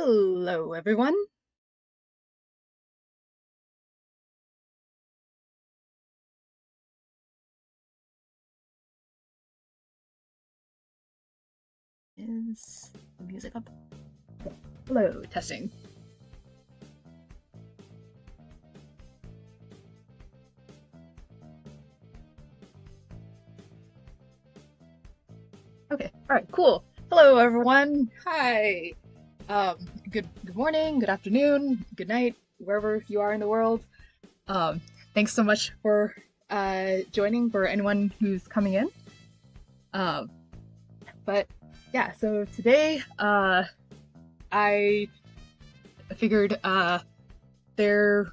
Hello, everyone. Is the music up? Okay. Hello, testing. Okay, alright, cool. Hello, everyone. Hi. Good morning, good afternoon, good night, wherever you are in the world. Thanks so much for joining, for anyone who's coming in. But yeah, so today I figured there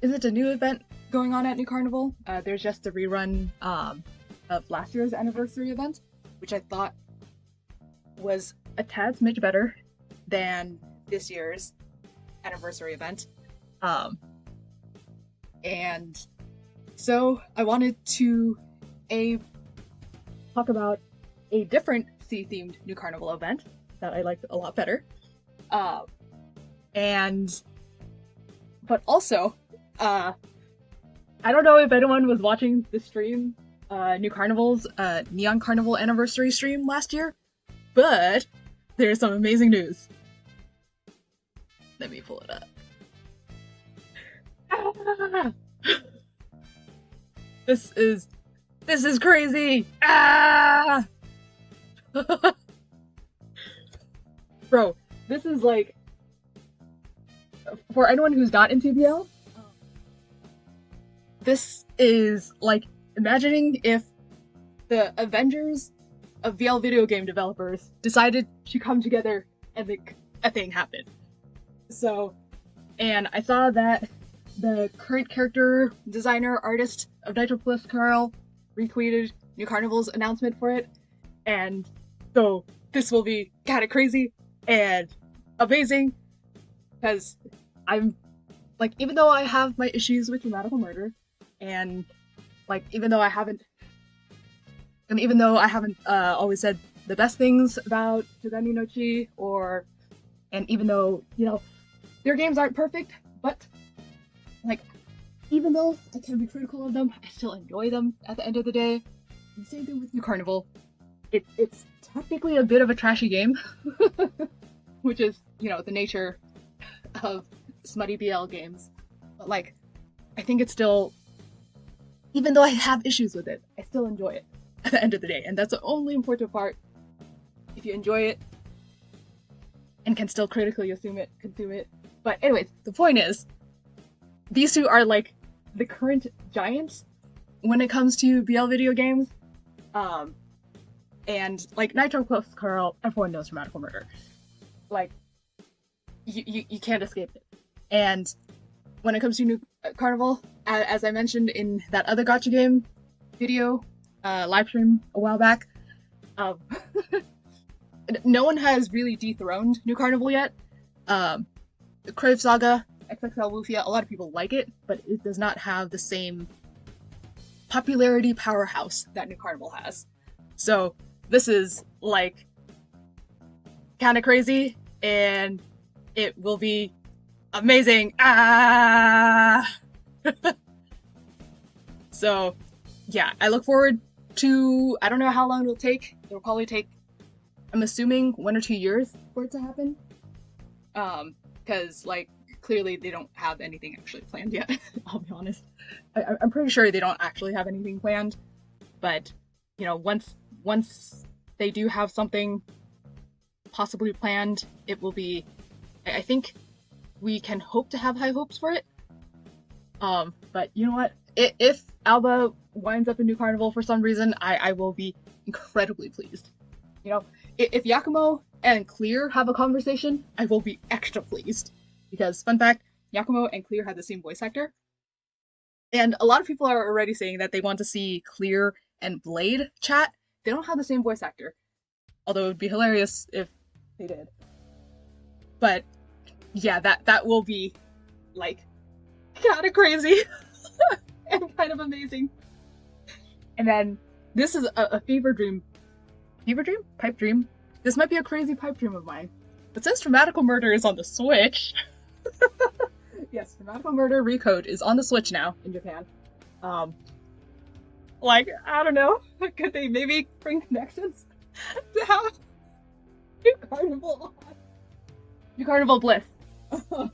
isn't a new event going on at New Carnival. There's just a rerun of last year's anniversary event, which I thought was a tad smidge better than this year's anniversary event. And so I wanted to talk about a different sea-themed New Carnival event that I liked a lot better. But also, I don't know if anyone was watching the stream, New Carnival's Neon Carnival anniversary stream last year, but there's some amazing news. Let me pull it up. Ah! This is crazy! Ah! Bro, this is like, for anyone who's not into BL, this is like imagining if the Avengers of VL video game developers decided to come together and make a thing happen. So, and I saw that the current character designer artist of Nitro Plus Carl retweeted New Carnival's announcement for it, and so this will be kind of crazy and amazing, because I'm like, even though I have my issues with grammatical murder, and like even though I haven't always said the best things about Togami no Chi, and even though, you know, their games aren't perfect, but like, even though I can be critical of them, I still enjoy them at the end of the day. And same thing with New Carnival. It's technically a bit of a trashy game, which is, you know, the nature of smutty BL games. But like, I think it's still, even though I have issues with it, I still enjoy it at the end of the day. And that's the only important part. If you enjoy it and can still critically consume it. But anyways, the point is, these two are like the current giants when it comes to BL video games. And like Nitro Plus Carl, everyone knows Grammatical Murder. Like, you can't escape it. And when it comes to New Carnival, as I mentioned in that other gacha game video live stream a while back, no one has really dethroned New Carnival yet. Crave Saga, XXL Lufia, a lot of people like it, but it does not have the same popularity powerhouse that New Carnival has. So this is like kind of crazy, and it will be amazing. So yeah, I look forward to, I don't know how long it'll take. It'll probably take, I'm assuming, 1 or 2 years for it to happen. Because like, clearly they don't have anything actually planned yet. I'll be honest. I'm pretty sure they don't actually have anything planned. But, you know, once they do have something possibly planned, it will be, I think we can hope to have high hopes for it. But you know what? If Alba winds up in New Carnival for some reason, I will be incredibly pleased. You know, if Yakumo and Clear have a conversation, I will be extra pleased. Because, fun fact, Yakumo and Clear had the same voice actor. And a lot of people are already saying that they want to see Clear and Blade chat. They don't have the same voice actor. Although it would be hilarious if they did. But, yeah, that will be, like, kind of crazy. And kind of amazing. And then, this is a fever dream. Fever dream? Pipe dream? This might be a crazy pipe dream of mine. But since Dramatical Murder is on the Switch, yes, Dramatical Murder Recode is on the Switch now in Japan. Like, I don't know, could they maybe bring connections to have New Carnival on? New Carnival Bliss. And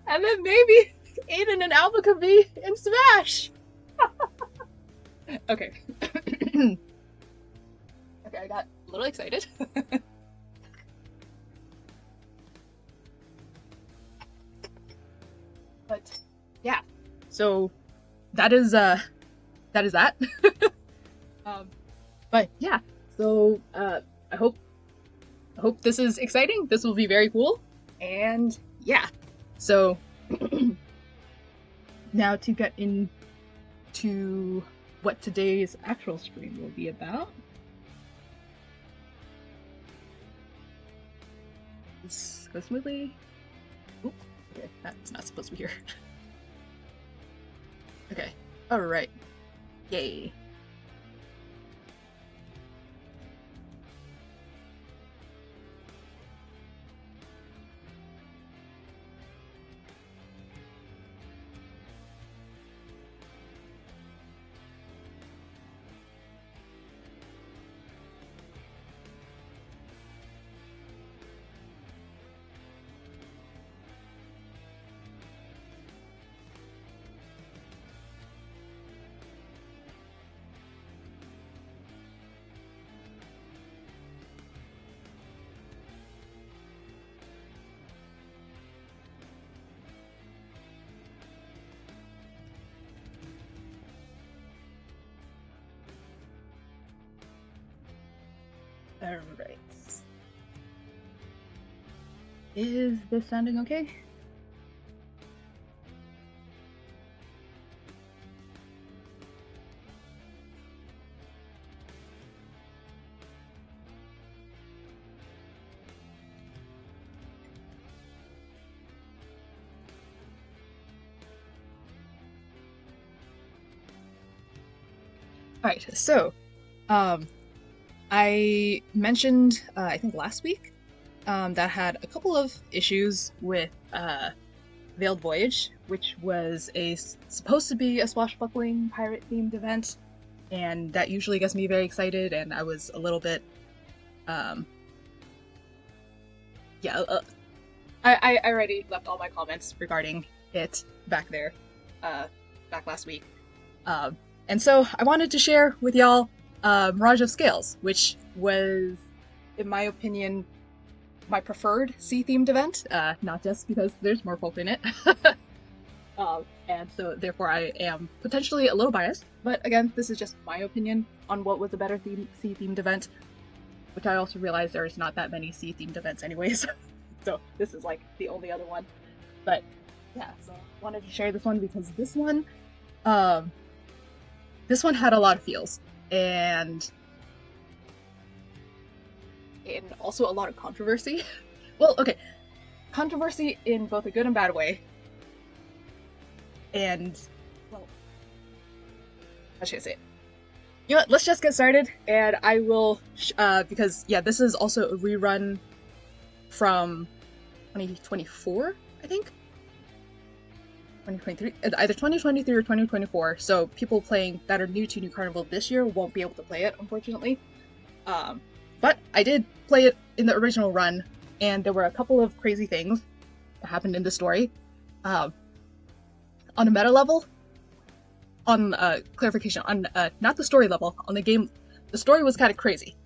then maybe Aiden and Alba could be in Smash! Okay. Okay, I got a little excited. But yeah, so that is that. But yeah, so I hope this is exciting. This will be very cool, and yeah. So now to get into what today's actual stream will be about. Let's go smoothly. Oops. Okay, that's not supposed to be here. Okay, alright. Yay. Alright. Is this sounding okay? Alright, so, I mentioned, I think last week, that had a couple of issues with Veiled Voyage, which was supposed to be a swashbuckling pirate-themed event, and that usually gets me very excited, and I was a little bit, I already left all my comments regarding it back there, back last week. And so I wanted to share with y'all Mirage of Scales, which was, in my opinion, my preferred sea-themed event, not just because there's merfolk in it. And so therefore I am potentially a little biased, but again, this is just my opinion on what was a better sea-themed event, which I also realize there's not that many sea-themed events anyways, so this is like the only other one. But yeah, so I wanted to share this one because this one had a lot of feels, and also a lot of controversy. Well, okay, controversy in both a good and bad way. And, well, how should I say it? You know what, let's just get started, and I will, because, yeah, this is also a rerun from 2024, I think? 2023? Either 2023 or 2024, so people playing that are new to New Carnival this year won't be able to play it, unfortunately. But I did play it in the original run, and there were a couple of crazy things that happened in the story. On a meta level, on clarification, on not the story level, on the game, the story was kind of crazy.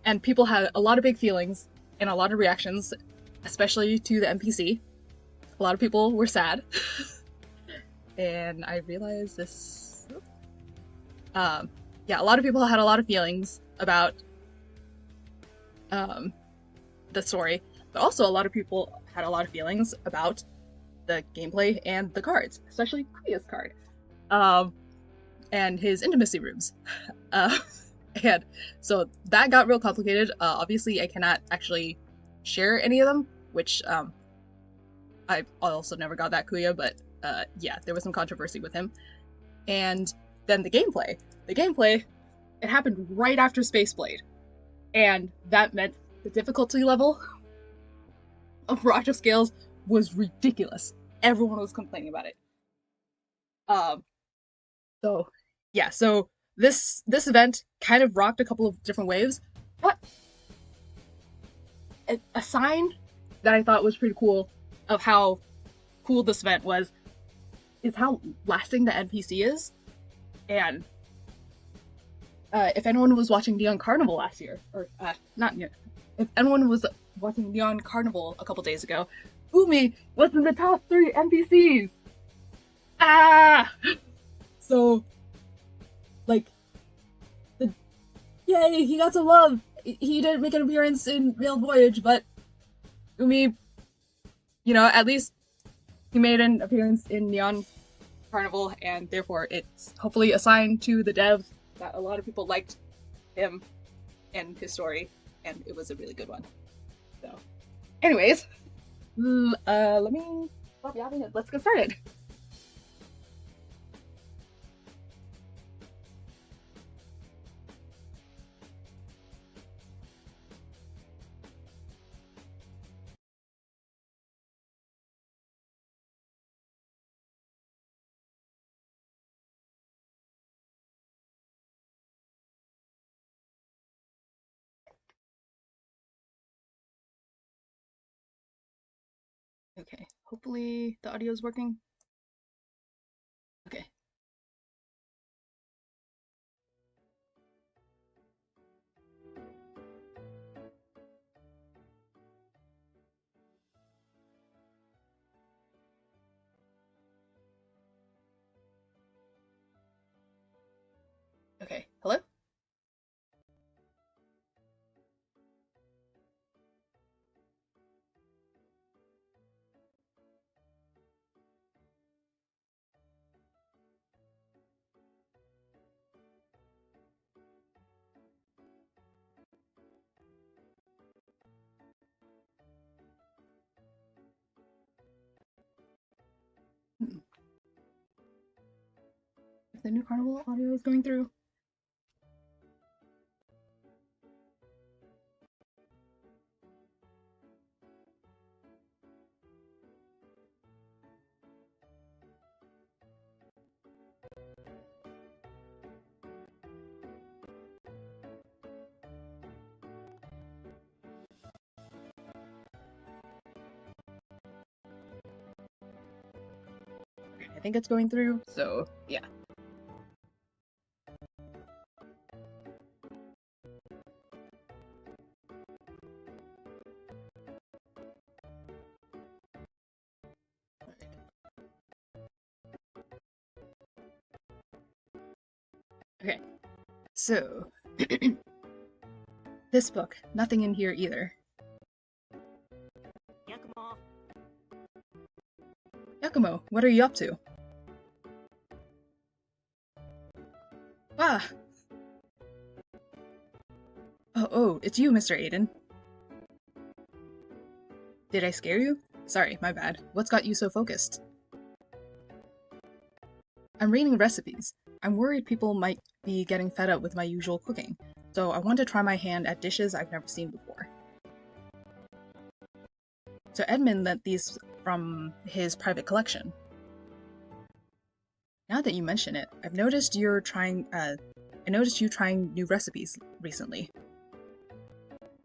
And people had a lot of big feelings and a lot of reactions, especially to the NPC. A lot of people were sad. And I realized this... yeah, a lot of people had a lot of feelings about the story, but also a lot of people had a lot of feelings about the gameplay and the cards, especially Kuya's card, and his intimacy rooms. And so that got real complicated. Obviously I cannot actually share any of them, which I also never got that Kuya, but yeah, there was some controversy with him. And then the gameplay, it happened right after Spaceblade, and that meant the difficulty level of Mirage Scales was ridiculous. Everyone was complaining about it. So yeah, so this event kind of rocked a couple of different waves, but a sign that I thought was pretty cool of how cool this event was is how lasting the NPC is. And if anyone was watching Neon Carnival last year, or not Neon, if anyone was watching Neon Carnival a couple days ago, Umi was in the top 3 NPCs! Ah! So, like, yay, he got some love! He didn't make an appearance in Real Voyage, but Umi, you know, at least he made an appearance in Neon Carnival, and therefore it's hopefully a sign to the devs that a lot of people liked him and his story, and it was a really good one. So, anyways, let me stop yapping and let's get started. Okay, hopefully the audio is working. Okay. Okay, hello? If the new Carnival audio is going through. I think it's going through, so yeah. Okay, so this book, nothing in here either. Yakumo, what are you up to? Ah! Oh, it's you, Mr. Aiden. Did I scare you? Sorry, my bad. What's got you so focused? I'm reading recipes. I'm worried people might be getting fed up with my usual cooking, so I want to try my hand at dishes I've never seen before. So Edmund lent these from his private collection. Now that you mention it, I've noticed you trying new recipes recently.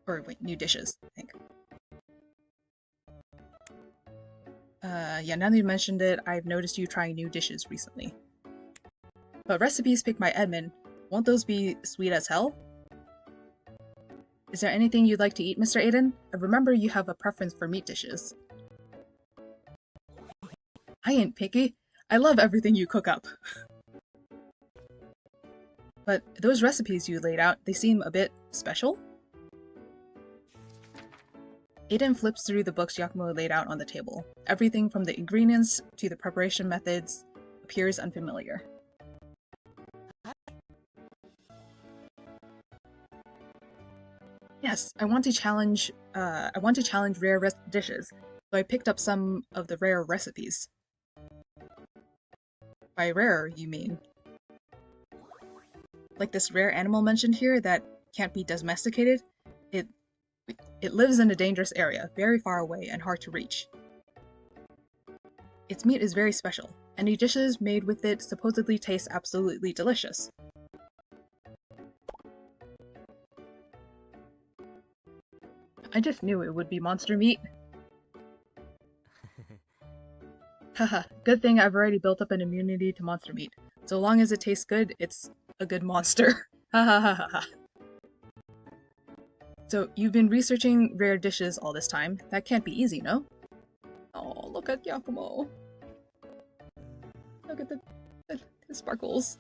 Or wait, new dishes, I think. Yeah, now that you mentioned it, I've noticed you trying new dishes recently. But recipes picked by Edmund, won't those be sweet as hell? Is there anything you'd like to eat, Mr. Aiden? I remember you have a preference for meat dishes. I ain't picky. I love everything you cook up. But those recipes you laid out, they seem a bit special? Aiden flips through the books Yakumo laid out on the table. Everything from the ingredients to the preparation methods appears unfamiliar. Yes, I want to challenge rare dishes, so I picked up some of the rare recipes. By rare, you mean? Like this rare animal mentioned here that can't be domesticated? It lives in a dangerous area, very far away and hard to reach. Its meat is very special. Any dishes made with it supposedly taste absolutely delicious. I just knew it would be monster meat. Haha, good thing I've already built up an immunity to monster meat. So long as it tastes good, it's a good monster. Ha ha ha ha ha. So, you've been researching rare dishes all this time. That can't be easy, no? Oh, look at Yakumo. Look at the sparkles.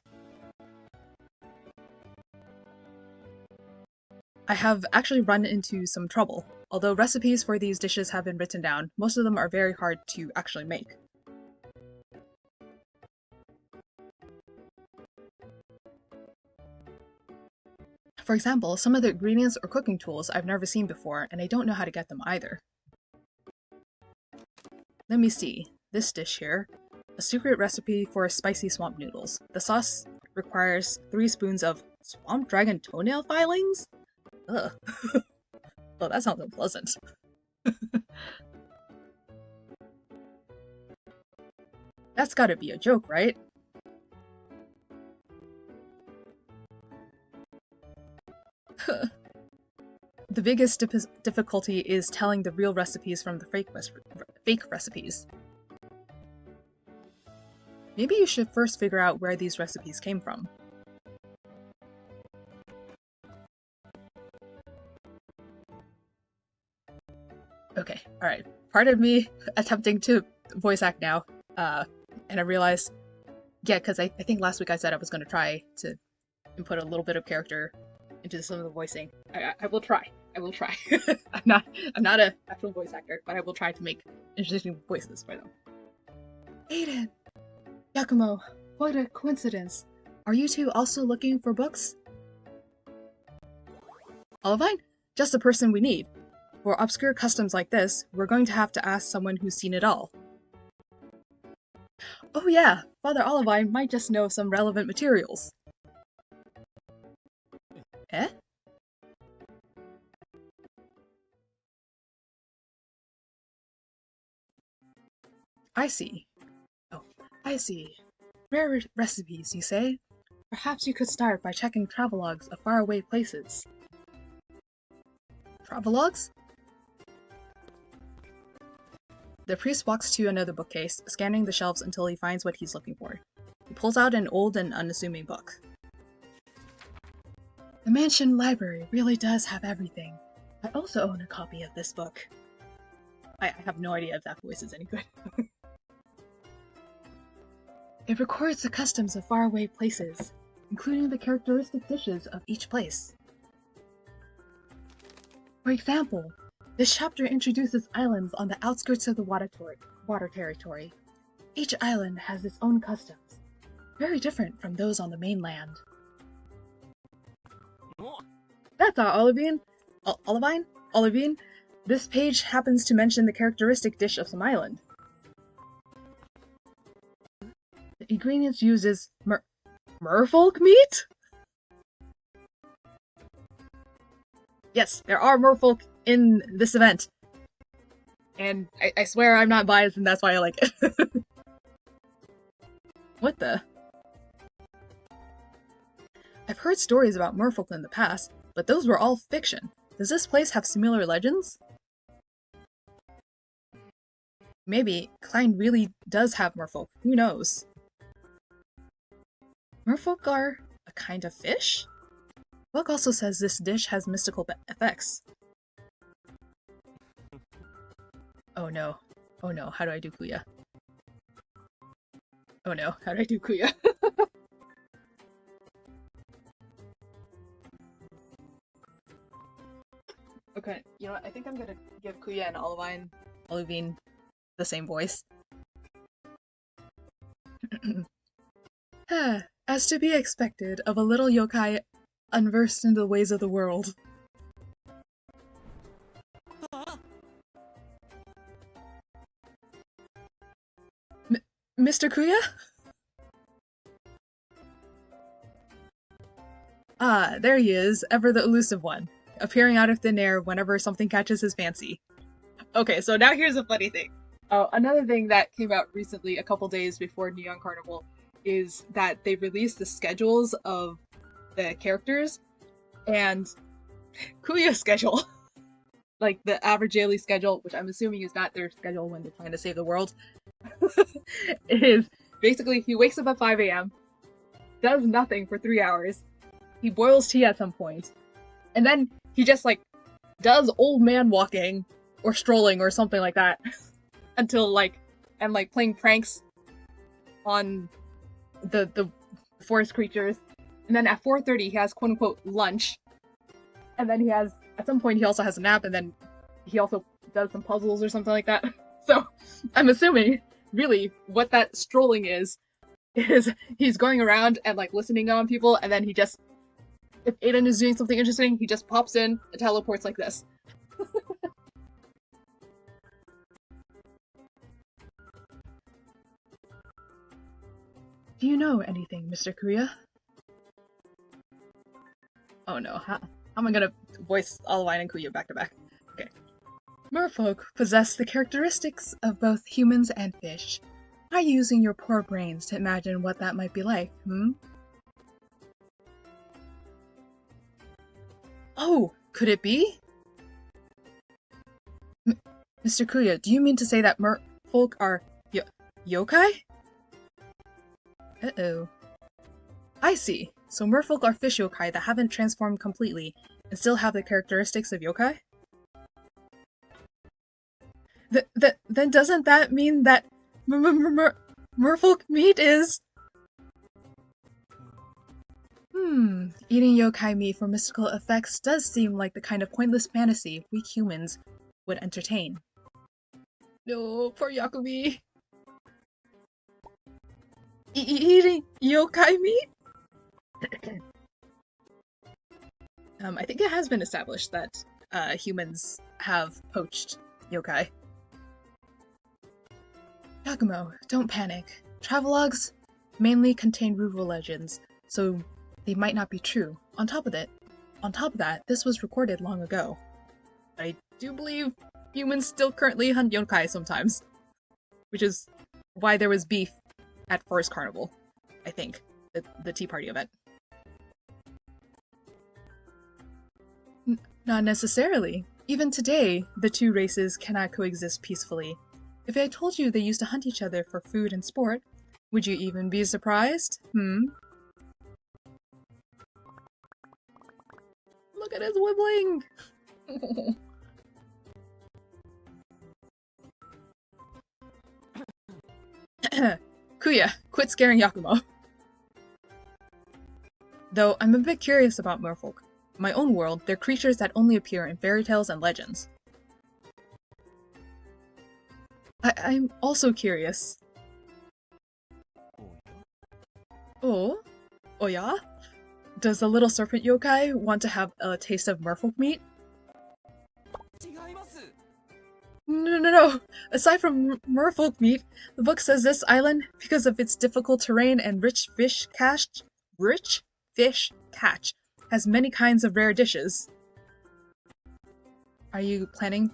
I have actually run into some trouble. Although recipes for these dishes have been written down, most of them are very hard to actually make. For example, some of the ingredients or cooking tools I've never seen before, and I don't know how to get them either. Let me see. This dish here. A secret recipe for spicy swamp noodles. The sauce requires 3 spoons of swamp dragon toenail filings? Ugh. Oh, that sounds unpleasant. That's gotta be a joke, right? The biggest difficulty is telling the real recipes from the fake recipes. Maybe you should first figure out where these recipes came from. Okay, alright. Part of me attempting to voice act now, and I realized, yeah, because I think last week I said I was going to try to input a little bit of character into some of the voicing. I will try. I will try. I'm not an actual voice actor, but I will try to make interesting voices for them. Aiden! Yakumo, what a coincidence. Are you two also looking for books? Olivine? Just the person we need. For obscure customs like this, we're going to have to ask someone who's seen it all. Oh yeah, Father Olivine might just know some relevant materials. Eh? I see. Oh, I see. Rare recipes, you say? Perhaps you could start by checking travelogues of faraway places. Travelogues? The priest walks to another bookcase, scanning the shelves until he finds what he's looking for. He pulls out an old and unassuming book. The mansion library really does have everything. I also own a copy of this book. I have no idea if that voice is any good. It records the customs of faraway places, including the characteristic dishes of each place. For example, this chapter introduces islands on the outskirts of the water territory. Each island has its own customs, very different from those on the mainland. That's our Olivine. Olivine? This page happens to mention the characteristic dish of some island. The ingredients used is merfolk meat? Yes, there are merfolk in this event. And I swear I'm not biased and that's why I like it. What the? I've heard stories about merfolk in the past, but those were all fiction. Does this place have similar legends? Maybe Klein really does have merfolk, who knows? Merfolk are a kind of fish? The book also says this dish has mystical effects. Oh no. Oh no, how do I do Kuya? Oh no, how do I do Kuya? Okay, you know what? I think I'm gonna give Kuya and Olivine the same voice. As to be expected of a little yokai unversed in the ways of the world. Mr. Kuya? Ah, there he is, ever the elusive one. appearing out of thin air whenever something catches his fancy. Okay, so now here's a funny thing. Another thing that came out recently, a couple days before Neon Carnival, is that they released the schedules of the characters, and Kuya's schedule, like the average daily schedule, which I'm assuming is not their schedule when they're trying to save the world, is basically he wakes up at 5 a.m., does nothing for 3 hours, he boils tea at some point, and then he just like does old man walking or strolling or something like that until and playing pranks on the forest creatures. And then at 4:30 he has quote unquote lunch. And then at some point he also has a nap, and then he also does some puzzles or something like that. So I'm assuming really what that strolling is he's going around and like listening on people, and then he just, if Aiden is doing something interesting, he just pops in and teleports like this. Do you know anything, Mr. Kuya? Oh no, how am I gonna voice Olivine and Kuya back to back? Okay. Merfolk possess the characteristics of both humans and fish. Try using your poor brains to imagine what that might be like, hmm? Oh, could it be? Mr. Kuya, do you mean to say that merfolk are yokai? Uh-oh. I see. So merfolk are fish yokai that haven't transformed completely and still have the characteristics of yokai? Then doesn't that mean that merfolk meat is... Eating yokai meat for mystical effects does seem like the kind of pointless fantasy we humans would entertain. No, poor Yakumi. Eating yokai meat? I think it has been established that humans have poached yokai. Yakumo, don't panic. Travelogues mainly contain rural legends, so they might not be true. On top of that, this was recorded long ago. I do believe humans still currently hunt yokai sometimes, which is why there was beef at Forest Carnival, I think, the Tea Party event. Not necessarily. Even today, the two races cannot coexist peacefully. If I told you they used to hunt each other for food and sport, would you even be surprised? Look at his wibbling! Kuya, quit scaring Yakumo. Though I'm a bit curious about merfolk. In my own world, they're creatures that only appear in fairy tales and legends. I'm also curious. Oh? Oh yeah? Does the little serpent yokai want to have a taste of merfolk meat? No. Aside from merfolk meat, the book says this island, because of its difficult terrain and rich fish catch, has many kinds of rare dishes. Are you planning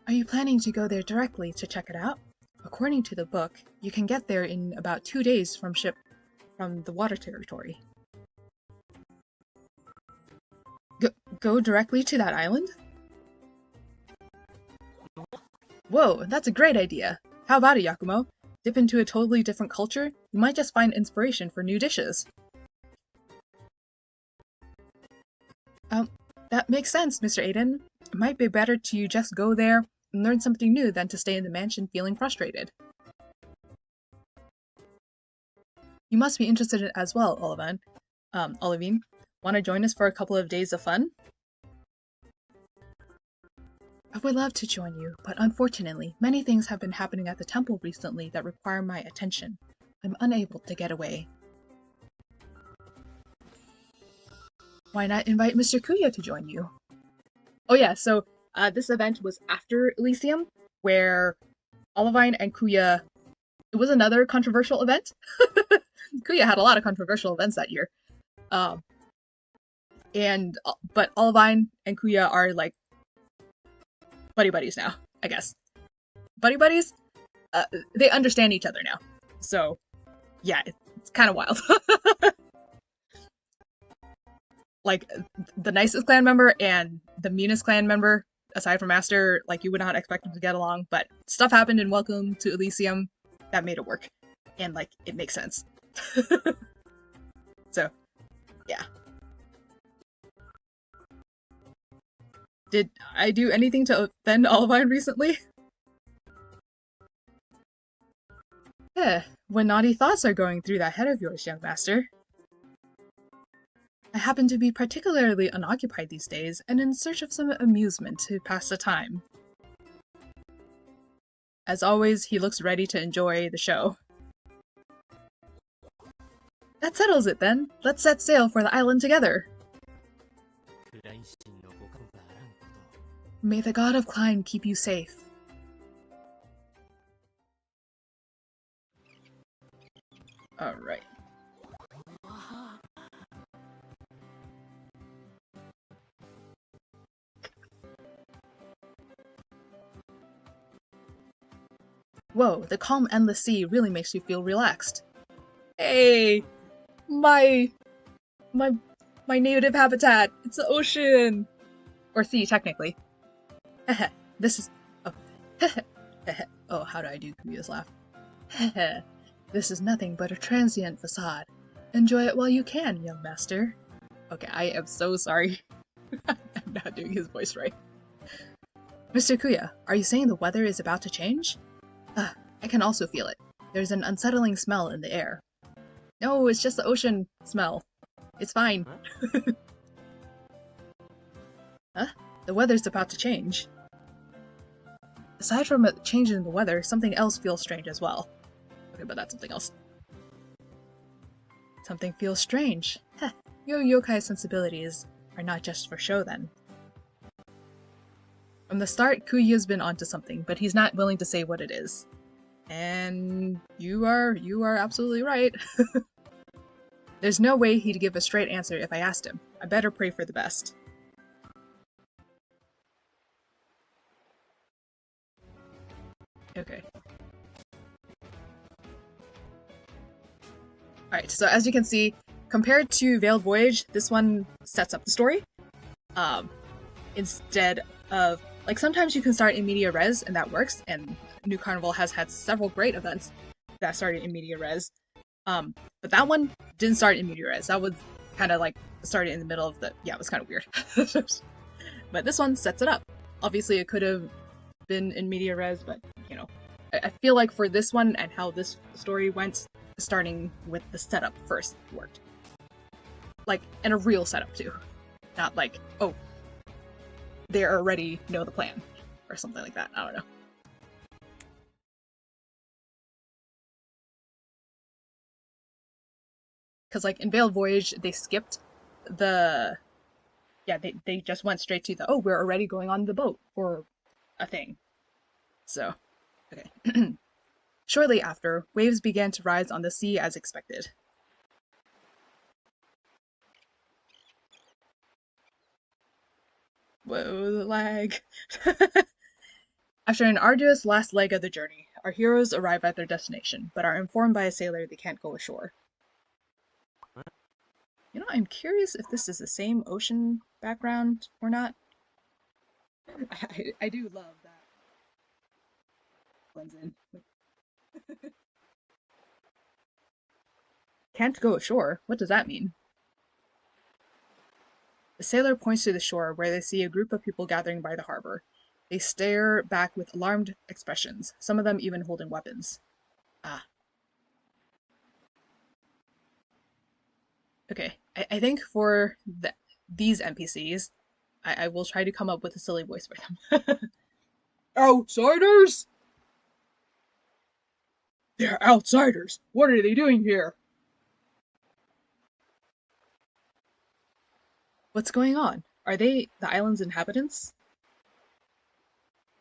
to go there directly to check it out? According to the book, you can get there in about 2 days from the water territory. Go directly to that island? Whoa, that's a great idea! How about it, Yakumo? Dip into a totally different culture, you might just find inspiration for new dishes. That makes sense, Mr. Aiden. It might be better to just go there and learn something new than to stay in the mansion feeling frustrated. You must be interested in it as well, Olivine. Want to join us for a couple of days of fun? I would love to join you, but unfortunately, many things have been happening at the temple recently that require my attention. I'm unable to get away. Why not invite Mr. Kuya to join you? Oh yeah, so this event was after Elysium, where Olivine and Kuya... It was another controversial event. Kuya had a lot of controversial events that year. and but Olivine and Kuya are like buddy buddies now, I guess. Buddy buddies? They understand each other now. So, yeah, it's kind of wild. Like, the nicest clan member and the meanest clan member, aside from Master, like, you would not expect them to get along, but stuff happened in Welcome to Elysium that made it work. And, like, it makes sense. So, yeah. Did I do anything to offend Olivine recently? When naughty thoughts are going through that head of yours, young master. I happen to be particularly unoccupied these days and in search of some amusement to pass the time. As always, he looks ready to enjoy the show. That settles it then. Let's set sail for the island together. May the god of climb keep you safe. Alright. Whoa, the calm, endless sea really makes you feel relaxed. Hey! My native habitat! It's the ocean! Or sea, technically. Heh this is... Oh, oh, how do I do Kuya's laugh? Heh this is nothing but a transient facade. Enjoy it while you can, young master. Okay, I am so sorry. I'm not doing his voice right. Mr. Kuya, are you saying the weather is about to change? I can also feel it. There's an unsettling smell in the air. No, it's just the ocean smell. It's fine. Huh? The weather's about to change. Aside from a change in the weather, something else feels strange as well. Okay, but that's something else. Something feels strange. Heh, your yokai sensibilities are not just for show then. From the start, Kuya's been onto something, but he's not willing to say what it is. And you are absolutely right. There's no way he'd give a straight answer if I asked him. I better pray for the best. Okay. Alright, so as you can see, compared to Veiled Voyage, this one sets up the story. Instead of... Like, sometimes you can start in media res, and that works, and New Carnival has had several great events that started in media res. But that one didn't start in media res. That was kind of like started in the middle of the... Yeah, it was kind of weird. But this one sets it up. Obviously, it could have been in media res, but, you know, I feel like for this one and how this story went, starting with the setup first worked. Like, and a real setup too. Not like, oh, they already know the plan, or something like that. I don't know. Because, like, in Veiled Voyage, they skipped the... Yeah, they just went straight to the, oh, we're already going on the boat for a thing. So, okay. Shortly after, waves began to rise on the sea as expected. Whoa, the lag. After an arduous last leg of the journey, our heroes arrive at their destination, but are informed by a sailor they can't go ashore. You know, I'm curious if this is the same ocean background or not. I do love that. Blends in. Can't go ashore? What does that mean? The sailor points to the shore, where they see a group of people gathering by the harbor. They stare back with alarmed expressions, some of them even holding weapons. Ah. Okay, I think for these NPCs, I will try to come up with a silly voice for them. Outsiders? They're outsiders! What are they doing here? What's going on? Are they the island's inhabitants?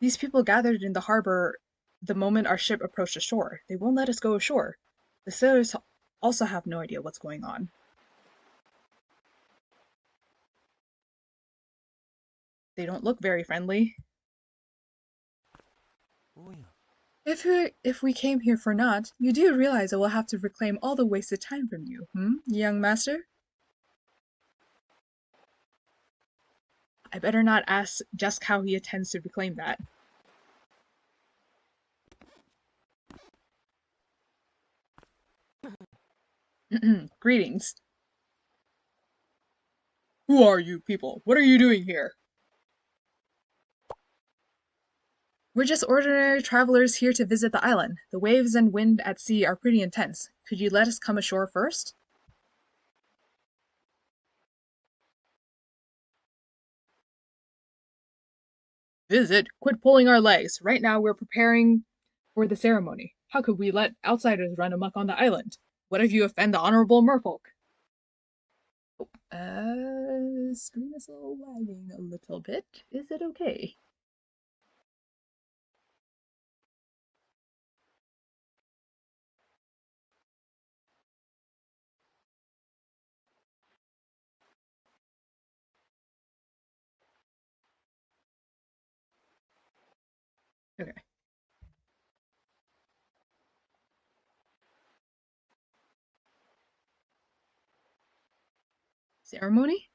These people gathered in the harbor the moment our ship approached the shore. They won't let us go ashore. The sailors also have no idea what's going on. They don't look very friendly. Oh, yeah. If we came here for naught, you do realize I will have to reclaim all the wasted time from you, young master? I better not ask just how he intends to reclaim that. Greetings. Who are you people? What are you doing here? We're just ordinary travelers here to visit the island. The waves and wind at sea are pretty intense. Could you let us come ashore first? Visit? Quit pulling our legs. Right now we're preparing for the ceremony. How could we let outsiders run amok on the island? What if you offend the honorable merfolk? Screen is lagging a little bit. Is it okay? Okay. Ceremony?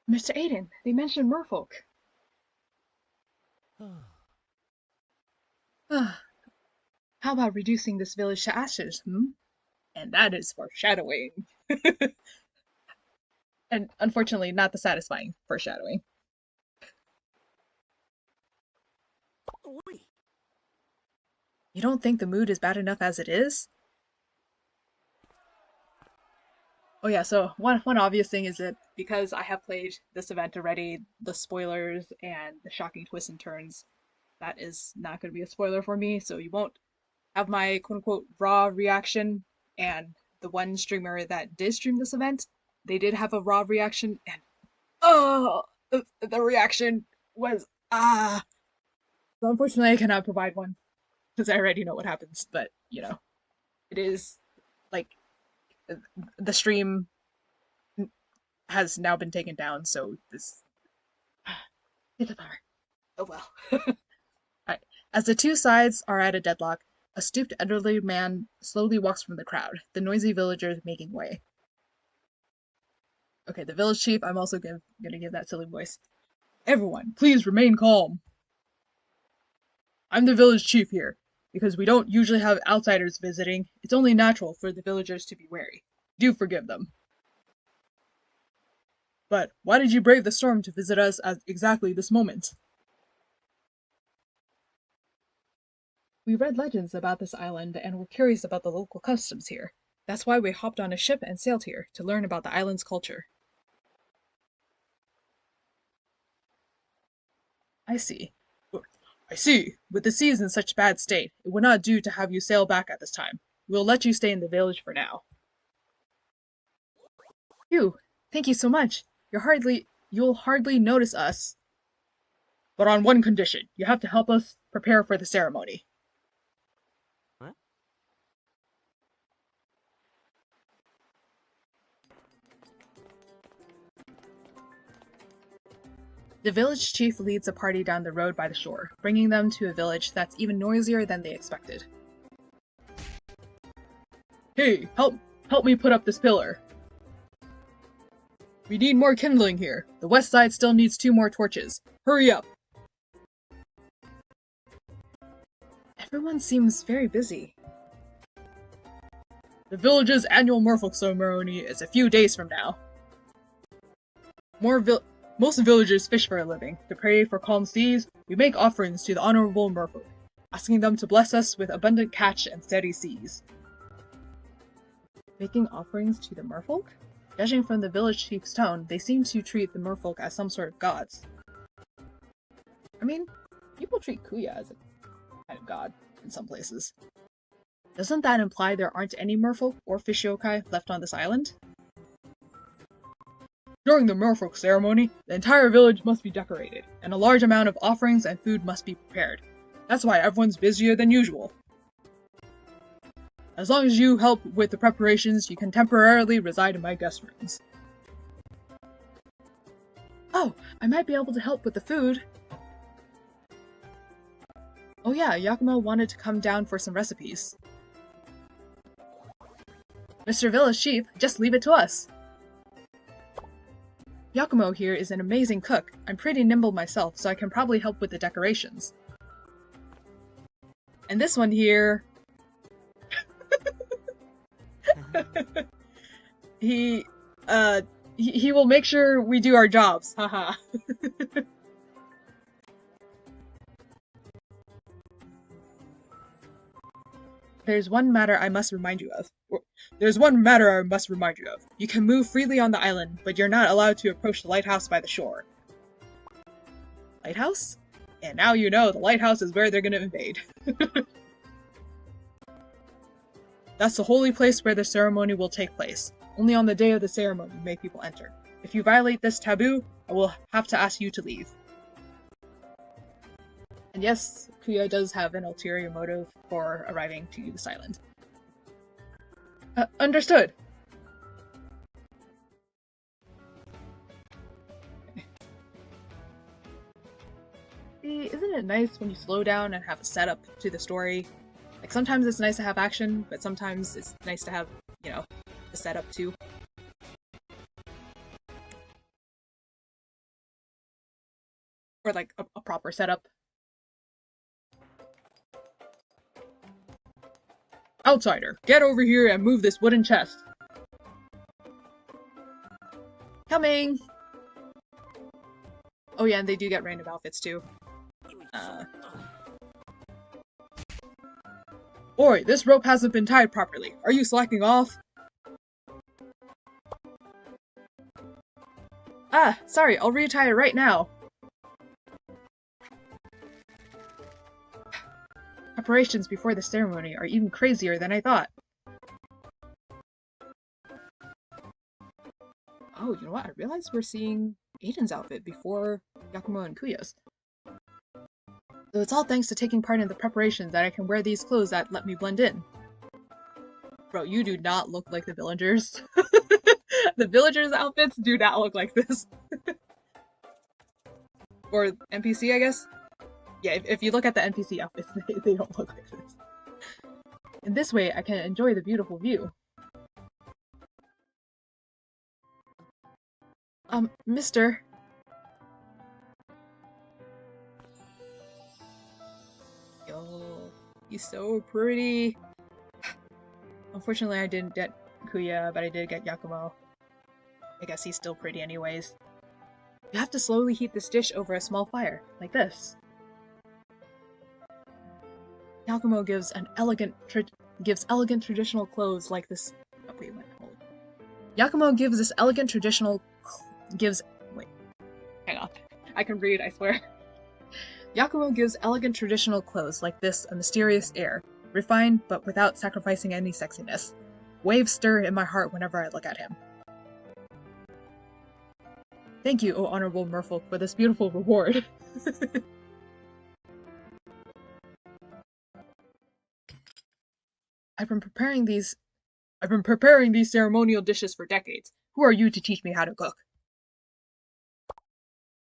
Mr. Aiden, they mentioned merfolk. How about reducing this village to ashes, And that is foreshadowing. And unfortunately, not the satisfying foreshadowing. You don't think the mood is bad enough as it is? Oh yeah, so one obvious thing is that because I have played this event already, the spoilers and the shocking twists and turns, that is not going to be a spoiler for me, so you won't have my quote-unquote raw reaction. And the one streamer that did stream this event, they did have a raw reaction, and the reaction was So unfortunately I cannot provide one, because I already know what happens, but, it is, like, the stream has now been taken down, so this... It's a bummer. Oh well. Alright. As the two sides are at a deadlock, a stooped elderly man slowly walks from the crowd, the noisy villagers making way. Okay, the village chief, I'm also gonna give that silly voice. Everyone, please remain calm. I'm the village chief here. Because we don't usually have outsiders visiting, it's only natural for the villagers to be wary. Do forgive them. But why did you brave the storm to visit us at exactly this moment? We read legends about this island and were curious about the local customs here. That's why we hopped on a ship and sailed here, to learn about the island's culture. I see. With the seas in such bad state, it would not do to have you sail back at this time. We'll let you stay in the village for now. Phew, thank you so much. You'll hardly notice us. But on one condition, you have to help us prepare for the ceremony. What? The village chief leads a party down the road by the shore, bringing them to a village that's even noisier than they expected. Hey, help me put up this pillar. We need more kindling here. The west side still needs 2 more torches. Hurry up! Everyone seems very busy. The village's annual merfolk ceremony is a few days from now. Most villagers fish for a living. To pray for calm seas, we make offerings to the honorable merfolk, asking them to bless us with abundant catch and steady seas. Making offerings to the merfolk? Judging from the village chief's tone, they seem to treat the merfolk as some sort of gods. I mean, people treat Kuya as a kind of god in some places. Doesn't that imply there aren't any merfolk or fish yokai left on this island? During the merfolk ceremony, the entire village must be decorated, and a large amount of offerings and food must be prepared. That's why everyone's busier than usual. As long as you help with the preparations, you can temporarily reside in my guest rooms. Oh, I might be able to help with the food. Oh yeah, Yakumo wanted to come down for some recipes. Mr. Village Chief, just leave it to us. Yakumo here is an amazing cook. I'm pretty nimble myself, so I can probably help with the decorations. And this one here... he will make sure we do our jobs, haha. There's one matter I must remind you of. You can move freely on the island, but you're not allowed to approach the lighthouse by the shore. Lighthouse? And now you know the lighthouse is where they're gonna invade. That's the holy place where the ceremony will take place. Only on the day of the ceremony may people enter. If you violate this taboo, I will have to ask you to leave. And yes, Kuya does have an ulterior motive for arriving to this island. Understood. See, isn't it nice when you slow down and have a setup to the story? Like, sometimes it's nice to have action, but sometimes it's nice to have, you know, the setup too. Or like a proper setup. Outsider, get over here and move this wooden chest. Coming! Oh yeah, and they do get random outfits too. Oi, this rope hasn't been tied properly. Are you slacking off? Ah, sorry, I'll retie it right now. Preparations before the ceremony are even crazier than I thought. Oh, you know what? I realized we're seeing Aiden's outfit before Yakumo and Kuya's. So it's all thanks to taking part in the preparations that I can wear these clothes that let me blend in. Bro, you do not look like the villagers. The villagers' outfits do not look like this. Or NPC, I guess? Yeah, if you look at the NPC outfits, they don't look like this. In this way, I can enjoy the beautiful view. Mister. Yo, he's so pretty. Unfortunately, I didn't get Kuya, but I did get Yakumo. I guess he's still pretty anyways. You have to slowly heat this dish over a small fire, like this. Yakumo gives elegant traditional clothes like this. Oh, wait, hold on. Yakumo gives this elegant traditional wait, hang on. I can read, I swear. Yakumo gives elegant traditional clothes like this a mysterious air, refined but without sacrificing any sexiness. Waves stir in my heart whenever I look at him. Thank you, O Honorable Merfolk, for this beautiful reward. I've been preparing these ceremonial dishes for decades. Who are you to teach me how to cook?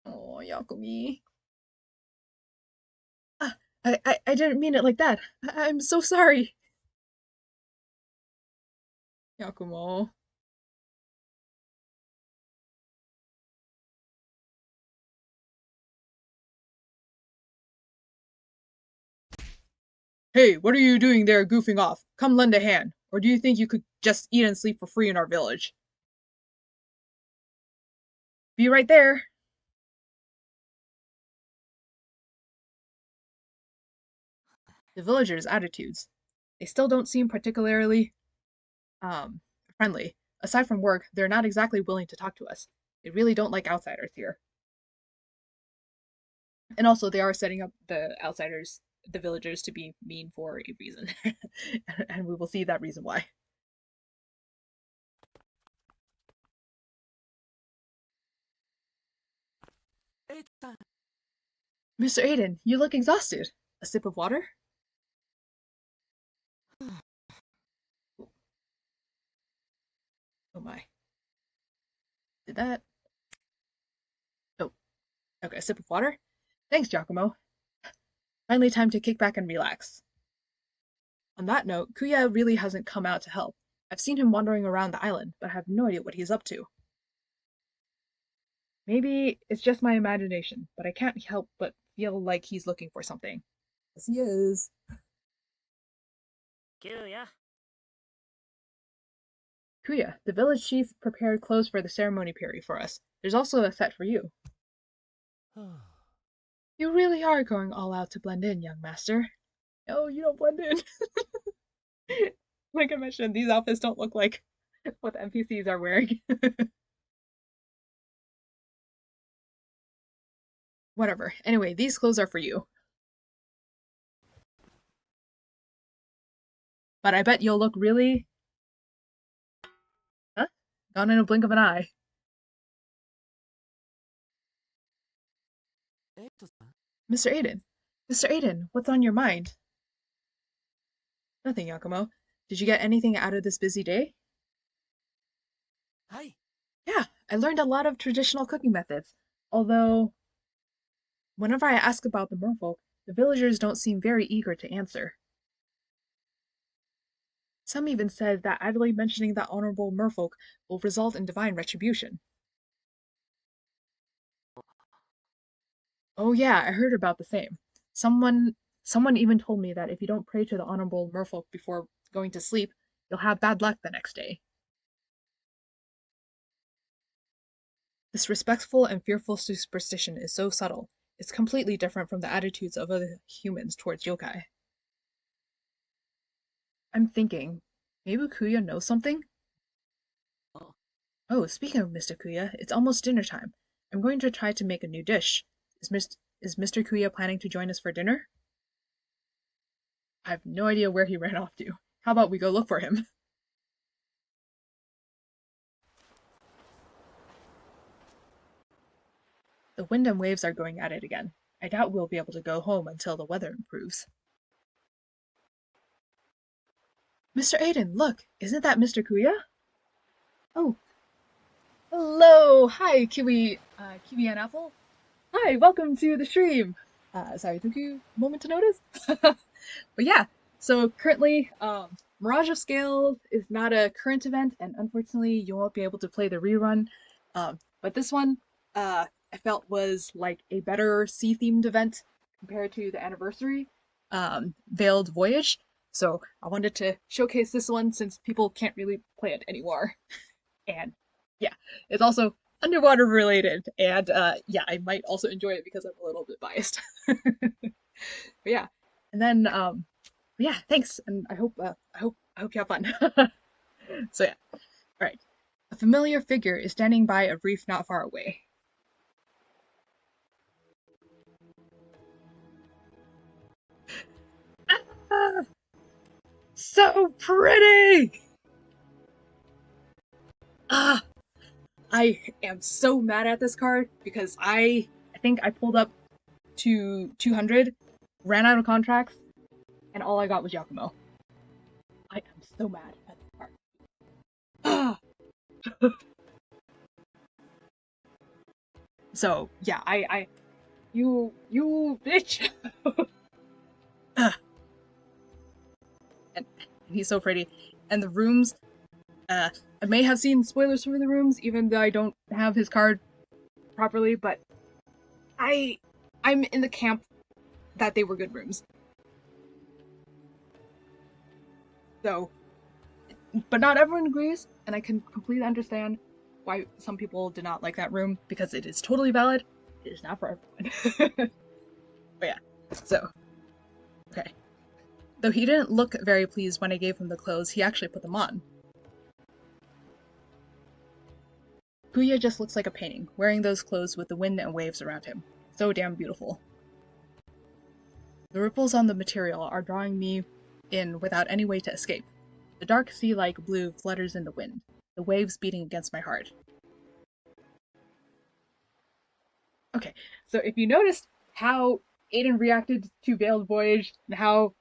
Oh, Yakumi. I didn't mean it like that. I'm so sorry. Yakumo. Hey, what are you doing there goofing off? Come lend a hand. Or do you think you could just eat and sleep for free in our village? Be right there. The villagers' attitudes. They still don't seem particularly, friendly. Aside from work, they're not exactly willing to talk to us. They really don't like outsiders here. And also, they are setting up the outsiders, the villagers, to be mean for a reason. And we will see that reason why. Mr. Aiden, you look exhausted. A sip of water? Oh my. Did that? Oh, okay, a sip of water? Thanks, Giacomo. Finally time to kick back and relax. On that note, Kuya really hasn't come out to help. I've seen him wandering around the island, but I have no idea what he's up to. Maybe it's just my imagination, but I can't help but feel like he's looking for something. Yes, he is. Kuya. Kuya, the village chief prepared clothes for the ceremony period for us. There's also a set for you. You really are going all out to blend in, young master. Oh, you don't blend in. Like I mentioned, these outfits don't look like what the NPCs are wearing. Whatever. Anyway, these clothes are for you. But I bet you'll look really... Huh? Gone in a blink of an eye. Mr. Aiden. Mr. Aiden, what's on your mind? Nothing, Yakumo. Did you get anything out of this busy day? Hi. Yeah, I learned a lot of traditional cooking methods. Although, whenever I ask about the merfolk, the villagers don't seem very eager to answer. Some even said that idly mentioning the honorable merfolk will result in divine retribution. Oh yeah, I heard about the same. Someone even told me that if you don't pray to the honorable merfolk before going to sleep, you'll have bad luck the next day. This respectful and fearful superstition is so subtle. It's completely different from the attitudes of other humans towards yokai. I'm thinking, maybe Kuya knows something? Oh. Oh, speaking of Mr. Kuya, it's almost dinner time. I'm going to try to make a new dish. Is Mr. Kuya planning to join us for dinner? I have no idea where he ran off to. How about we go look for him? The wind and waves are going at it again. I doubt we'll be able to go home until the weather improves. Mr. Aiden, look! Isn't that Mr. Kuya? Oh, hello! Hi, Kiwi and Apple. Hi, welcome to the stream. Sorry, took you a moment to notice. But yeah, so currently, Mirage of Scales is not a current event, and unfortunately, you won't be able to play the rerun. But this one, I felt was like a better sea-themed event compared to the anniversary, Veiled Voyage. So I wanted to showcase this one since people can't really play it anymore. And yeah, it's also underwater related, and yeah, I might also enjoy it because I'm a little bit biased. But yeah, and then yeah, thanks, and I hope I hope you have fun. So yeah, all right. A familiar figure is standing by a reef not far away. Ah, so pretty! Ah, I am so mad at this card because I think I pulled up to 200, ran out of contracts, and all I got was Yakumo. I am so mad at this card. Ah! So yeah, you bitch. And he's so pretty, and the rooms. I may have seen spoilers for the rooms, even though I don't have his card properly, but I'm in the camp that they were good rooms. So, but not everyone agrees, and I can completely understand why some people did not like that room, because it is totally valid. It is not for everyone. But yeah, so, okay. Though he didn't look very pleased when I gave him the clothes, he actually put them on. Kuya just looks like a painting, wearing those clothes with the wind and waves around him. So damn beautiful. The ripples on the material are drawing me in without any way to escape. The dark sea-like blue flutters in the wind, the waves beating against my heart. Okay, so if you noticed how Aiden reacted to Veiled Voyage, and how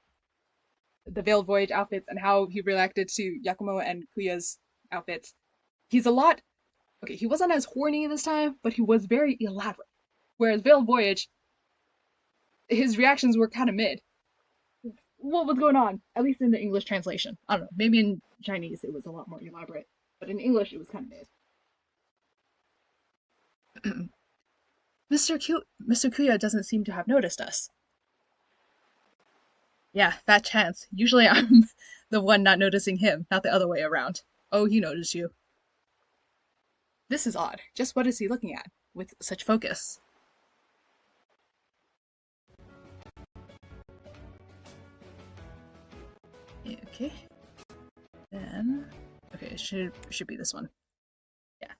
the Veiled Voyage outfits, and how he reacted to Yakumo and Kuya's outfits, He's a lot. Okay, he wasn't as horny this time, but he was very elaborate. Whereas Veiled Voyage, his reactions were kind of mid. What was going on? At least in the English translation. I don't know. Maybe in Chinese it was a lot more elaborate, but in English it was kind of mid. Mr. Kuya doesn't seem to have noticed us. Yeah, fat chance. Usually I'm the one not noticing him, not the other way around. Oh, he noticed you. This is odd. Just what is he looking at with such focus? Okay. Then okay, it should be this one. Yeah.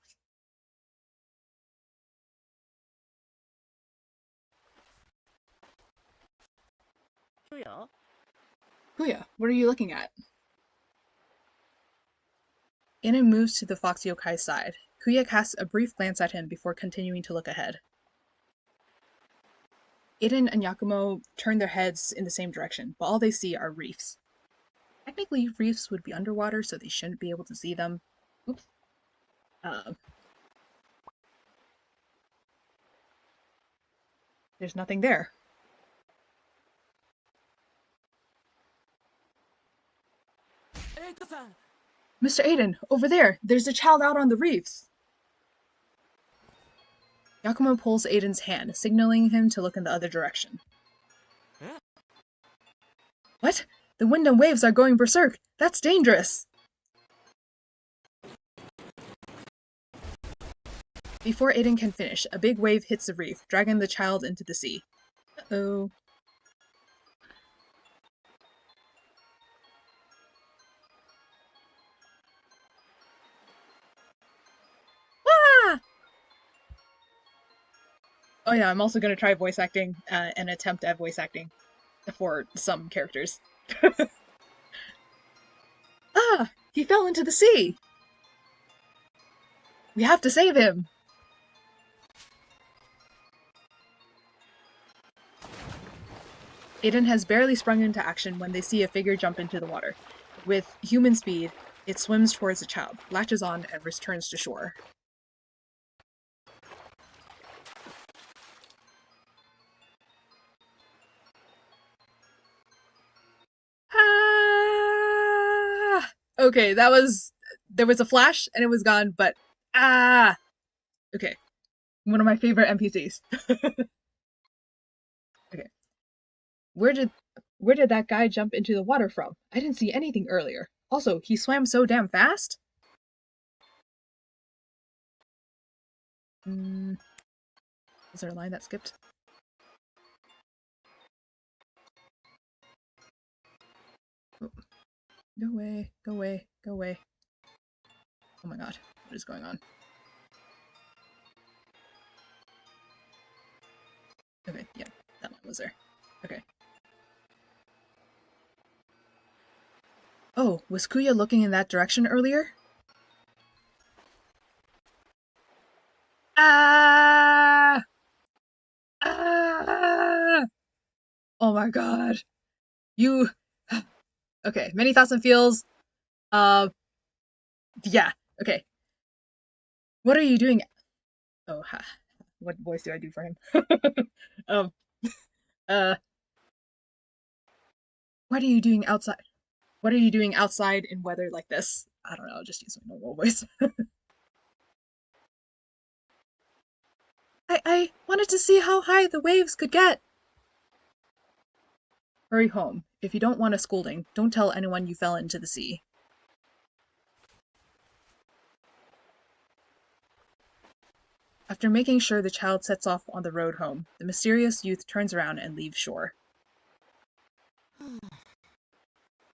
Kuya, what are you looking at? Inen moves to the fox yokai's side. Kuya casts a brief glance at him before continuing to look ahead. Iden and Yakumo turn their heads in the same direction, but all they see are reefs. Technically, reefs would be underwater, so they shouldn't be able to see them. Oops. There's nothing there. Mr. Aiden, over there! There's a child out on the reefs! Yakumo pulls Aiden's hand, signaling him to look in the other direction. What? The wind and waves are going berserk! That's dangerous! Before Aiden can finish, a big wave hits the reef, dragging the child into the sea. Uh-oh. Ah! Oh yeah, I'm also going to try voice acting and attempt at voice acting for some characters. Ah! He fell into the sea! We have to save him! Aiden has barely sprung into action when they see a figure jump into the water. With human speed, it swims towards the child, latches on, and returns to shore. Ah! Okay, there was a flash and it was gone, but ah! Okay. One of my favorite NPCs. Okay. Where did that guy jump into the water from? I didn't see anything earlier. Also, he swam so damn fast. Was there a line that skipped? Oh. Go away, go away, go away. Oh my god, what is going on? Okay, yeah, that line was there. Okay. Oh, was Kuya looking in that direction earlier? Ah! Ah! Oh my god. You... Okay, many thoughts and feels. Yeah, okay. What are you doing? Oh, what voice do I do for him? um, what are you doing outside? What are you doing outside in weather like this? I don't know, I'll just use my normal voice. I wanted to see how high the waves could get. Hurry home. If you don't want a scolding, don't tell anyone you fell into the sea. After making sure the child sets off on the road home, the mysterious youth turns around and leaves shore.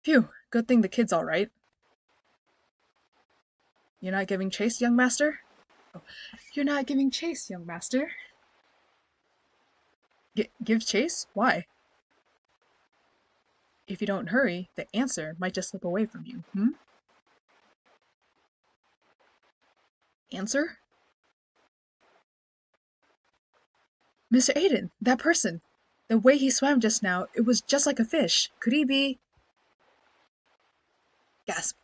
Phew, good thing the kid's all right. You're not giving chase, young master? Oh, you're not giving chase, young master. Give chase? Why? If you don't hurry, the answer might just slip away from you, Answer? Mr. Aiden, that person. The way he swam just now, it was just like a fish. Could he be... Gasp.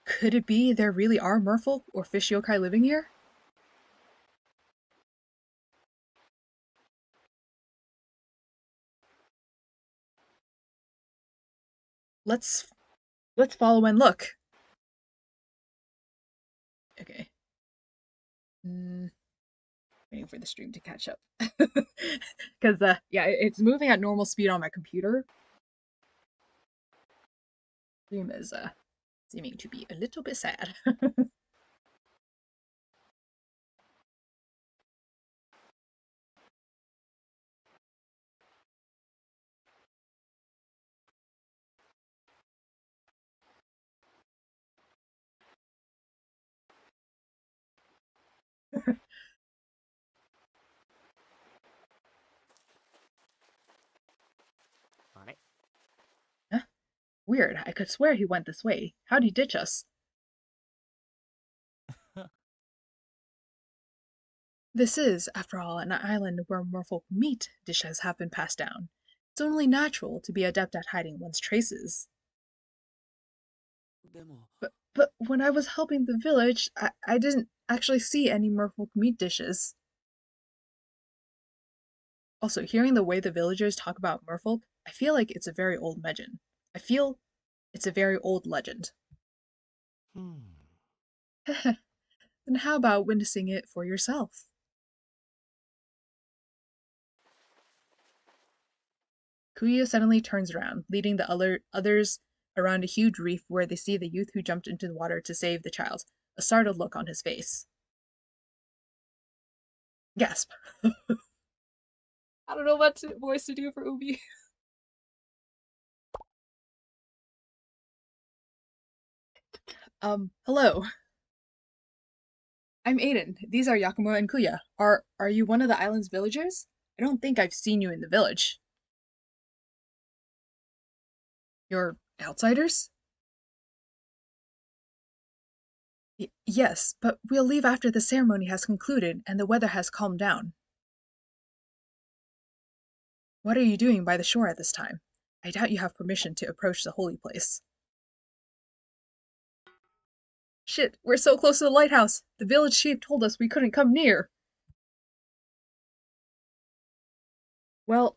Could it be there really are merfolk or fish yokai living here? Let's follow and look. Okay. Waiting for the stream to catch up. Because, yeah, it's moving at normal speed on my computer. Stream is, seeming to be a little bit sad. Huh? Weird, I could swear he went this way. How'd he ditch us? This is, after all, an island where merfolk meat dishes have been passed down. It's only natural to be adept at hiding one's traces. But when I was helping the village, I didn't actually see any merfolk meat dishes. Also, hearing the way the villagers talk about merfolk, I feel like it's a very old legend. I feel it's a very old legend. Then how about witnessing it for yourself? Kuya suddenly turns around, leading the others around a huge reef where they see the youth who jumped into the water to save the child, a startled look on his face. Gasp. I don't know what voice to do for Ubi. Hello. I'm Aiden. These are Yakumo and Kuya. Are you one of the island's villagers? I don't think I've seen you in the village. You're outsiders? Yes, but we'll leave after the ceremony has concluded and the weather has calmed down. What are you doing by the shore at this time? I doubt you have permission to approach the holy place. Shit, we're so close to the lighthouse. The village chief told us we couldn't come near. Well,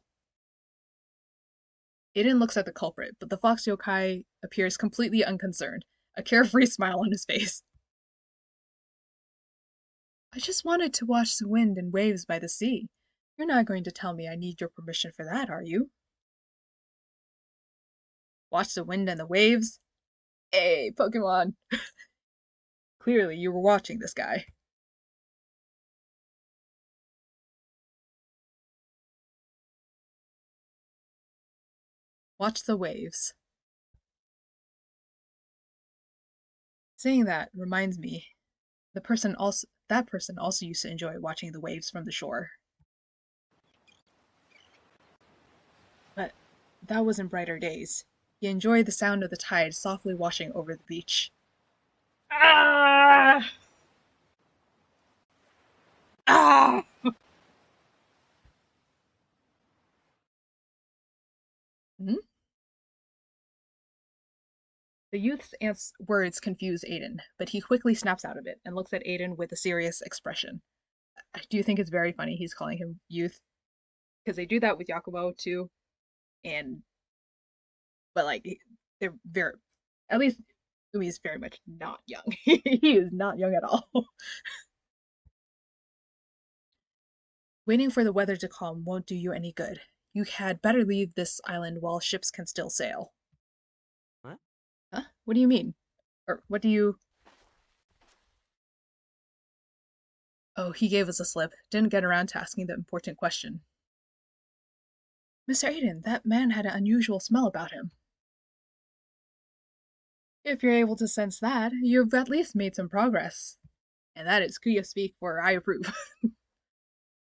Aiden looks at the culprit, but the fox yokai appears completely unconcerned, a carefree smile on his face. I just wanted to watch the wind and waves by the sea. You're not going to tell me I need your permission for that, are you? Watch the wind and the waves? Hey, Pokemon! Clearly you were watching this guy. Watch the waves. Saying that reminds me, that person also used to enjoy watching the waves from the shore. But that was in brighter days. He enjoyed the sound of the tide softly washing over the beach. Ah! Ah! Hmm? The youth's words confuse Aiden, but he quickly snaps out of it and looks at Aiden with a serious expression. I do think it's very funny he's calling him youth, because they do that with Yakumo too, but like they're very, at least Umi is very much not young. He is not young at all. Waiting for the weather to calm won't do you any good. You had better leave this island while ships can still sail. What? Huh? What do you mean? Or what do you... Oh, he gave us a slip. Didn't get around to asking the important question. Mr. Aiden, that man had an unusual smell about him. If you're able to sense that, you've at least made some progress. And that is Kuya speak for I approve.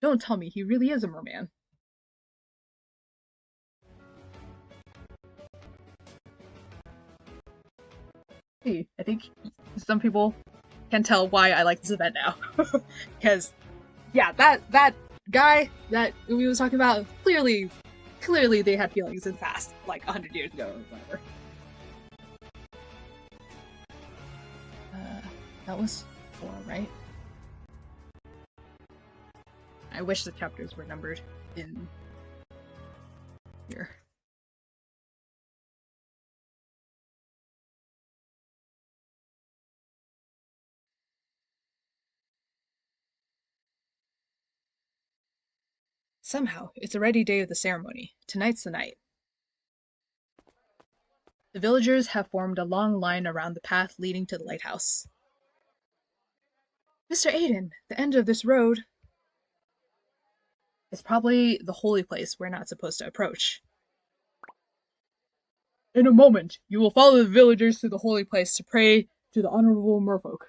Don't tell me he really is a merman. Hey, I think some people can tell why I like this event now. Because, yeah, that guy that we was talking about, clearly they had feelings in the past, like 100 years ago or whatever. That was 4, right? I wish the chapters were numbered in here. Somehow, it's already day of the ceremony. Tonight's the night. The villagers have formed a long line around the path leading to the lighthouse. Mr. Aiden, the end of this road is probably the holy place we're not supposed to approach. In a moment, you will follow the villagers to the holy place to pray to the honorable merfolk.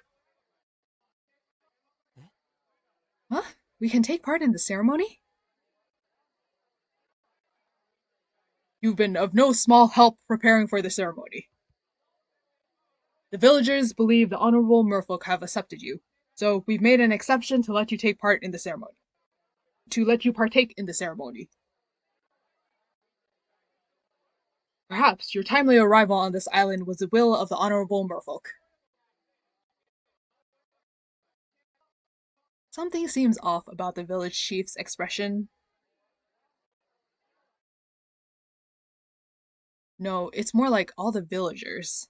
Huh? We can take part in the ceremony? You've been of no small help preparing for the ceremony. The villagers believe the honorable merfolk have accepted you, so we've made an exception to let you take part in the ceremony. To let you partake in the ceremony. Perhaps your timely arrival on this island was the will of the honorable merfolk. Something seems off about the village chief's expression. No, it's more like all the villagers.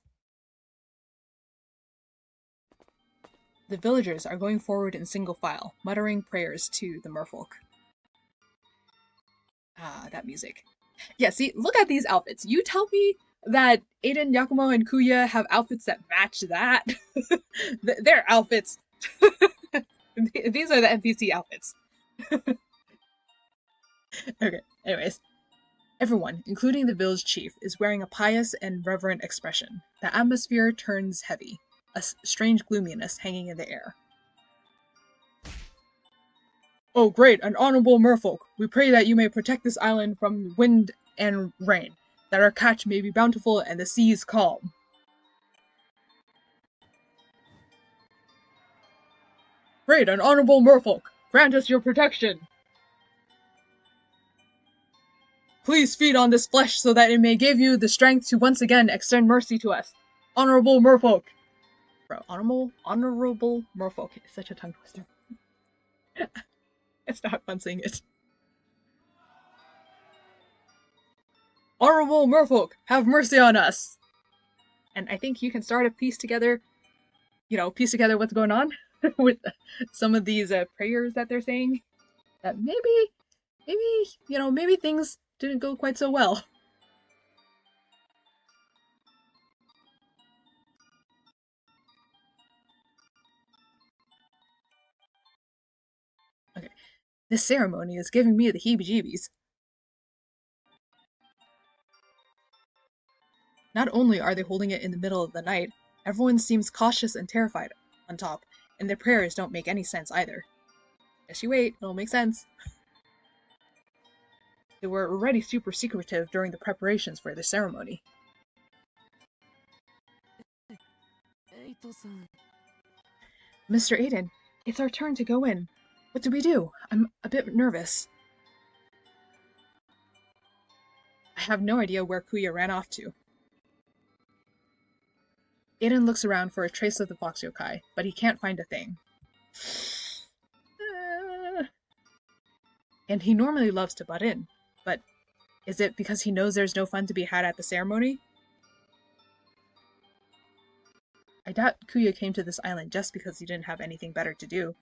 The villagers are going forward in single file, muttering prayers to the merfolk. Ah, that music. Yeah, see, look at these outfits. You tell me that Aiden, Yakumo, and Kuya have outfits that match that. Their outfits. These are the NPC outfits. Okay, anyways. Everyone, including the village chief, is wearing a pious and reverent expression. The atmosphere turns heavy, a strange gloominess hanging in the air. Oh great, an honorable merfolk, we pray that you may protect this island from wind and rain, that our catch may be bountiful and the seas calm. Great, an honorable merfolk, grant us your protection. Please feed on this flesh so that it may give you the strength to once again extend mercy to us. Honorable merfolk. Bro, honorable merfolk is such a tongue twister. It's not fun saying it. Honorable merfolk, have mercy on us. And I think you can start to piece together what's going on with some of these prayers that they're saying. That maybe things didn't go quite so well. Okay, this ceremony is giving me the heebie-jeebies. Not only are they holding it in the middle of the night, everyone seems cautious and terrified on top, and their prayers don't make any sense either. As you wait, it'll make sense. They were already super secretive during the preparations for the ceremony. Mr. Aiden, it's our turn to go in. What do we do? I'm a bit nervous. I have no idea where Kuya ran off to. Aiden looks around for a trace of the Spvwvky, but he can't find a thing. And he normally loves to butt in, but is it because he knows there's no fun to be had at the ceremony? I doubt Kuya came to this island just because he didn't have anything better to do.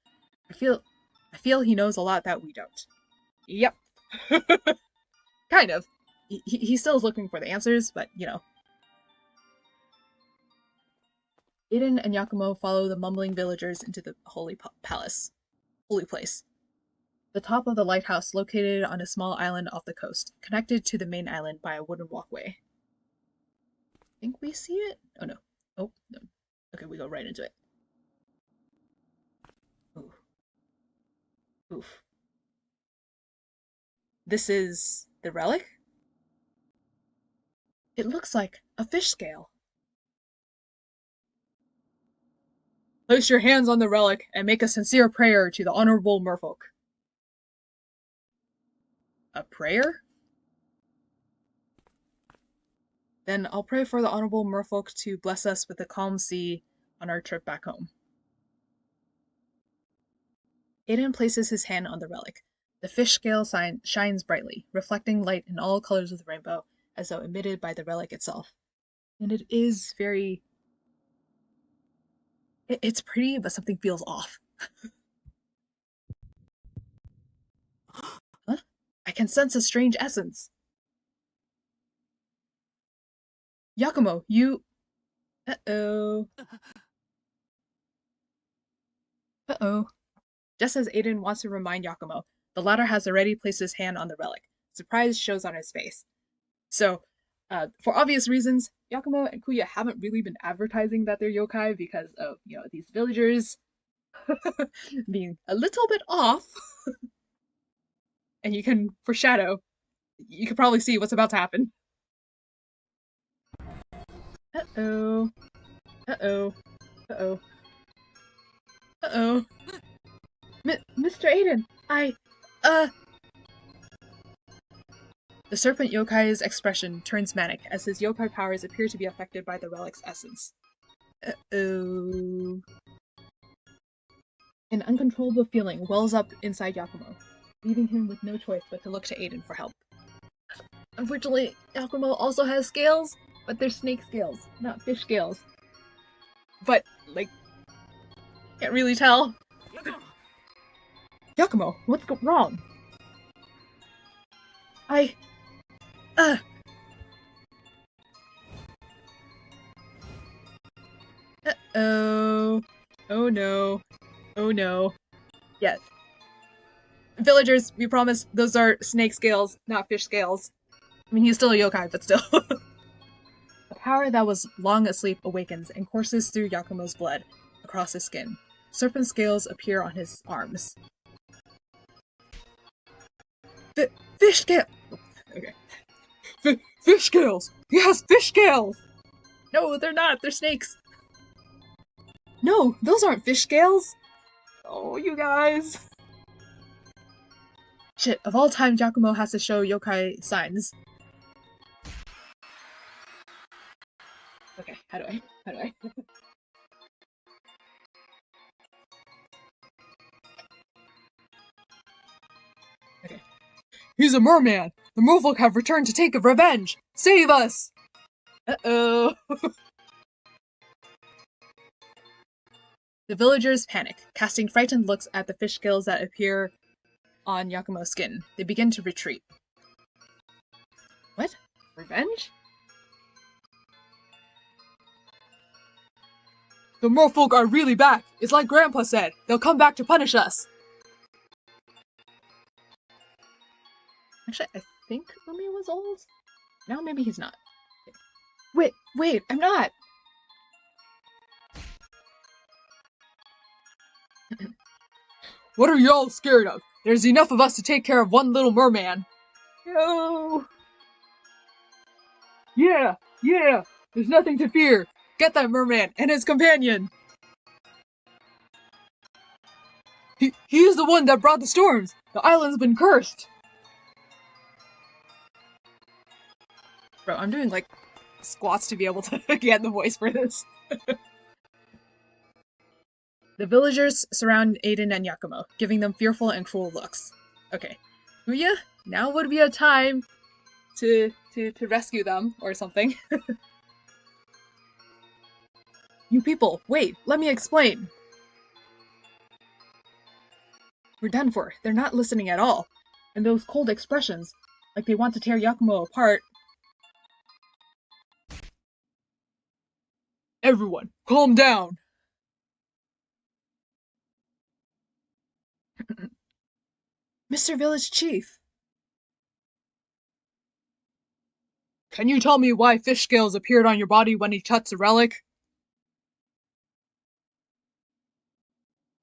I feel he knows a lot that we don't. Yep. Kind of. He still is looking for the answers, but, you know. Aiden and Yakumo follow the mumbling villagers into the holy place. The top of the lighthouse located on a small island off the coast, connected to the main island by a wooden walkway. Think we see it? Oh no. Oh, no. Okay, we go right into it. Ooh. Oof. This is the relic? It looks like a fish scale. Place your hands on the relic and make a sincere prayer to the honorable merfolk. A prayer? Then I'll pray for the honorable merfolk to bless us with a calm sea on our trip back home. Aiden places his hand on the relic. The fish scale sign shines brightly, reflecting light in all colors of the rainbow, as though emitted by the relic itself. And it is very... It's pretty, but something feels off. Huh? I can sense a strange essence. Yakumo, you... Uh-oh. Uh-oh. Just as Aiden wants to remind Yakumo, the latter has already placed his hand on the relic. Surprise shows on his face. So, for obvious reasons, Yakumo and Kuya haven't really been advertising that they're yokai because of, these villagers being a little bit off. And you can foreshadow, you can probably see what's about to happen. Uh-oh. Uh-oh. Uh-oh. Uh-oh. Mr. Aiden, The serpent yokai's expression turns manic as his yokai powers appear to be affected by the relic's essence. Uh-oh. An uncontrollable feeling wells up inside Yakumo, leaving him with no choice but to look to Aiden for help. Unfortunately, Yakumo also has scales, but they're snake scales, not fish scales. But, can't really tell. Yakumo, what's wrong? Uh-oh. Oh no. Oh no. Yes. Villagers, we promise those are snake scales, not fish scales. I mean, he's still a yokai, but still. A power that was long asleep awakens and courses through Yakumo's blood, across his skin. Serpent scales appear on his arms. Fish scale! Okay. Fish scales! Yes, fish scales! No, they're not. They're snakes. No, those aren't fish scales. Oh, you guys. Shit, of all time, Yakumo has to show yokai signs. Okay, how do I? Okay. He's a merman! The merfolk have returned to take revenge! Save us! Uh-oh. The villagers panic, casting frightened looks at the fish scales that appear on Yakumo's skin. They begin to retreat. What? Revenge? The merfolk are really back! It's like Grandpa said, they'll come back to punish us! Actually, I think Lumi was old? Now maybe he's not. Wait, I'm not! What are y'all scared of? There's enough of us to take care of one little merman. No! Yeah! There's nothing to fear! Get that merman and his companion! He's the one that brought the storms! The island's been cursed! Bro, I'm doing, squats to be able to get the voice for this. The villagers surround Aiden and Yakumo, giving them fearful and cruel looks. Okay. Kuya, now would be a time to rescue them, or something. You people, wait, let me explain. We're done for. They're not listening at all. And those cold expressions, like they want to tear Yakumo apart. Everyone, calm down! Mr. Village Chief! Can you tell me why fish scales appeared on your body when he touched the relic?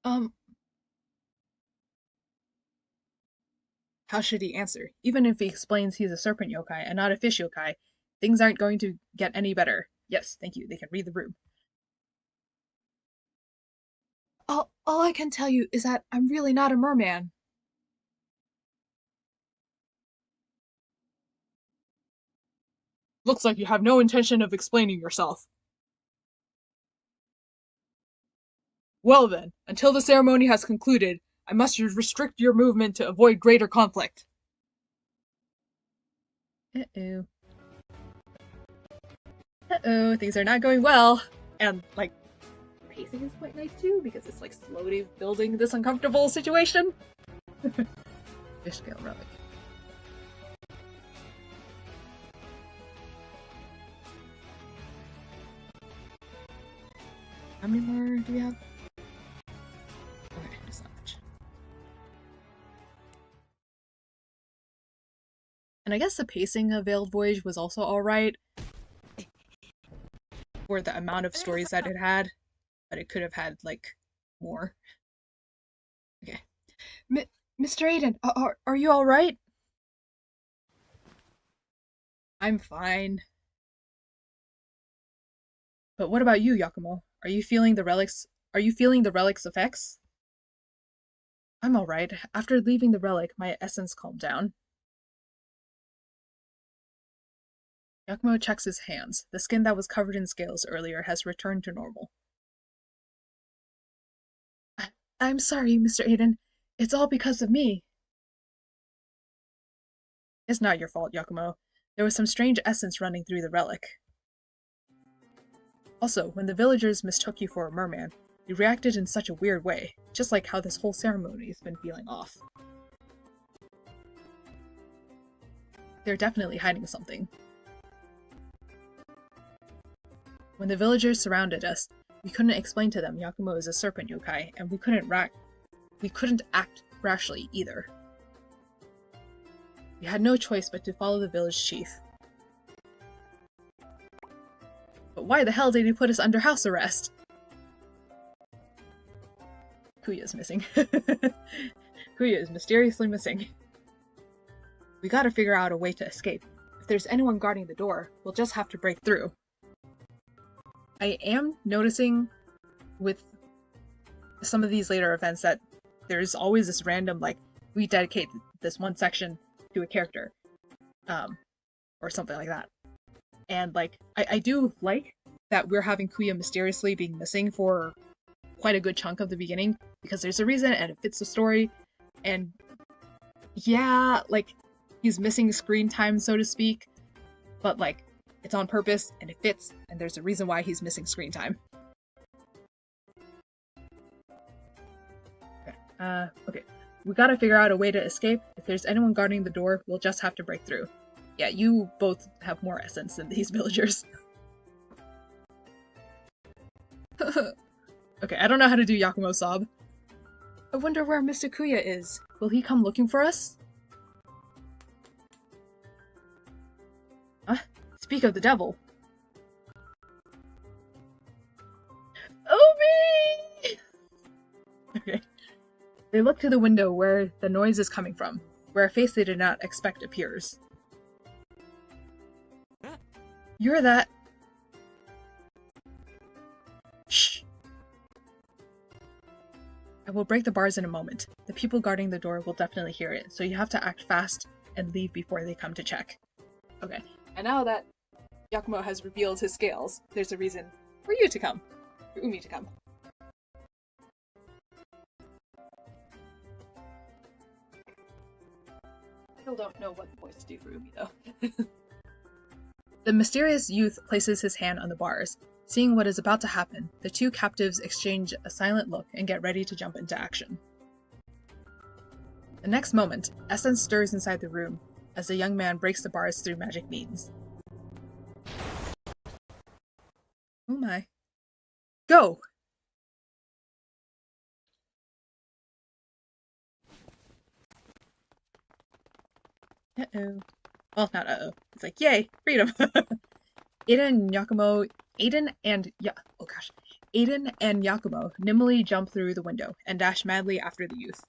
How should he answer? Even if he explains he's a serpent yokai and not a fish yokai, things aren't going to get any better. Yes, thank you, they can read the room. All I can tell you is that I'm really not a merman. Looks like you have no intention of explaining yourself. Well then, until the ceremony has concluded, I must restrict your movement to avoid greater conflict. Uh-oh. Uh-oh, things are not going well. And, like, pacing is quite nice too, because it's, like, slowly building this uncomfortable situation. Fish scale relic. How many more do we have? Okay, just not much. And I guess the pacing of Veiled Voyage was also alright for the amount of stories that it had, but it could have had, like, more. Okay. Mr. Aiden, are you alright? I'm fine. But what about you, Yakumo? Are you feeling the relic's effects? I'm alright. After leaving the relic, my essence calmed down. Yakumo checks his hands. The skin that was covered in scales earlier has returned to normal. I'm sorry, Mr. Aiden. It's all because of me. It's not your fault, Yakumo. There was some strange essence running through the relic. Also, when the villagers mistook you for a merman, you reacted in such a weird way, just like how this whole ceremony's been feeling off. They're definitely hiding something. When the villagers surrounded us, we couldn't explain to them Yakumo is a serpent yokai, and we couldn't act rashly either. We had no choice but to follow the village chief. But why the hell did he put us under house arrest? Kuya's missing. Kuya is mysteriously missing. We gotta figure out a way to escape. If there's anyone guarding the door, we'll just have to break through. I am noticing with some of these later events that there's always this random, like, we dedicate this one section to a character. Or something like that. And, like, I do like that we're having Kuya mysteriously being missing for quite a good chunk of the beginning, because there's a reason and it fits the story. And yeah, like, he's missing screen time, so to speak, but, like, it's on purpose and it fits, and there's a reason why he's missing screen time. Okay. We gotta figure out a way to escape. If there's anyone guarding the door, we'll just have to break through. Yeah, you both have more essence than these villagers. Okay, I don't know how to do Yakumo sob. I wonder where Mr. Kuya is. Will he come looking for us? Speak of the devil. Obi! Okay. They look to the window where the noise is coming from, where a face they did not expect appears. You're that... Shh! I will break the bars in a moment. The people guarding the door will definitely hear it, so you have to act fast and leave before they come to check. Okay, and now that Yakumo has revealed his scales, there's a reason for you to come. For Umi to come. I still don't know what voice to do for Umi, though. The mysterious youth places his hand on the bars. Seeing what is about to happen, the two captives exchange a silent look and get ready to jump into action. The next moment, essence stirs inside the room as the young man breaks the bars through magic means. Oh my. Go! Uh-oh. Well, not uh-oh. It's like, yay, freedom! Aiden and Yakumo nimbly jump through the window and dash madly after the youth.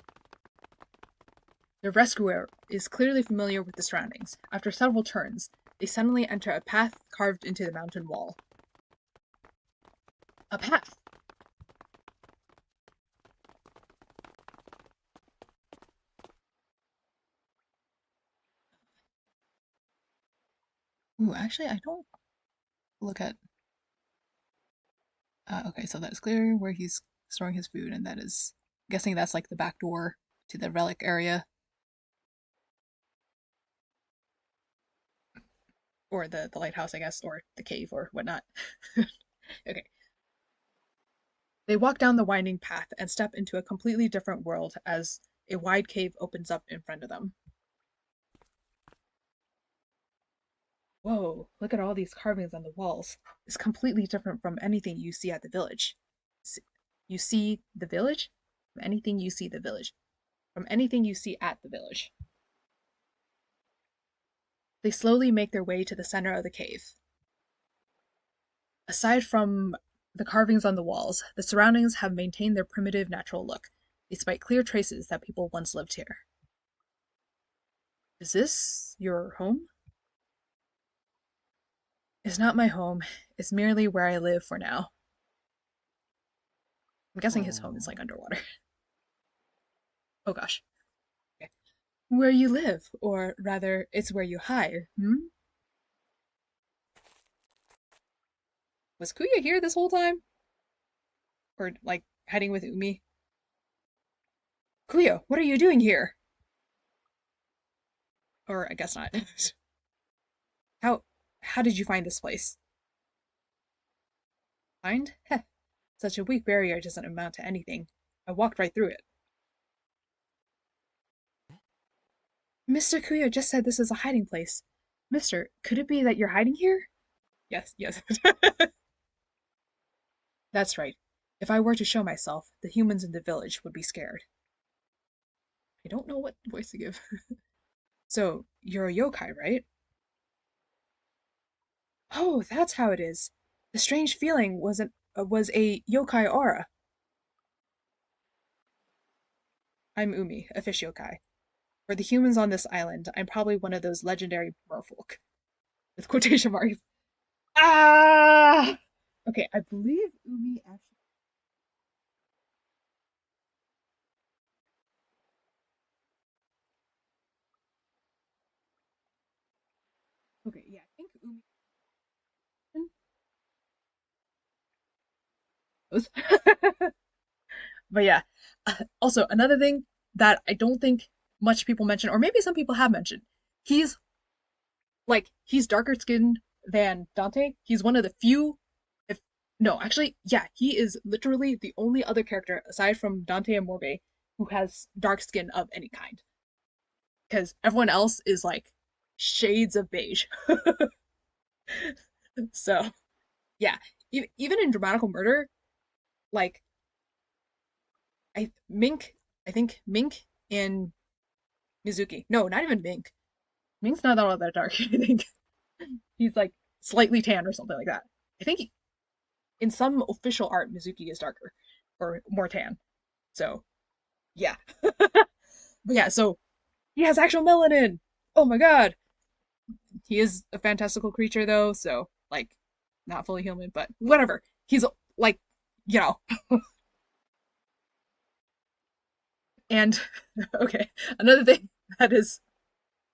The rescuer is clearly familiar with the surroundings. After several turns, they suddenly enter a path carved into the mountain wall. A path! Ooh, actually, I don't look at... okay, so that is clear where he's storing his food, and that is guessing that's like the back door to the relic area. Or the lighthouse, I guess, or the cave or whatnot. Okay. They walk down the winding path and step into a completely different world as a wide cave opens up in front of them. Whoa, look at all these carvings on the walls. It's completely different from anything you see at the village. You see the village? From anything you see the village. From anything you see at the village. They slowly make their way to the center of the cave. Aside from the carvings on the walls, the surroundings have maintained their primitive natural look, despite clear traces that people once lived here. Is this your home? It's not my home. It's merely where I live for now. I'm guessing his home is like underwater. Oh gosh. Okay. Where you live, or rather, it's where you hide, hmm? Was Kuya here this whole time? Or, like, hiding with Umi? Kuya, what are you doing here? Or, I guess not. How did you find this place? Find? Heh. Such a weak barrier doesn't amount to anything. I walked right through it. Mr. Kuya just said this is a hiding place. Mister, could it be that you're hiding here? Yes, yes. That's right. If I were to show myself, the humans in the village would be scared. I don't know what voice to give. So, you're a yokai, right? Oh, that's how it is. The strange feeling was a yokai aura. I'm Umi, a fish yokai. For the humans on this island, I'm probably one of those legendary merfolk. With quotation marks. Ah! Okay, I believe Umi actually. Okay, yeah, I think Umi knows. But yeah. Also, another thing that I don't think much people mention, or maybe some people have mentioned, he's he's darker skinned than Dante. He's one of the few, if no, actually, yeah, he is literally the only other character aside from Dante and Morbe who has dark skin of any kind. Because everyone else is like shades of beige. So yeah, even in Dramatical Murder, like Mink, I think Mink and Mizuki. No, not even Mink. Mink's not all that dark. I think he's like slightly tan or something like that. I think in some official art, Mizuki is darker or more tan. So yeah, but yeah, so he has actual melanin. Oh my god, he is a fantastical creature though. So like, not fully human, but whatever. He's like, you know, and okay, another thing that is,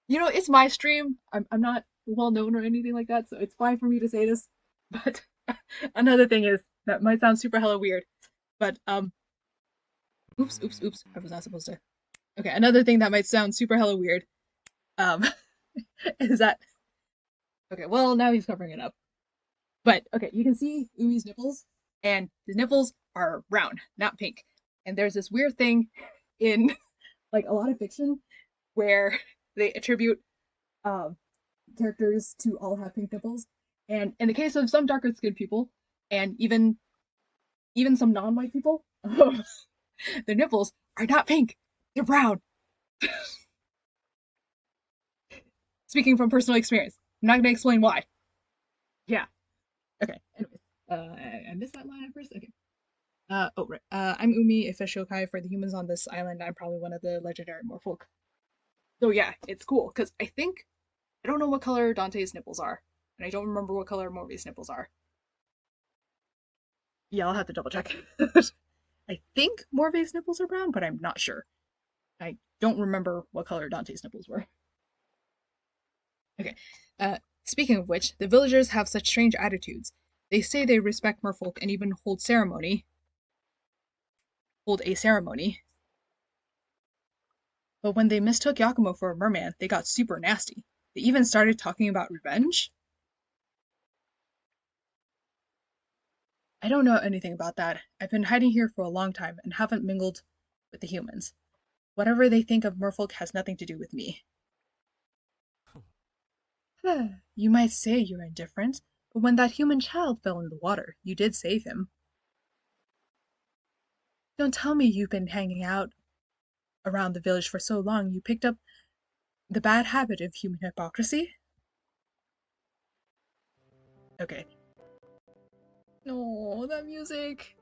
it's my stream. I'm not well known or anything like that, so it's fine for me to say this. But another thing is that might sound super hella weird, but oops, I was not supposed to. Okay, another thing that might sound super hella weird, um, is that okay? Well, now he's covering it up, but okay, you can see Umi's nipples, and the nipples are brown, not pink. And there's this weird thing in like a lot of fiction where they attribute um characters to all have pink nipples, and in the case of some darker skinned people, and even some non-white people, their nipples are not pink; they're brown. Speaking from personal experience. I'm not going to explain why. Yeah. Okay. Anyways, I missed that line at first. Okay. Oh, right. I'm Umi, a fish yokai. For the humans on this island, I'm probably one of the legendary merfolk. So yeah, it's cool because I don't know what color Dante's nipples are, and I don't remember what color Morbi's nipples are. Yeah, I'll have to double check. I think Morve's nipples are brown, but I'm not sure. I don't remember what color Dante's nipples were. Okay. Speaking of which, the villagers have such strange attitudes. They say they respect merfolk and even hold a ceremony But when they mistook Yakumo for a merman, they got super nasty. They even started talking about revenge. I don't know anything about that. I've been hiding here for a long time and haven't mingled with the humans. Whatever they think of merfolk has nothing to do with me. You might say you're indifferent, but when that human child fell in the water, you did save him. Don't tell me you've been hanging out around the village for so long you picked up the bad habit of human hypocrisy? Okay. No, that music.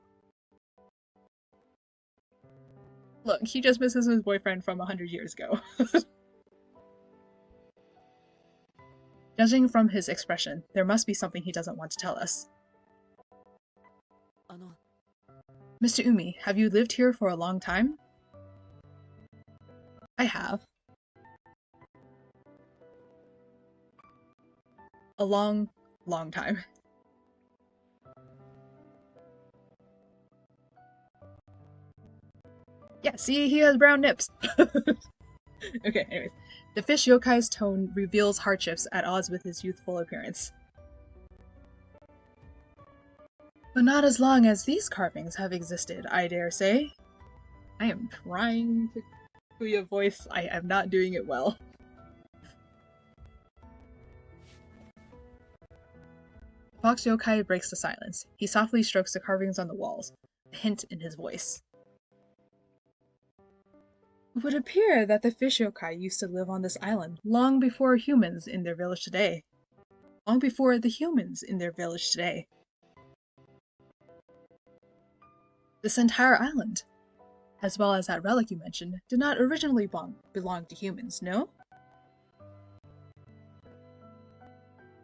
Look, he just misses his boyfriend from 100 years ago. Judging from his expression, there must be something he doesn't want to tell us. Mr. Umi, have you lived here for a long time? I have. A long, long time. Yeah, see, he has brown nips. Okay, anyways. The fish yokai's tone reveals hardships at odds with his youthful appearance. But not as long as these carvings have existed, I dare say. I am trying to do a voice. I am not doing it well. Fox yokai breaks the silence. He softly strokes the carvings on the walls, a hint in his voice. It would appear that the fish yokai used to live on this island long before humans in their village today. Long before the humans in their village today. This entire island, as well as that relic you mentioned, did not originally belong to humans, no?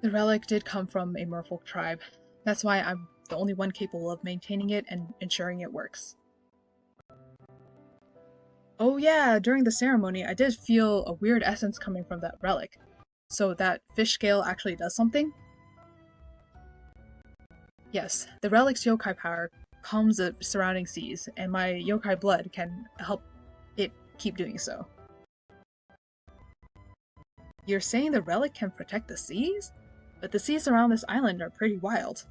The relic did come from a merfolk tribe. That's why I'm the only one capable of maintaining it and ensuring it works. Oh yeah, during the ceremony I did feel a weird essence coming from that relic. So that fish scale actually does something? Yes, the relic's yokai power calms the surrounding seas, and my yokai blood can help it keep doing so. You're saying the relic can protect the seas? But the seas around this island are pretty wild.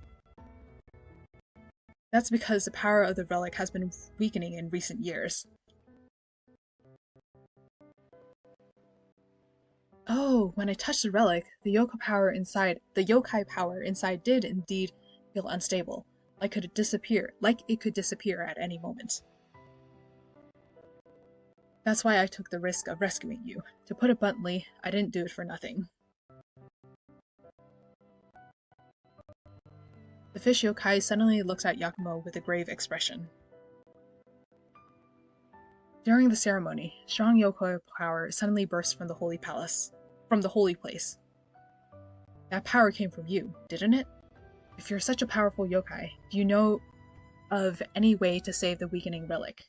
That's because the power of the relic has been weakening in recent years. Oh, when I touched the relic, the yokai power inside did indeed feel unstable, like it could disappear at any moment. That's why I took the risk of rescuing you. To put it bluntly, I didn't do it for nothing. The fish yokai suddenly looks at Yakumo with a grave expression. During the ceremony, strong yokai power suddenly burst from the holy place. That power came from you, didn't it? If you're such a powerful yokai, do you know of any way to save the weakening relic?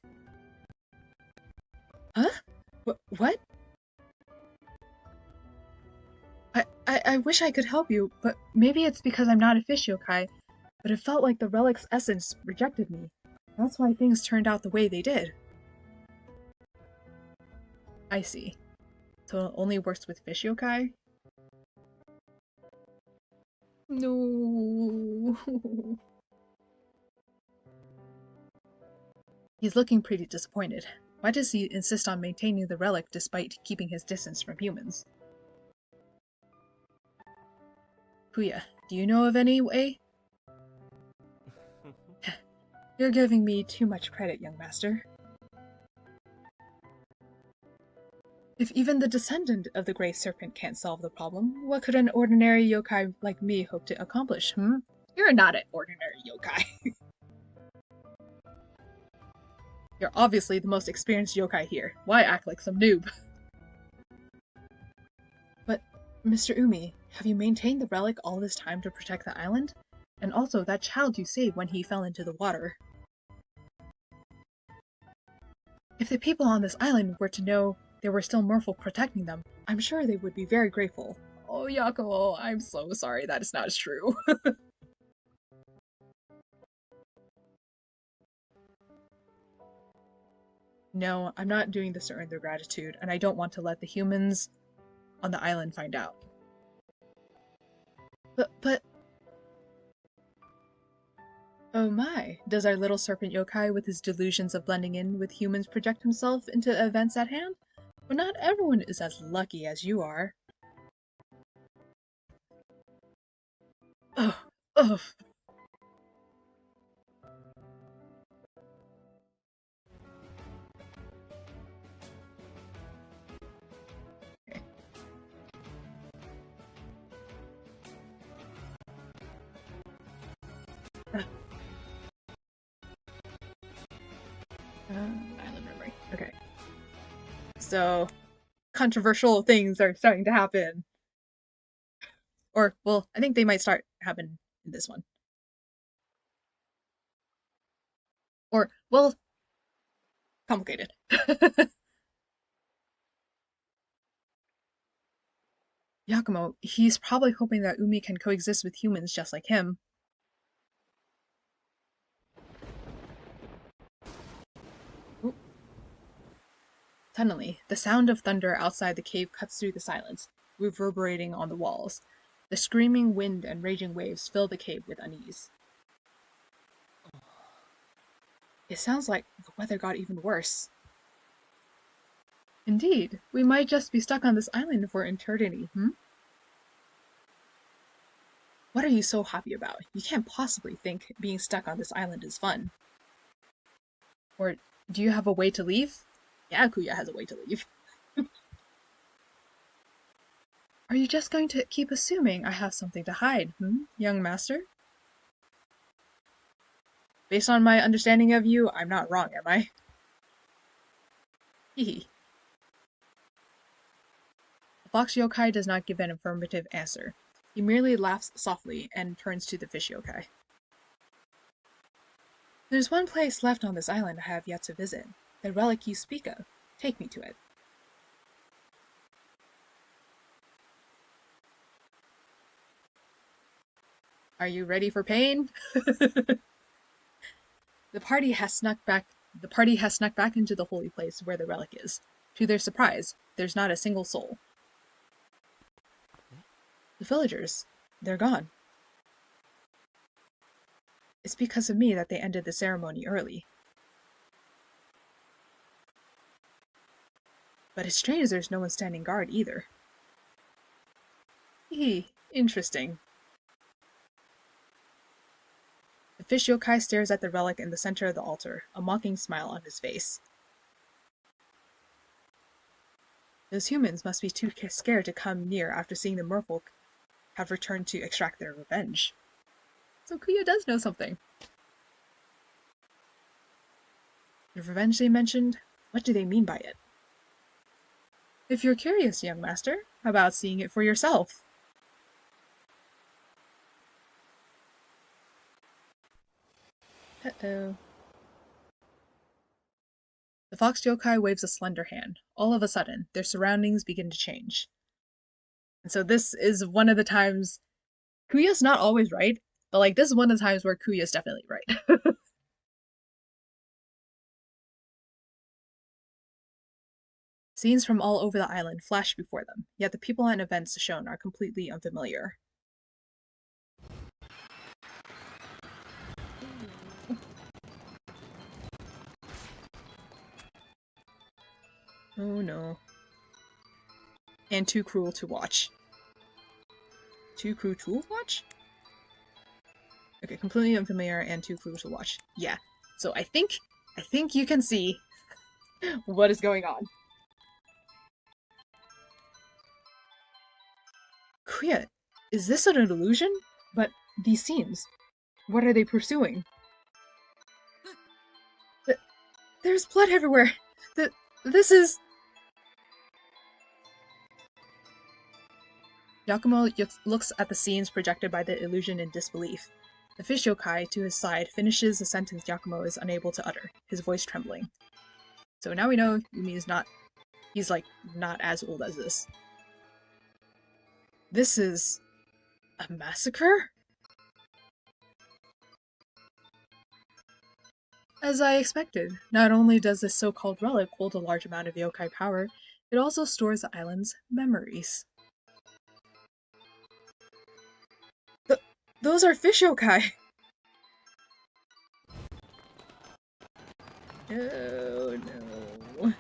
Huh? What? I wish I could help you, but maybe it's because I'm not a fish yokai, but it felt like the relic's essence rejected me. That's why things turned out the way they did. I see. So it only works with fish yokai? No. He's looking pretty disappointed. Why does he insist on maintaining the relic despite keeping his distance from humans? Puya, do you know of any way? You're giving me too much credit, young master. If even the descendant of the Grey Serpent can't solve the problem, what could an ordinary yokai like me hope to accomplish, You're not an ordinary yokai. You're obviously the most experienced yokai here. Why act like some noob? But, Mr. Umi, have you maintained the relic all this time to protect the island? And also that child you saved when he fell into the water. If the people on this island were to know there were still merfolk protecting them, I'm sure they would be very grateful. Oh, Yakumo, I'm so sorry that is not true. No, I'm not doing this to earn their gratitude, and I don't want to let the humans on the island find out. But... Oh my, does our little serpent yokai with his delusions of blending in with humans project himself into events at hand? Well, not everyone is as lucky as you are. Ugh, ugh. Okay. Island memory. Okay. So, controversial things are starting to happen. Or, well, I think they might start happen in this one. Or, well, complicated. Yakumo, he's probably hoping that Umi can coexist with humans just like him. Ooh. Suddenly, the sound of thunder outside the cave cuts through the silence, reverberating on the walls. The screaming wind and raging waves fill the cave with unease. It sounds like the weather got even worse. Indeed, we might just be stuck on this island for eternity, What are you so happy about? You can't possibly think being stuck on this island is fun. Or, do you have a way to leave? Yeah, Kuya has a way to leave. Are you just going to keep assuming I have something to hide, young master? Based on my understanding of you, I'm not wrong, am I? Hehe. The fox yokai does not give an affirmative answer. He merely laughs softly and turns to the fish yokai. There's one place left on this island I have yet to visit. The relic you speak of. Take me to it. Are you ready for pain? The party has snuck back into the holy place where the relic is. To their surprise, there's not a single soul. The villagers, they're gone. It's because of me that they ended the ceremony early. But it's strange there's no one standing guard either. Interesting. The fish yokai stares at the relic in the center of the altar, a mocking smile on his face. Those humans must be too scared to come near after seeing the merfolk have returned to extract their revenge. So Kuya does know something. The revenge they mentioned, what do they mean by it? If you're curious, young master, how about seeing it for yourself? Uh-oh. The fox yokai waves a slender hand. All of a sudden, their surroundings begin to change. And so this is one of the times... Kuya's not always right, but like this is one of the times where Kuya's definitely right. Scenes from all over the island flash before them, yet the people and events shown are completely unfamiliar. Oh no. And too cruel to watch. Too cruel to watch? Okay, completely unfamiliar and too cruel to watch. Yeah. So I think you can see what is going on. Kuya, is this an illusion? But these scenes, what are they pursuing? There's blood everywhere. This is... Yakumo looks at the scenes projected by the illusion in disbelief. The fish yokai, to his side, finishes a sentence Yakumo is unable to utter, his voice trembling. So now we know Yumi is not... He's, like, not as old as this. This is... a massacre? As I expected, not only does this so-called relic hold a large amount of yokai power, it also stores the island's memories. Those are fish yokai! Oh no.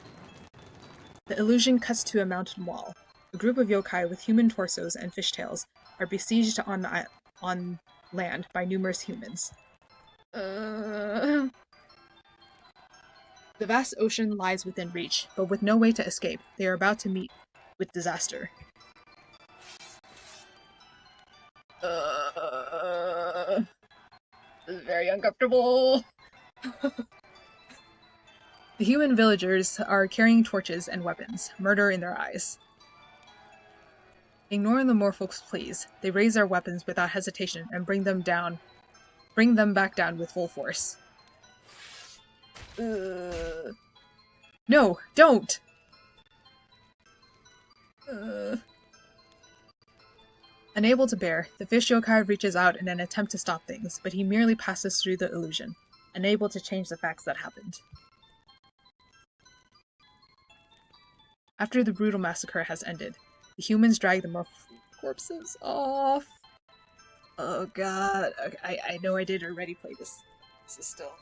The illusion cuts to a mountain wall. A group of yokai with human torsos and fishtails are besieged on land by numerous humans. The vast ocean lies within reach, but with no way to escape, they are about to meet with disaster. This is very uncomfortable. The human villagers are carrying torches and weapons, murder in their eyes. Ignoring the merfolk's pleas, they raise their weapons without hesitation and bring them back down with full force. No, don't! Unable to bear, the fish yokai reaches out in an attempt to stop things, but he merely passes through the illusion, unable to change the facts that happened. After the brutal massacre has ended, the humans drag the merfolk corpses off. Oh god, okay, I know I did already play this. This is still...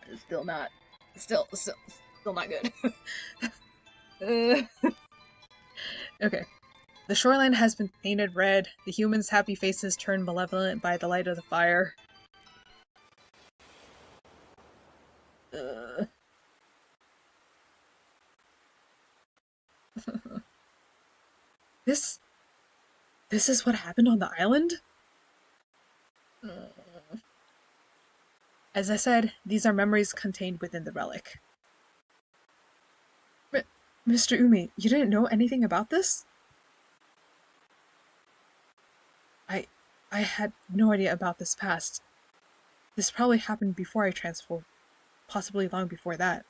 It's still not... Still not good. Okay. The shoreline has been painted red, the humans' happy faces turn malevolent by the light of the fire. This is what happened on the island? As I said, these are memories contained within the relic. Mr. Umi, you didn't know anything about this? I had no idea about this past. This probably happened before I transformed, possibly long before that.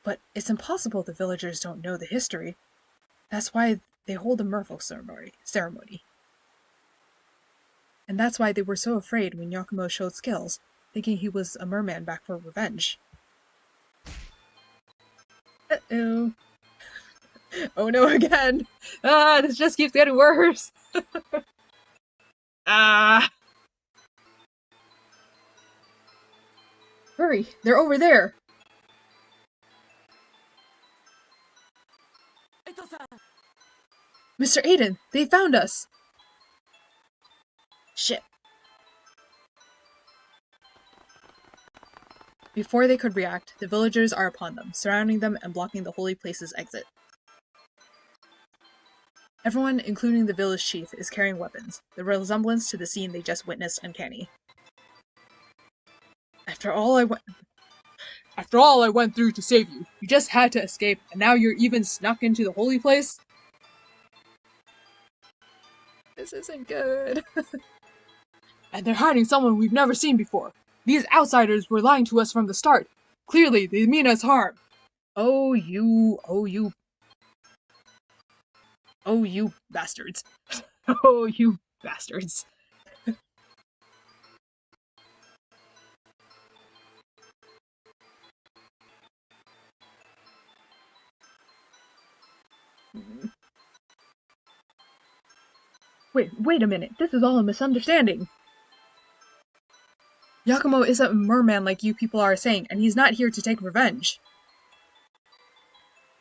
But it's impossible the villagers don't know the history. That's why they hold the merfolk ceremony. And that's why they were so afraid when Yakumo showed skills, thinking he was a merman back for revenge. Uh-oh. Oh no, again! This just keeps getting worse! Hurry, they're over there! Mr. Aiden, they found us! Shit. Before they could react, the villagers are upon them, surrounding them and blocking the holy place's exit. Everyone, including the village chief, is carrying weapons, the resemblance to the scene they just witnessed uncanny. After all I went through to save you, you just had to escape, and now you're even snuck into the holy place? This isn't good. And they're hiding someone we've never seen before. These outsiders were lying to us from the start. Clearly, they mean us harm. Oh, you bastards. Oh, you bastards. Wait a minute. This is all a misunderstanding. Yakumo isn't a merman like you people are saying, and he's not here to take revenge.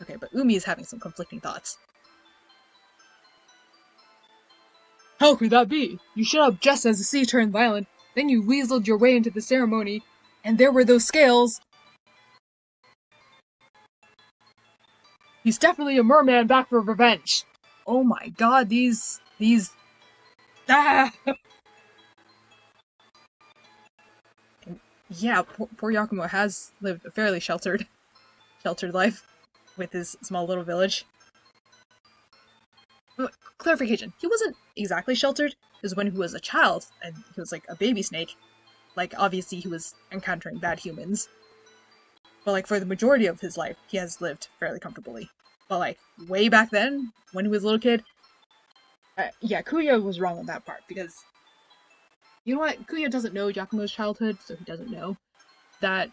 Okay, but Umi is having some conflicting thoughts. How could that be? You showed up just as the sea turned violent, then you weaseled your way into the ceremony, and there were those scales. He's definitely a merman back for revenge. Oh my god, these... Ah! Yeah, poor Yakumo has lived a fairly sheltered life with his small little village. Clarification, he wasn't exactly sheltered, because when he was a child, and he was like a baby snake, like obviously he was encountering bad humans. But like for the majority of his life, he has lived fairly comfortably. But like way back then, when he was a little kid, Yeah, Kuya was wrong on that part because you know what? Kuya doesn't know Yakumo's childhood, so he doesn't know that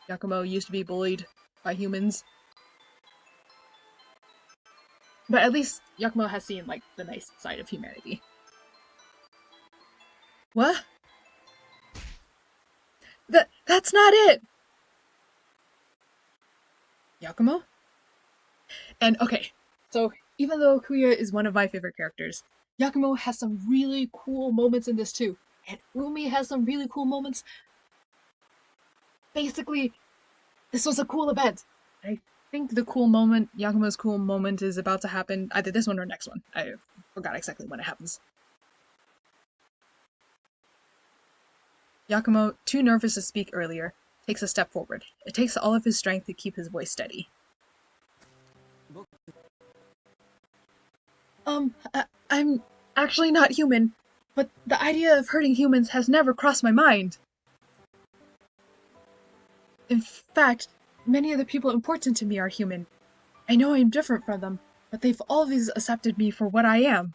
Yakumo used to be bullied by humans. But at least Yakumo has seen, like, the nice side of humanity. What? That's not it! Yakumo? And, okay, so even though Kuya is one of my favorite characters, Yakumo has some really cool moments in this too. And Umi has some really cool moments. Basically, this was a cool event. I think the cool moment, Yakumo's cool moment, is about to happen either this one or next one. I forgot exactly when it happens. Yakumo, too nervous to speak earlier, takes a step forward. It takes all of his strength to keep his voice steady. I'm actually not human, but the idea of hurting humans has never crossed my mind. In fact, many of the people important to me are human. I know I'm different from them, but they've always accepted me for what I am.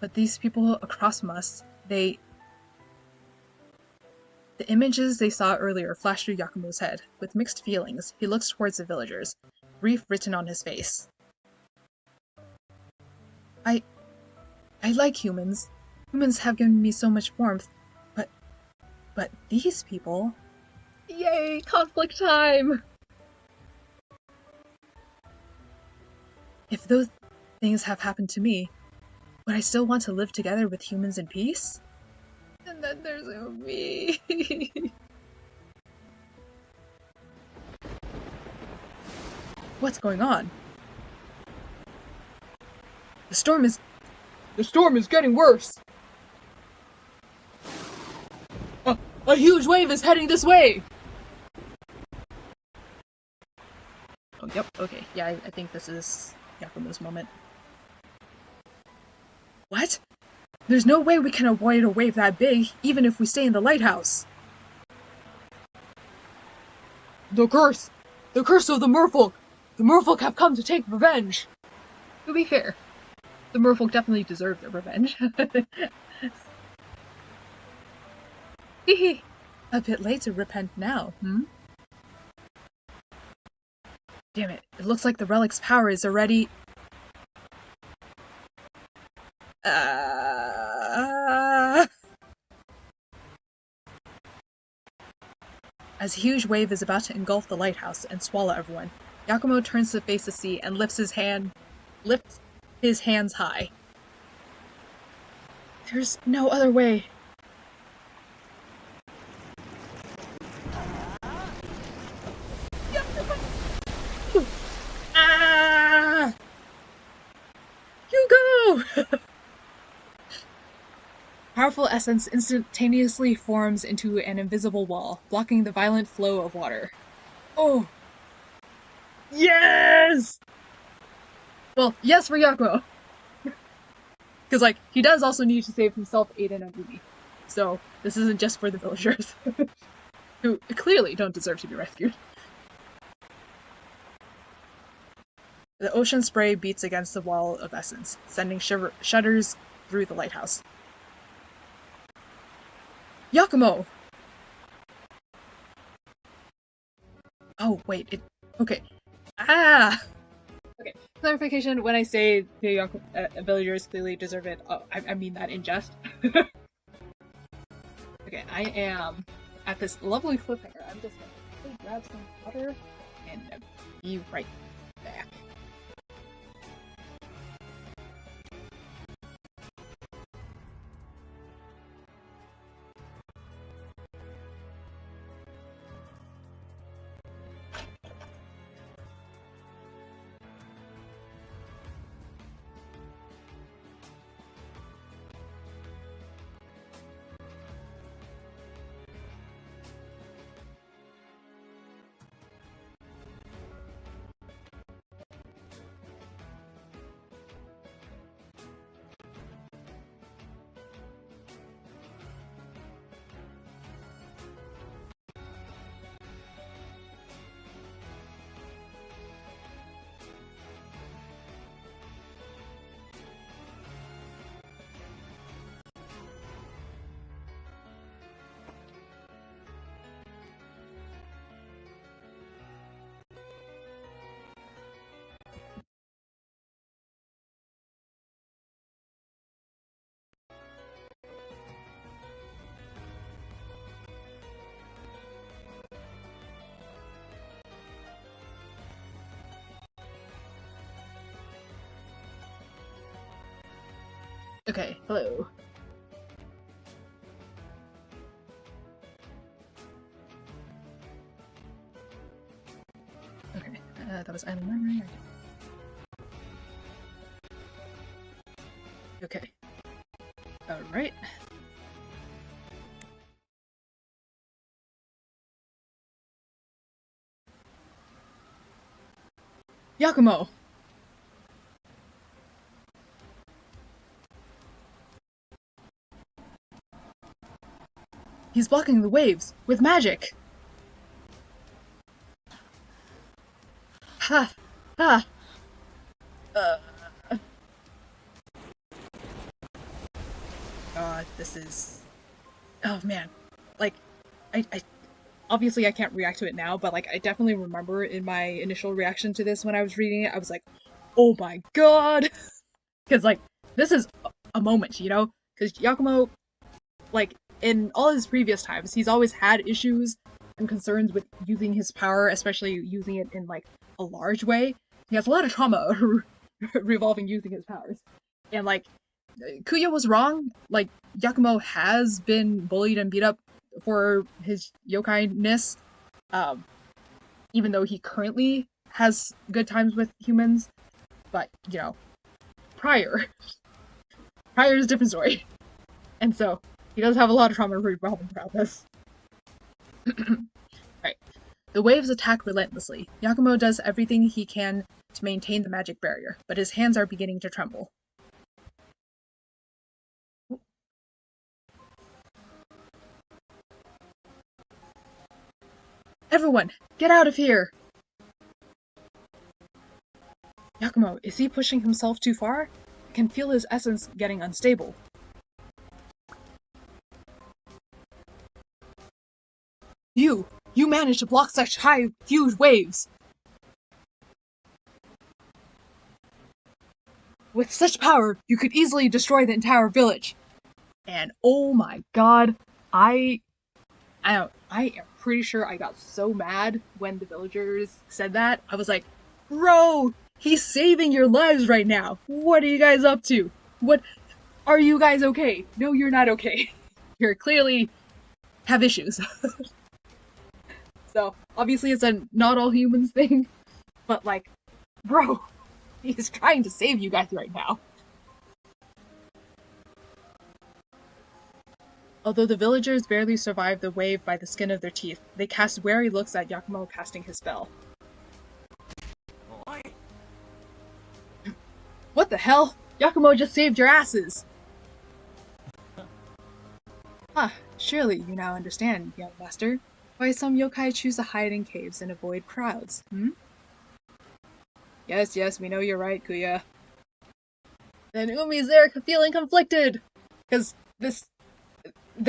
But these people across from us, the images they saw earlier flashed through Yakumo's head. With mixed feelings, he looks towards the villagers, grief written on his face. I like humans. Humans have given me so much warmth, but these people... Yay, conflict time! If those things have happened to me, would I still want to live together with humans in peace? And then there's me. What's going on? The storm is getting worse! A huge wave is heading this way! Oh, yep, okay. Yeah, I think this is Yakumo's moment. What? There's no way we can avoid a wave that big, even if we stay in the lighthouse. The curse! The curse of the merfolk! The merfolk have come to take revenge! To be fair, the merfolk definitely deserve their revenge. Hehe. A bit late to repent now, Damn it, it looks like the relic's power is already... As a huge wave is about to engulf the lighthouse and swallow everyone, Yakumo turns to face the sea and lifts his hands high. There's no other way. Ah! Hugo! Powerful essence instantaneously forms into an invisible wall, blocking the violent flow of water. Oh! Yes! Well, yes for Yakumo. Because, like, he does also need to save himself, Aiden, and Umi. So, this isn't just for the villagers. Who clearly don't deserve to be rescued. The ocean spray beats against the wall of essence, sending shudders through the lighthouse. Yakumo! Oh, wait, okay. Ah! Okay, clarification, when I say the villagers clearly deserve it, I mean that in jest. Okay, I am at this lovely cliffhanger. I'm just gonna grab some water and be right back. Okay, hello. Okay, that was idle memory. Okay. Alright. Yakumo! He's blocking the waves with magic! Ha! Ha! God, this is... Oh man. Like, I obviously I can't react to it now, but like I definitely remember in my initial reaction to this when I was reading it, I was like, oh my god! Because like, this is a moment, you know? Because Yakumo, like, in all his previous times, he's always had issues and concerns with using his power, especially using it in like a large way. He has a lot of trauma revolving using his powers. And like, Kuya was wrong. Like, Yakumo has been bullied and beat up for his yokai-ness, even though he currently has good times with humans. But, you know, prior is a different story. And so, he does have a lot of trauma revolving around this. Right. The waves attack relentlessly. Yakumo does everything he can to maintain the magic barrier, but his hands are beginning to tremble. Everyone, get out of here! Yakumo, is he pushing himself too far? I can feel his essence getting unstable. You managed to block such huge waves! With such power, you could easily destroy the entire village! And oh my god, I am pretty sure I got so mad when the villagers said that. I was like, bro, he's saving your lives right now. What are you guys up to? What? Are you guys okay? No, you're not okay. You're clearly have issues. So, obviously it's a not all humans thing, but like, bro, he's trying to save you guys right now. Although the villagers barely survive the wave by the skin of their teeth, they cast wary looks at Yakumo casting his spell. What the hell? Yakumo just saved your asses! Ah, surely you now understand, young master, why some yokai choose to hide in caves and avoid crowds, hmm? Yes, we know you're right, Kuya. Then Umi's there feeling conflicted! Because this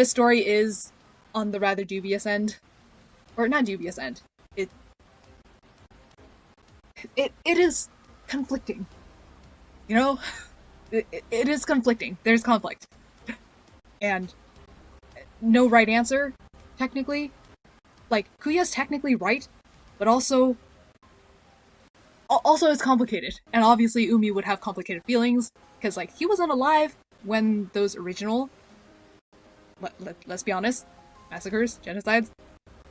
story is on the rather dubious end. Or not dubious end. It is conflicting. You know? It is conflicting. There's conflict. And no right answer, technically. Like, Kuya's technically right, but also it's complicated. And obviously Umi would have complicated feelings, because like, he wasn't alive when those original, let's be honest, massacres, genocides,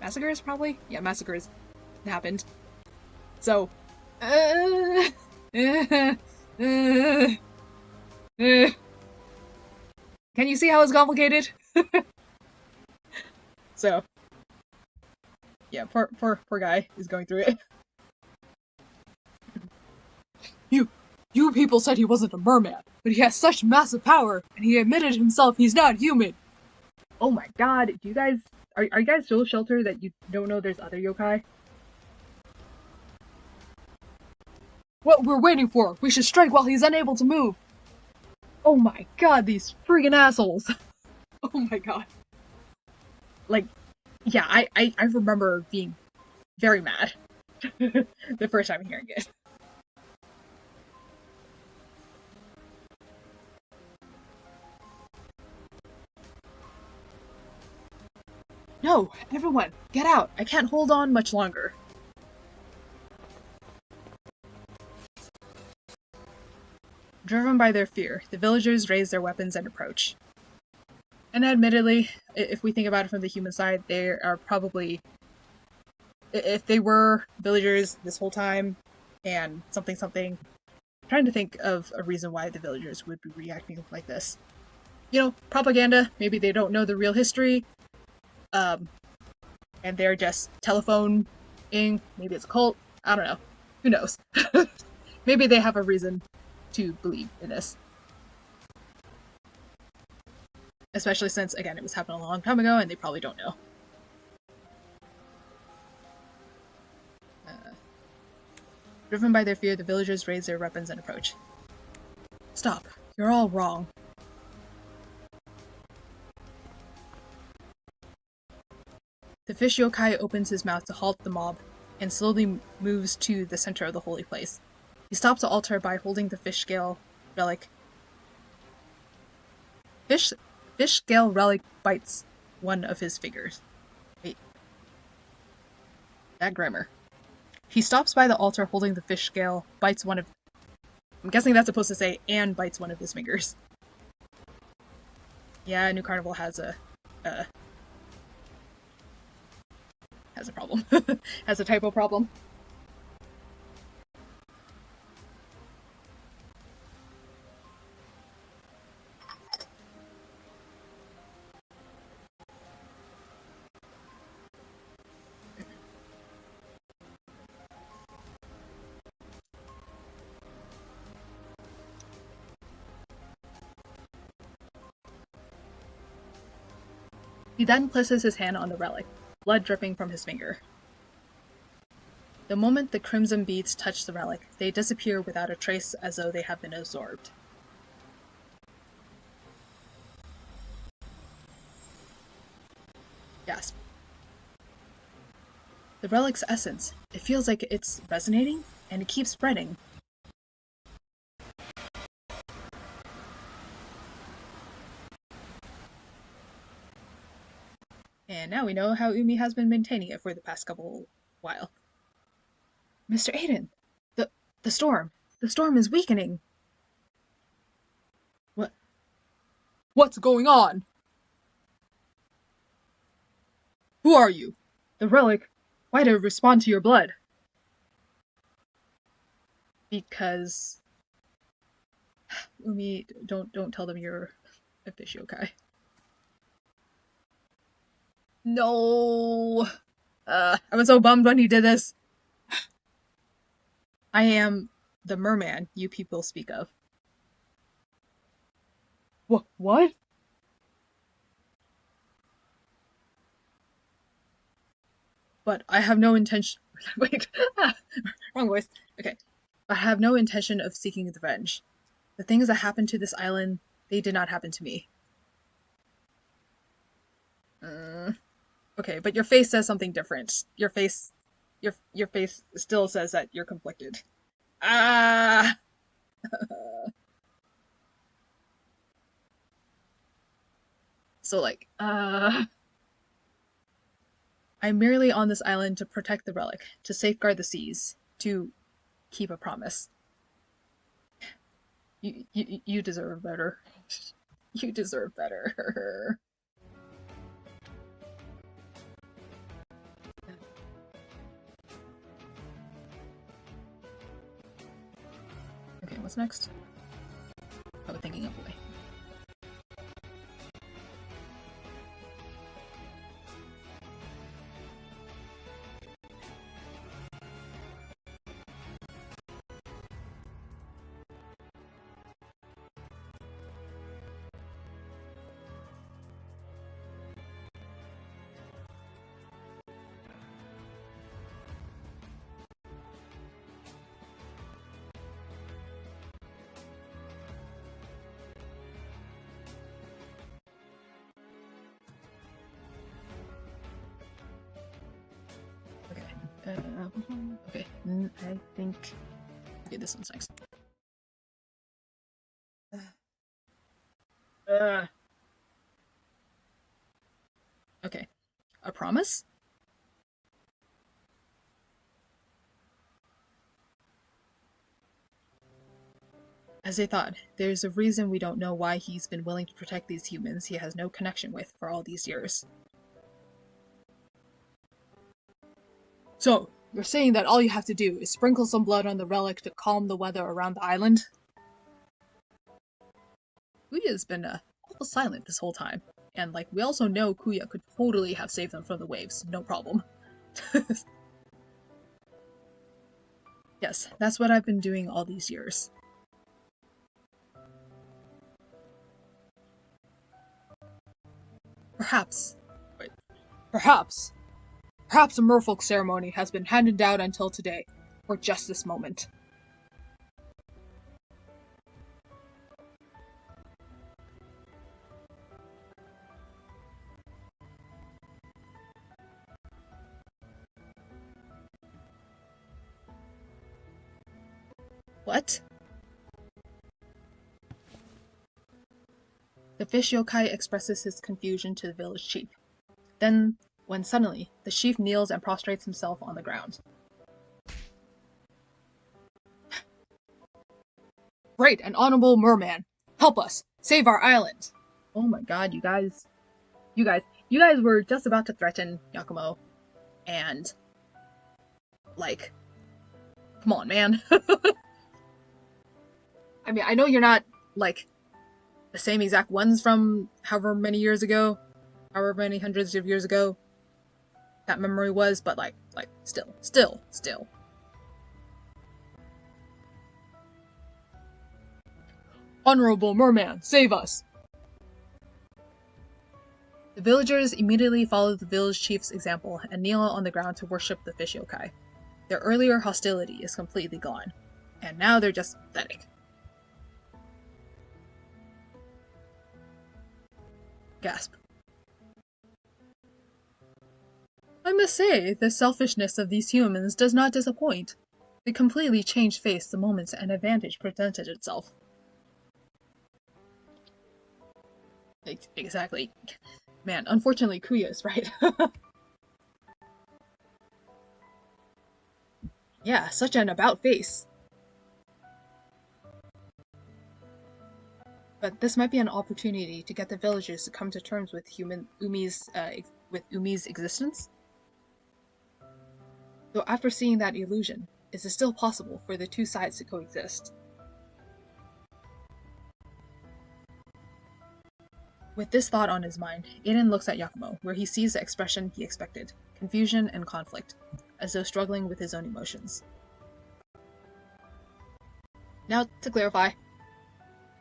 massacres probably? Yeah, massacres happened. So, can you see how it's complicated? So, yeah, poor guy is going through it. You people said he wasn't a merman, but he has such massive power, and he admitted himself he's not human. Oh my god, do you guys... Are you guys so sheltered that you don't know there's other yokai? What we're waiting for! We should strike while he's unable to move! Oh my god, these friggin' assholes! Oh my god. Like, yeah, I remember being very mad the first time hearing it. No, everyone, get out! I can't hold on much longer. Driven by their fear, the villagers raise their weapons and approach. And admittedly, if we think about it from the human side, they are probably... If they were villagers this whole time, and something... I'm trying to think of a reason why the villagers would be reacting like this. You know, propaganda, maybe they don't know the real history, and they're just telephoning, maybe it's a cult, I don't know. Who knows? Maybe they have a reason to believe in this. Especially since, again, it was happening a long time ago and they probably don't know. Driven by their fear, the villagers raise their weapons and approach. Stop. You're all wrong. The fish yokai opens his mouth to halt the mob and slowly moves to the center of the holy place. He stops the altar by holding the fish scale relic. Fish scale relic bites one of his fingers. Wait. That grammar. He stops by the altar holding the fish scale, bites one of... I'm guessing that's supposed to say, and bites one of his fingers. Yeah, New Carnival has a problem. Has a typo problem. He then places his hand on the relic, blood dripping from his finger. The moment the crimson beads touch the relic, they disappear without a trace as though they have been absorbed. Gasp. The relic's essence, it feels like it's resonating, and it keeps spreading. And now we know how Umi has been maintaining it for the past couple while. Mr. Aiden! The storm! The storm is weakening! What's going on? Who are you? The relic. Why did it respond to your blood? Because... Umi, don't tell them you're a fish yokai. No! I was so bummed when he did this. I am the merman you people speak of. What? But I have no intention... Wait. Wrong voice. Okay. I have no intention of seeking revenge. The things that happened to this island, they did not happen to me. Okay, but your face says something different. Your face still says that you're conflicted. Ah! So like, I'm merely on this island to protect the relic, to safeguard the seas, to keep a promise. You deserve better. You deserve better. Okay, what's next? Oh, thinking of a way. Okay, I think... Okay, this one's next. Okay. A promise? As I thought, there's a reason we don't know why he's been willing to protect these humans he has no connection with for all these years. So, you're saying that all you have to do is sprinkle some blood on the relic to calm the weather around the island? Kuya's been almost silent this whole time, and we also know Kuya could totally have saved them from the waves, no problem. Yes, that's what I've been doing all these years. Perhaps a merfolk ceremony has been handed down until today, or just this moment. What? The fish yokai expresses his confusion to the village chief. Then, when suddenly, the chief kneels and prostrates himself on the ground. Great and honorable merman, help us! Save our island! Oh my god, you guys were just about to threaten Yakumo, and, come on, man. I mean, I know you're not, the same exact ones from however many years ago, however many hundreds of years ago that memory was, but still. Honorable merman, save us! The villagers immediately follow the village chief's example and kneel on the ground to worship the fish yokai. Their earlier hostility is completely gone, and now they're just pathetic. Gasp. I must say, the selfishness of these humans does not disappoint. They completely changed face the moment an advantage presented itself. Exactly. Man, unfortunately Kuya is right. Yeah, such an about face. But this might be an opportunity to get the villagers to come to terms with Umi's existence. Though after seeing that illusion, is it still possible for the two sides to coexist? With this thought on his mind, Aiden looks at Yakumo, where he sees the expression he expected, confusion and conflict, as though struggling with his own emotions. Now, to clarify,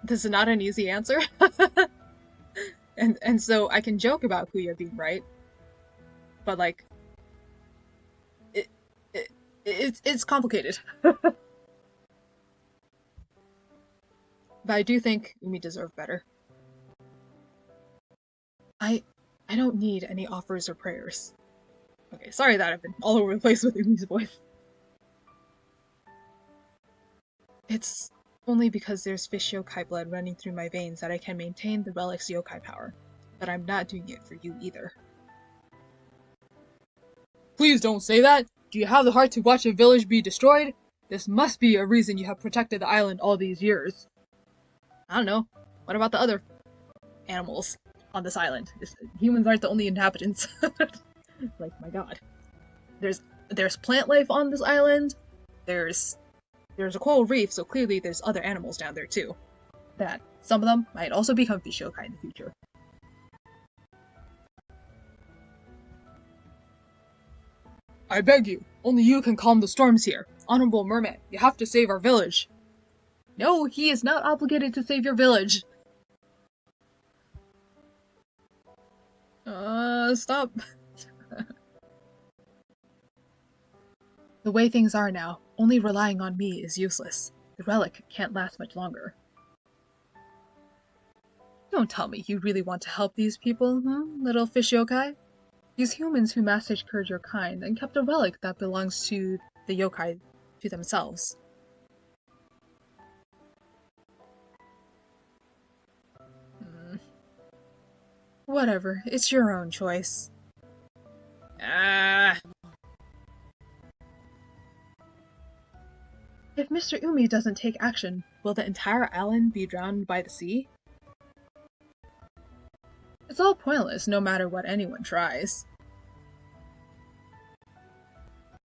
this is not an easy answer. and so I can joke about Kuya being right, but it's complicated. But I do think Umi deserved better. I don't need any offers or prayers. Okay, sorry that I've been all over the place with Umi's voice. It's only because there's fish yokai blood running through my veins that I can maintain the relic's yokai power. But I'm not doing it for you either. Please don't say that! Do you have the heart to watch a village be destroyed? This must be a reason you have protected the island all these years. I don't know. What about the other animals on this island? Humans aren't the only inhabitants. My god. There's plant life on this island. There's a coral reef, so clearly there's other animals down there too. That some of them might also become fish yokai in the future. I beg you, only you can calm the storms here. Honorable merman, you have to save our village. No, he is not obligated to save your village. Stop. The way things are now, only relying on me is useless. The relic can't last much longer. Don't tell me you really want to help these people, little fish yokai? These humans who massacred your kind and kept a relic that belongs to the yokai to themselves. Whatever, it's your own choice. If Mr. Umi doesn't take action, will the entire island be drowned by the sea? It's all pointless, no matter what anyone tries.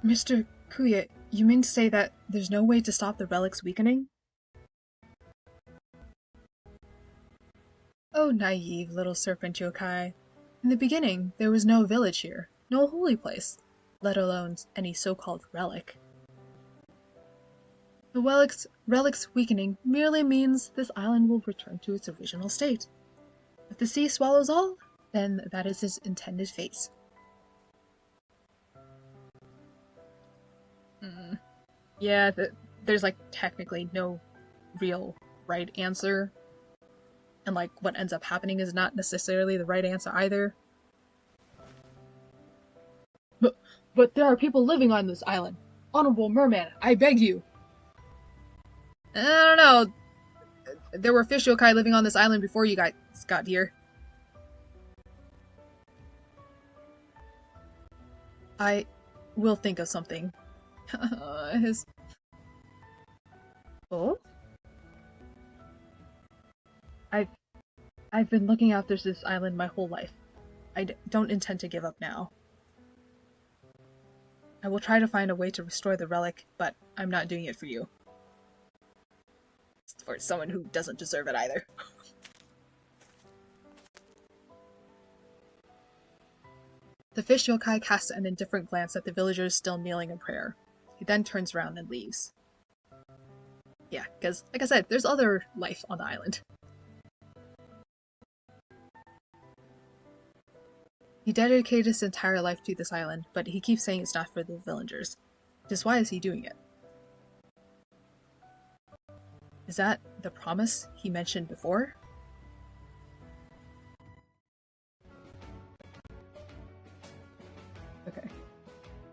Mr. Kuya, you mean to say that there's no way to stop the relic's weakening? Oh, naive little serpent yokai. In the beginning, there was no village here, no holy place, let alone any so-called relic. The relic's weakening merely means this island will return to its original state. If the sea swallows all, then that is its intended fate. Yeah, there's like technically no real right answer. And like what ends up happening is not necessarily the right answer either. But there are people living on this island. Honorable merman, I beg you. I don't know. There were fish yokai living on this island before you guys got here. I will think of something. Oh? I've been looking after this island my whole life. I don't intend to give up now. I will try to find a way to restore the relic, but I'm not doing it for you. It's for someone who doesn't deserve it either. The fish yokai casts an indifferent glance at the villagers still kneeling in prayer. He then turns around and leaves. Yeah, because, like I said, there's other life on the island. He dedicated his entire life to this island, but he keeps saying it's not for the villagers. Just why is he doing it? Is that the promise he mentioned before? Okay.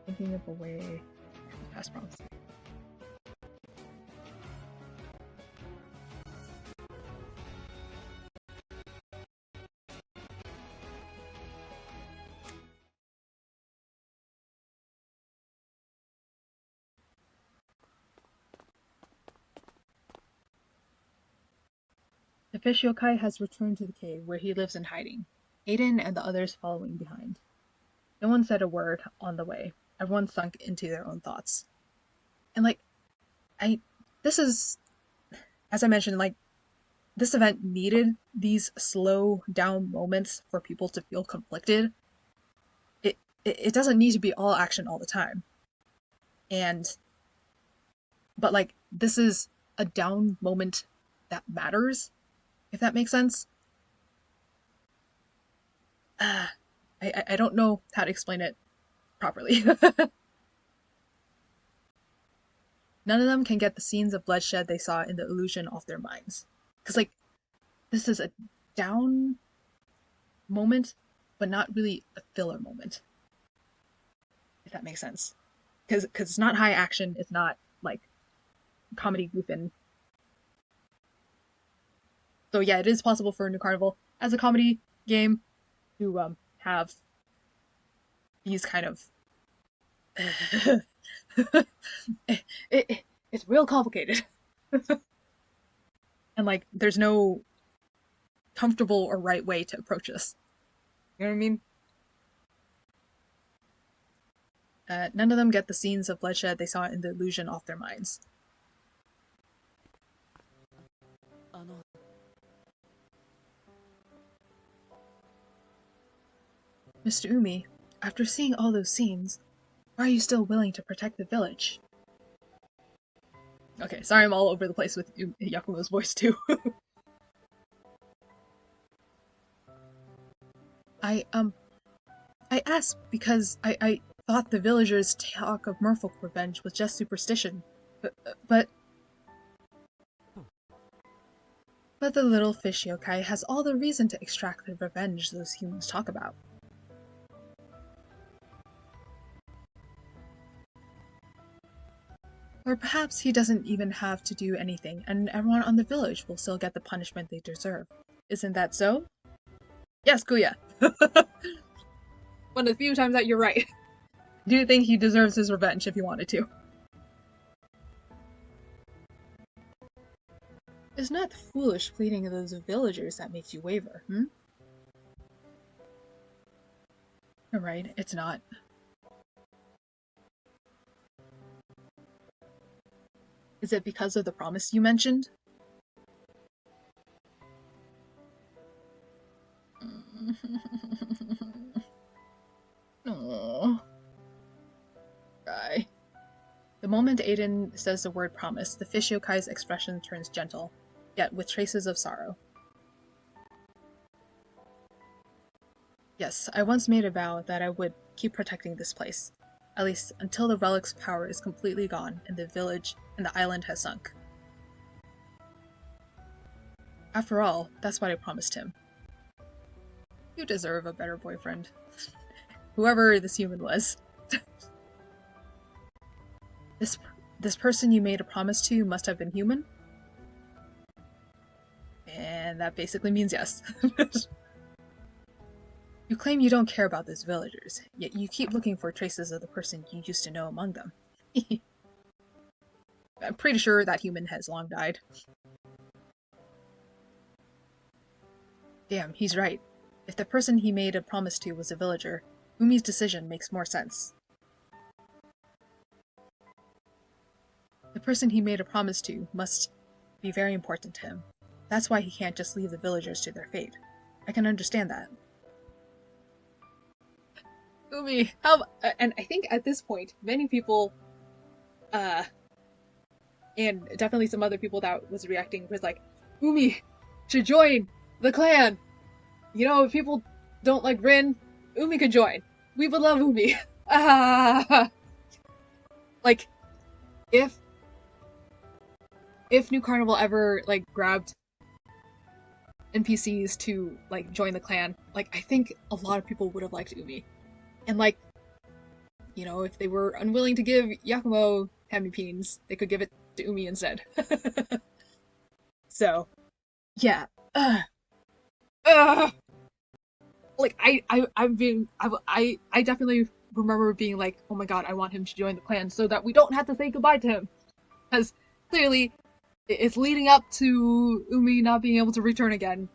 Thinking of a way past promise. The fish yokai has returned to the cave where he lives in hiding, Aiden and the others following behind. No one said a word on the way. Everyone sunk into their own thoughts. And this is, as I mentioned, this event needed these slow down moments for people to feel conflicted. It doesn't need to be all action all the time. But this is a down moment that matters, if that makes sense. I don't know how to explain it properly. None of them can get the scenes of bloodshed they saw in the illusion off their minds. Because, this is a down moment, but not really a filler moment. If that makes sense. Because it's not high action, it's not, comedy goofing. So yeah, it is possible for New Carnival, as a comedy game, to have these kind of... it's real complicated. And there's no comfortable or right way to approach this. You know what I mean? None of them get the scenes of bloodshed they saw in the illusion off their minds. Mr. Umi, after seeing all those scenes, why are you still willing to protect the village? Okay, sorry I'm all over the place with Yakumo's voice too. I asked because I thought the villagers' talk of merfolk revenge was just superstition. But the little fish yokai has all the reason to extract the revenge those humans talk about. Or perhaps he doesn't even have to do anything, and everyone on the village will still get the punishment they deserve. Isn't that so? Yes, Kuya! One of the few times that you're right. I do think he deserves his revenge if he wanted to. It's not the foolish pleading of those villagers that makes you waver, hmm? You're right, it's not. Is it because of the promise you mentioned? Aww. Guy. The moment Aiden says the word promise, the fish yokai's expression turns gentle, yet with traces of sorrow. Yes, I once made a vow that I would keep protecting this place, at least until the relic's power is completely gone and the village and the island has sunk. After all, that's what I promised him. You deserve a better boyfriend. Whoever this human was. This person you made a promise to must have been human? And that basically means yes. You claim you don't care about these villagers, yet you keep looking for traces of the person you used to know among them. I'm pretty sure that human has long died. Damn, he's right. If the person he made a promise to was a villager, Umi's decision makes more sense. The person he made a promise to must be very important to him. That's why he can't just leave the villagers to their fate. I can understand that. Umi, and I think at this point, many people, and definitely some other people that was reacting was like, Umi should join the clan! You know, if people don't like Rin, Umi could join. We would love Umi. Like, if New Carnival ever, like, grabbed NPCs to, like, join the clan, like, I think a lot of people would have liked Umi. And, like, you know, if they were unwilling to give Yakumo Hemipeens, they could give it to Umi instead. So, yeah. Like, I definitely remember being like, oh my god, I want him to join the clan so that we don't have to say goodbye to him. Because, clearly, it's leading up to Umi not being able to return again.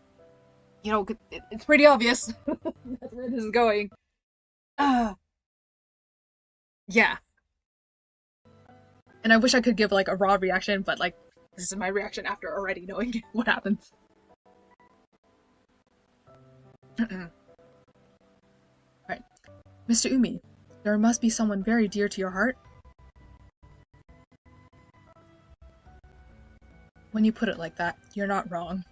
You know, it's pretty obvious. That's where this is going. Yeah. And I wish I could give, like, a raw reaction, but, like, this is my reaction after already knowing what happens. Right. Mr. Umi, there must be someone very dear to your heart. When you put it like that, you're not wrong.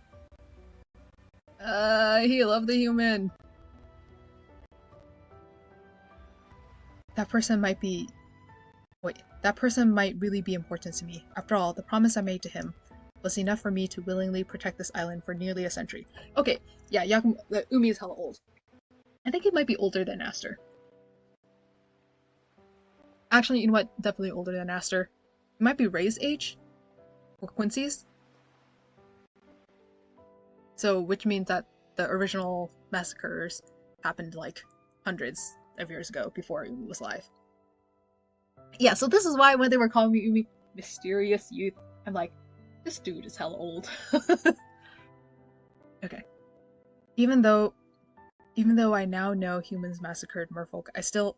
He loved the human. That person might be... Wait, that person might really be important to me. After all, the promise I made to him was enough for me to willingly protect this island for nearly a century. Okay, yeah, Umi is hella old. I think he might be older than Aster. Actually, you know what? Definitely older than Aster. It might be Ray's age? Or Quincy's? So, which means that the original massacres happened, like, hundreds of years ago, before Umi was alive. Yeah, so this is why when they were calling me Umi, mysterious youth, I'm like, this dude is hella old. Okay. Even though I now know humans massacred merfolk, I still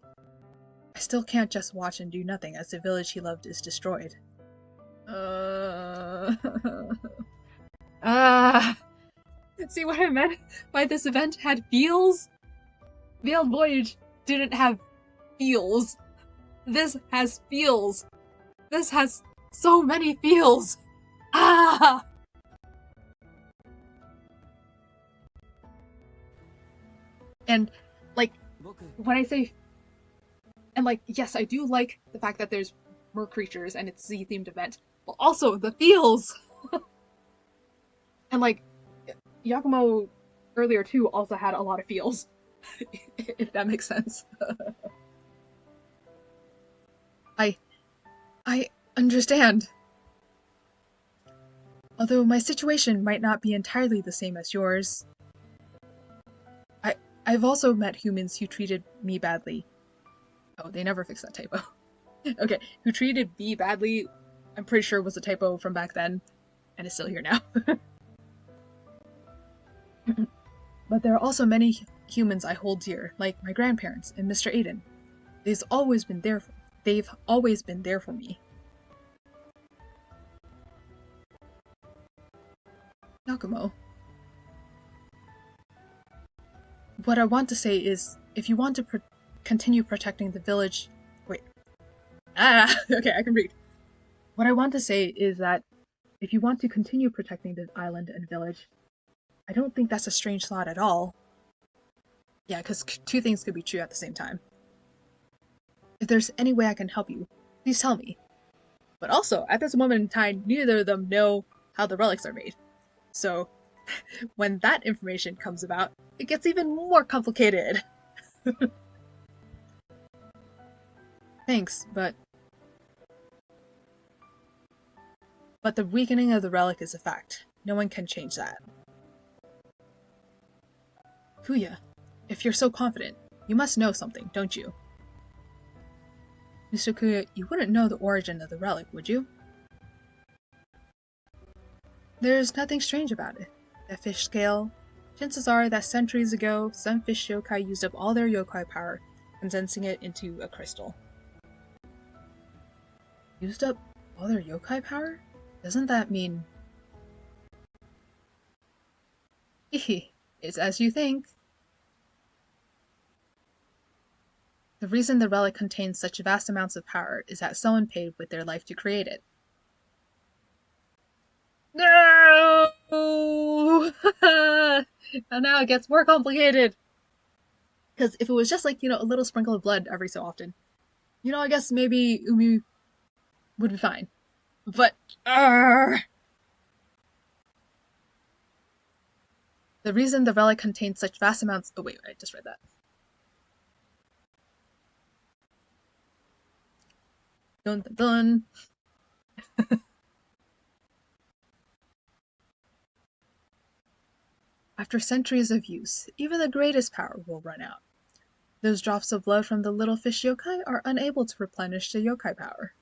can't just watch and do nothing as the village he loved is destroyed. See what I meant by this event had feels? Veiled Voyage didn't have feels. This has feels. This has so many feels. And, like, when I say... And, like, yes, I do like the fact that there's mer creatures and it's a Z-themed event, but also the feels! And, like, Yakumo earlier, too, also had a lot of feels. If that makes sense. I understand. Although my situation might not be entirely the same as yours. I've also met humans who treated me badly. Oh, they never fixed that typo. Okay, who treated me badly, I'm pretty sure was a typo from back then. and is still here now. But there are also many humans I hold dear, like my grandparents and Mr. Aiden. They've always been there for me. Nakumo. What I want to say is, if you want to continue protecting the village... Wait. Okay, I can read. What I want to say is that if you want to continue protecting the island and village, I don't think that's a strange thought at all. Yeah, because two things could be true at the same time. If there's any way I can help you, please tell me. But also, at this moment in time, neither of them know how the relics are made. So, when that information comes about, it gets even more complicated. Thanks, but the weakening of the relic is a fact. No one can change that. Kuya, if you're so confident, you must know something, don't you? Mr. Kuya, you wouldn't know the origin of the relic, would you? There's nothing strange about it. The fish scale. Chances are that centuries ago, some fish yokai used up all their yokai power, condensing it into a crystal. Used up all their yokai power? Doesn't that mean... It's as you think. The reason the relic contains such vast amounts of power is that someone paid with their life to create it. No! And now it gets more complicated. Because if it was just like, a little sprinkle of blood every so often, I guess maybe Umi would be fine. But, the reason the relic contains such vast amounts... Oh wait, I just read that. Dun dun dun. After centuries of use, even the greatest power will run out. Those drops of blood from the little fish yokai are unable to replenish the yokai power.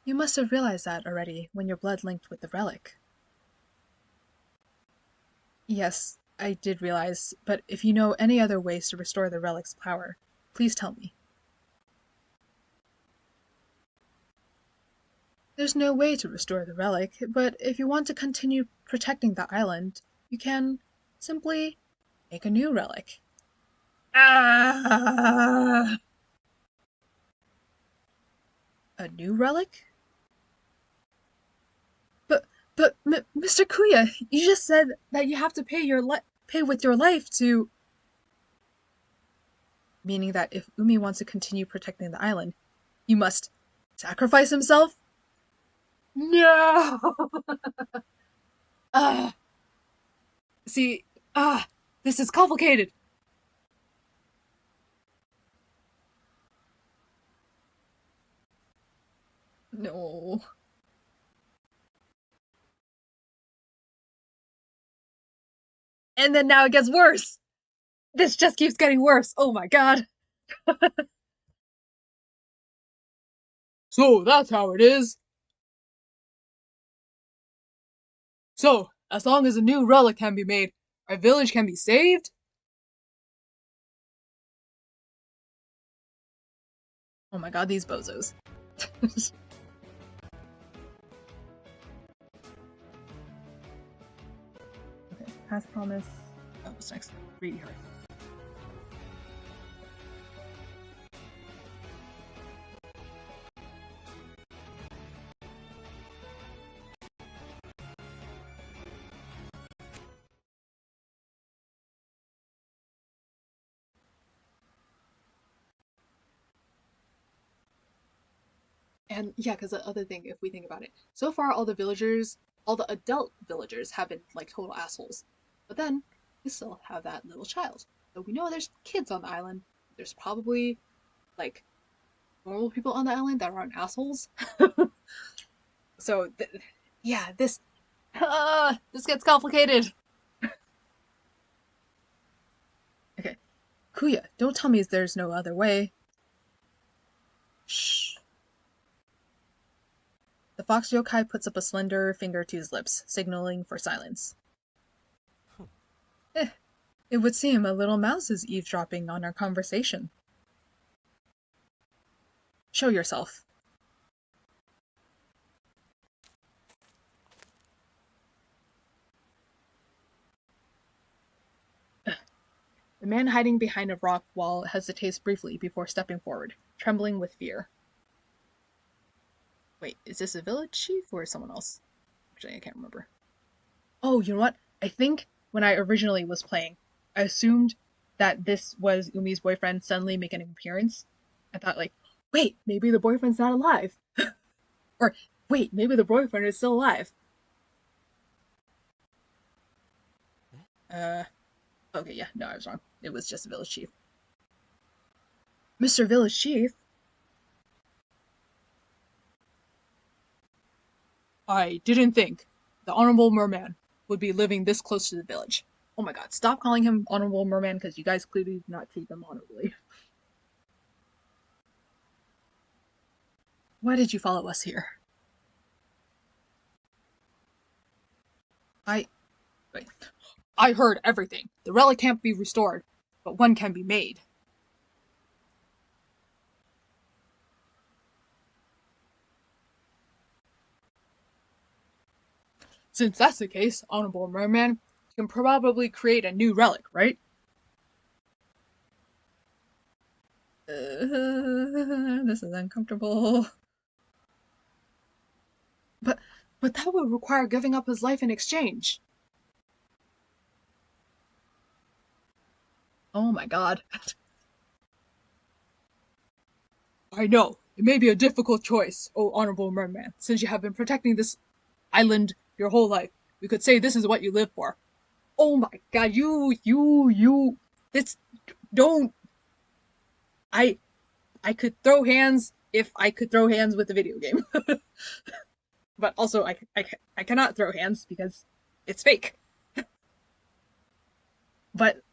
You must have realized that already when your blood linked with the relic. Yes, I did realize, but if you know any other ways to restore the relic's power, please tell me. There's no way to restore the relic, but if you want to continue protecting the island, you can simply make a new relic. A new relic? But Mr. Kuya, you just said that you have to pay with your life to... Meaning that if Umi wants to continue protecting the island, you must sacrifice himself? No! See, this is complicated. No. And then now it gets worse. This just keeps getting worse. Oh my god. So that's how it is. So, as long as a new relic can be made, our village can be saved? Oh my god, these bozos. Okay, past promise. Oh, what's next? Read her. And yeah, because the other thing, if we think about it, so far all the adult villagers have been like total assholes. But then we still have that little child. So we know there's kids on the island. There's probably like normal people on the island that aren't assholes. So yeah, this gets complicated. Okay, Kuya, don't tell me there's no other way. Shh. The fox yokai puts up a slender finger to his lips, signaling for silence. It would seem a little mouse is eavesdropping on our conversation. Show yourself. The man hiding behind a rock wall hesitates briefly before stepping forward, trembling with fear. Wait, is this a village chief or someone else? Actually, I can't remember. Oh, you know what? I think when I originally was playing, I assumed that this was Umi's boyfriend suddenly making an appearance. I thought, like, wait, maybe the boyfriend's not alive. Or, wait, maybe the boyfriend is still alive. Okay, yeah, no, I was wrong. It was just a village chief. Mr. Village Chief? I didn't think the Honorable Merman would be living this close to the village. Oh my god, stop calling him Honorable Merman because you guys clearly do not treat them honorably. Why did you follow us here? I heard everything. The relic can't be restored, but one can be made. Since that's the case, Honorable Merman, you can probably create a new relic, right? This is uncomfortable. But that would require giving up his life in exchange. Oh my god. I know. It may be a difficult choice, oh Honorable Merman, since you have been protecting this island your whole life. We could say this is what you live for. Oh my god, this, don't. I could throw hands if I could throw hands with the video game. But also, I cannot throw hands because it's fake. But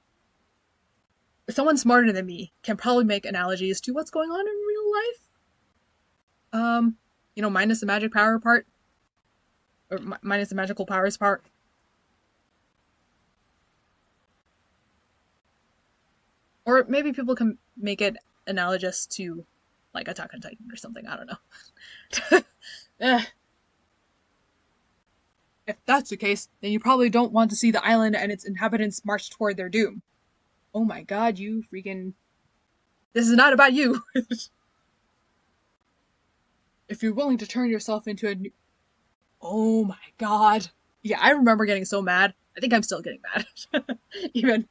someone smarter than me can probably make analogies to what's going on in real life. Minus the magic power part. Or minus the magical powers part. Or maybe people can make it analogous to, like, Attack on Titan or something. I don't know. If that's the case, then you probably don't want to see the island and its inhabitants march toward their doom. Oh my god, you freaking... This is not about you! If you're willing to turn yourself into a new... Oh my god. Yeah, I remember getting so mad. I think I'm still getting mad. even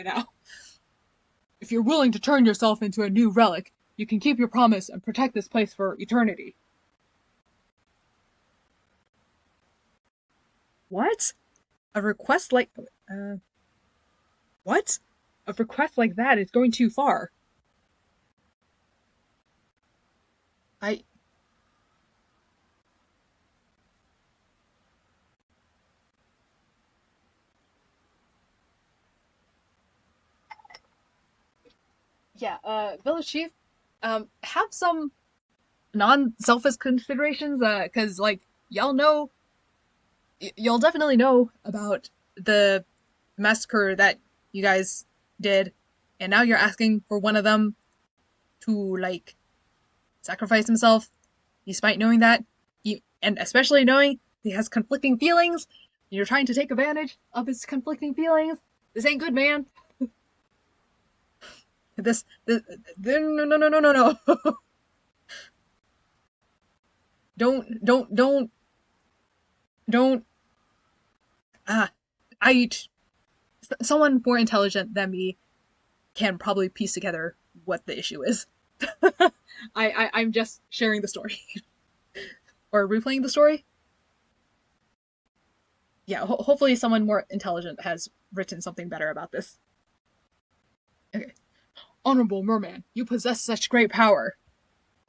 now. If you're willing to turn yourself into a new relic, you can keep your promise and protect this place for eternity. What? A request like... What? A request like that is going too far. Yeah, Village Chief, have some non-selfish considerations, cause, like, y'all definitely know about the massacre that you guys did, and now you're asking for one of them to, like, sacrifice himself, despite knowing that, and especially knowing he has conflicting feelings, you're trying to take advantage of his conflicting feelings. This ain't good, man. This no. Don't. Someone more intelligent than me can probably piece together what the issue is. I'm just sharing the story. Or replaying the story. Yeah, hopefully someone more intelligent has written something better about this. Okay. Honorable Merman, you possess such great power.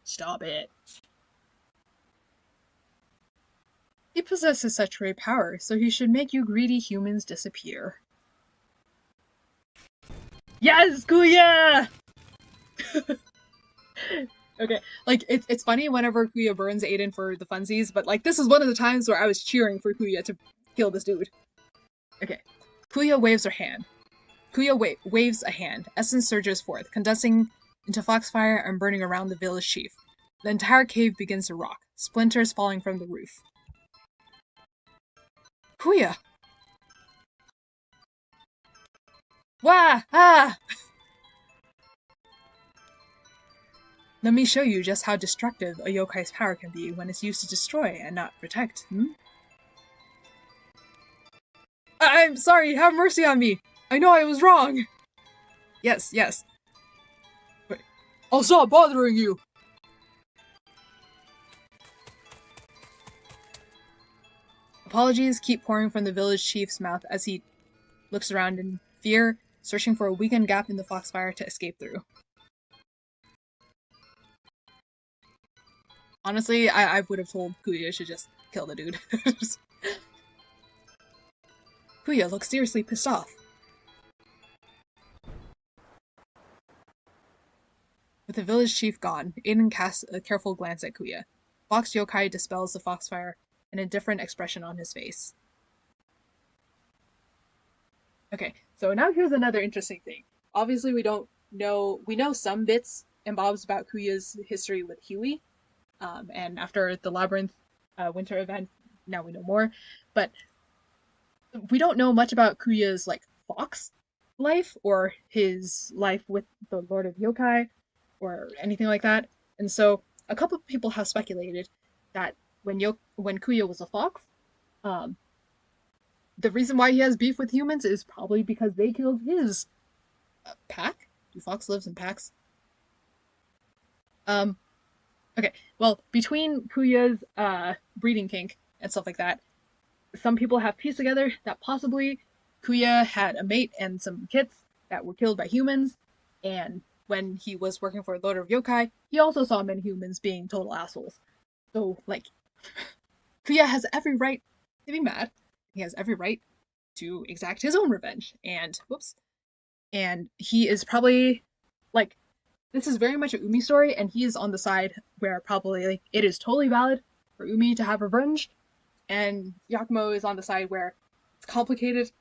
Stop it. He possesses such great power, so he should make you greedy humans disappear. Yes, Kuya! Okay, like it's funny whenever Kuya burns Aiden for the funsies, but like this is one of the times where I was cheering for Kuya to kill this dude. Okay, Kuya waves her hand. Kuya waves a hand. Essence surges forth, condensing into foxfire and burning around the village chief. The entire cave begins to rock, splinters falling from the roof. Kuya! Wah! Ah! Let me show you just how destructive a yokai's power can be when it's used to destroy and not protect, I'm sorry, have mercy on me! I know I was wrong! Yes, yes. Wait. I'll stop bothering you! Apologies keep pouring from the village chief's mouth as he looks around in fear, searching for a weakened gap in the foxfire to escape through. Honestly, I would have told Kuya to just kill the dude. Kuya looks seriously pissed off. With the village chief gone, Aiden casts a careful glance at Kuya. Fox yokai dispels the foxfire, an indifferent expression on his face. Okay, so now here's another interesting thing. Obviously we know some bits and bobs about Kuya's history with Huey, and after the Labyrinth winter event, now we know more, but we don't know much about Kuya's, like, fox life, or his life with the Lord of Yokai, or anything like that, and so a couple of people have speculated that when Kuya was a fox, um, the reason why he has beef with humans is probably because they killed his pack? Do fox lives in packs? Okay, well, between Kuya's breeding kink and stuff like that, some people have pieced together that possibly Kuya had a mate and some kits that were killed by humans, and when he was working for Lord of Yokai, he also saw many humans being total assholes. So, like, Kuya has every right to be mad. He has every right to exact his own revenge. And he is probably, like, this is very much a Umi story, and he is on the side where probably, like, it is totally valid for Umi to have revenge, and Yakumo is on the side where it's complicated,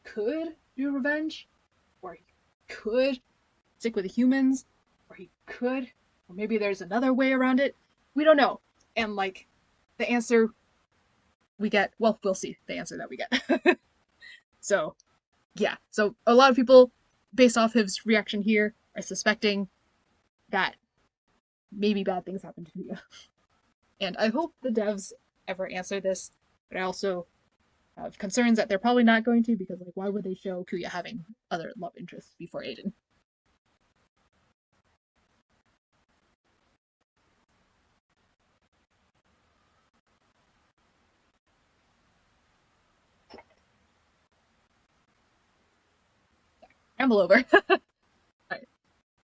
could do revenge, or he could stick with the humans, or he could, or maybe there's another way around it. We don't know. And, like, the answer we get, well, we'll see the answer that we get. So, yeah. So, a lot of people, based off his reaction here, are suspecting that maybe bad things happened to Kuya. And I hope the devs ever answer this, but I also have concerns that they're probably not going to, because, like, why would they show Kuya having other love interests before Aiden? Ramble over. Right.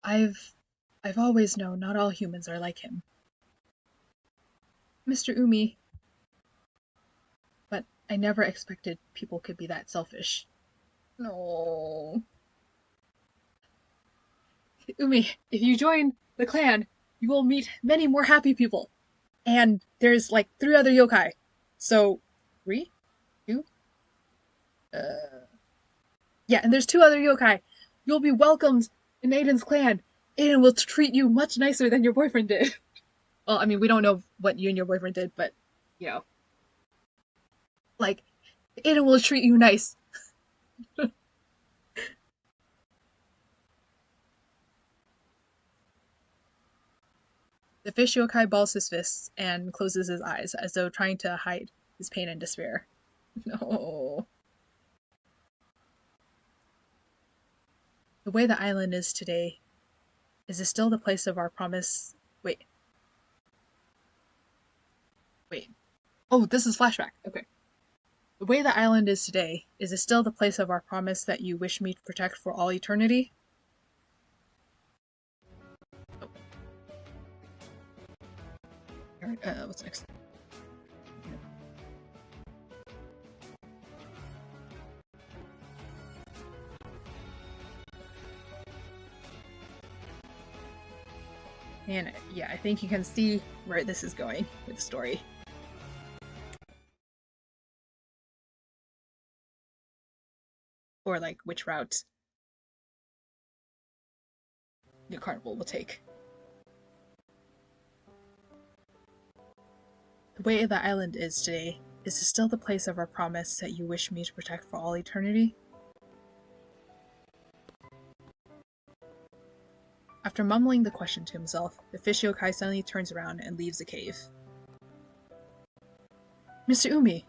I've always known not all humans are like him. Mr. Umi. But I never expected people could be that selfish. No. Umi, if you join the clan, you will meet many more happy people. And there's, like, 3 other yokai. So, 3? 2? Yeah, and there's 2 other yokai. You'll be welcomed in Aiden's clan. Aiden will treat you much nicer than your boyfriend did. Well, I mean, we don't know what you and your boyfriend did, but, you know. Like, Aiden will treat you nice. The fish yokai balls his fists and closes his eyes, as though trying to hide his pain and despair. No. The way the island is today, is it still the place of our promise? Wait. Oh, this is flashback. Okay. The way the island is today, is it still the place of our promise that you wish me to protect for all eternity? Oh. Alright, what's next? And yeah, I think you can see where this is going with the story. Or like which route the carnival will take. The way the island is today, is it still the place of our promise that you wish me to protect for all eternity? After mumbling the question to himself, the fish yokai suddenly turns around and leaves the cave. Mr. Umi!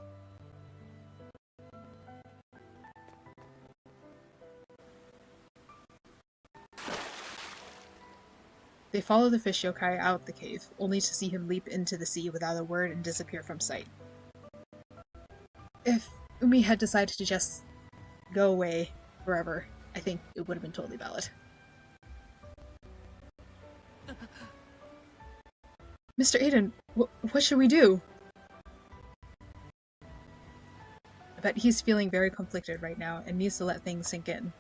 They follow the fish yokai out the cave, only to see him leap into the sea without a word and disappear from sight. If Umi had decided to just go away forever, I think it would have been totally valid. Mr. Aiden, what should we do? I bet he's feeling very conflicted right now and needs to let things sink in.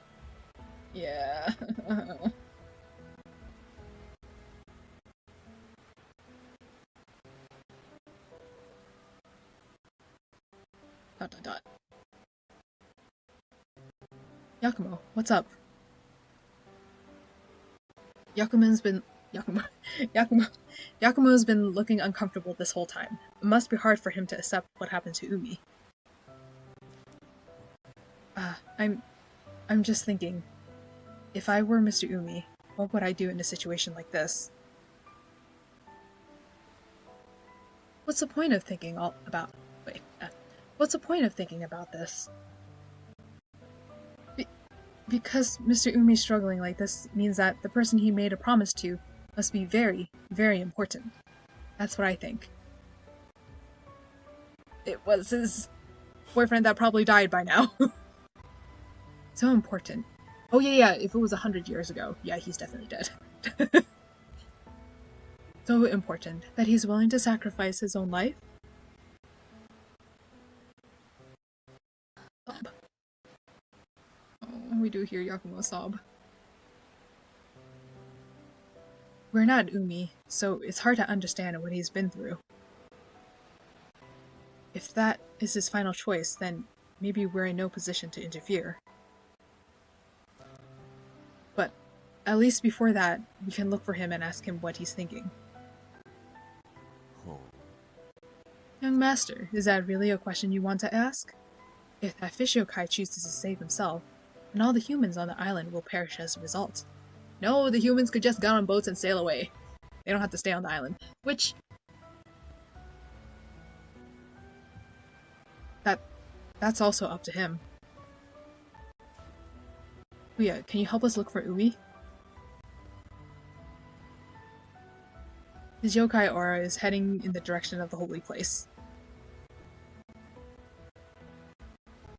Yeah. Dot dot dot. Yakumo, what's up? Yakumo's been looking uncomfortable this whole time. It must be hard for him to accept what happened to Umi. I'm just thinking, if I were Mr. Umi, what would I do in a situation like this? What's the point of thinking What's the point of thinking about this? Because Mr. Umi's struggling like this means that the person he made a promise to must be very, very important. That's what I think. It was his boyfriend that probably died by now. So important. Oh yeah, if it was 100 years ago, yeah, he's definitely dead. So important that he's willing to sacrifice his own life. Sob. Oh, we do hear Yakumo sob. We're not Umi, so it's hard to understand what he's been through. If that is his final choice, then maybe we're in no position to interfere. But at least before that, we can look for him and ask him what he's thinking. Oh. Young master, is that really a question you want to ask? If that fish yokai chooses to save himself, then all the humans on the island will perish as a result. No, the humans could just get on boats and sail away. They don't have to stay on the island. Which... That's also up to him. Uya, can you help us look for Umi? His yokai aura is heading in the direction of the holy place.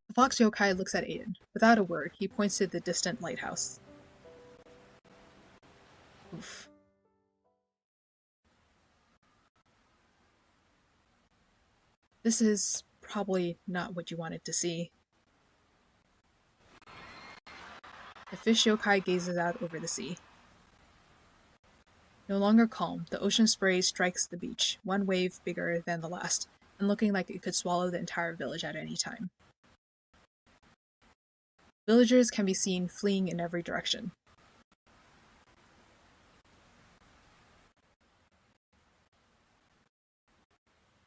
The fox yokai looks at Aiden. Without a word, he points to the distant lighthouse. Oof. This is probably not what you wanted to see. The fish yokai gazes out over the sea. No longer calm, the ocean spray strikes the beach, one wave bigger than the last, and looking like it could swallow the entire village at any time. Villagers can be seen fleeing in every direction.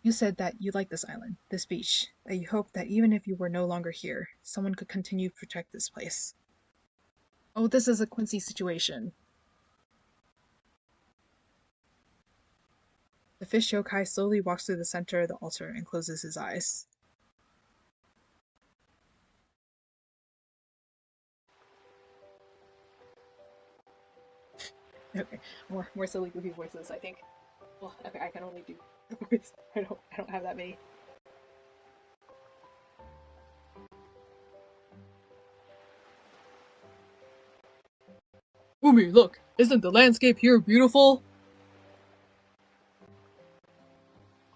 You said that you like this island, this beach, that you hoped that even if you were no longer here, someone could continue to protect this place. Oh, this is a Quincy situation. The fish yokai slowly walks through the center of the altar and closes his eyes. Okay, more silly goofy voices, I think. Well, okay, I can only do voice. I don't have that many. Umi, look! Isn't the landscape here beautiful?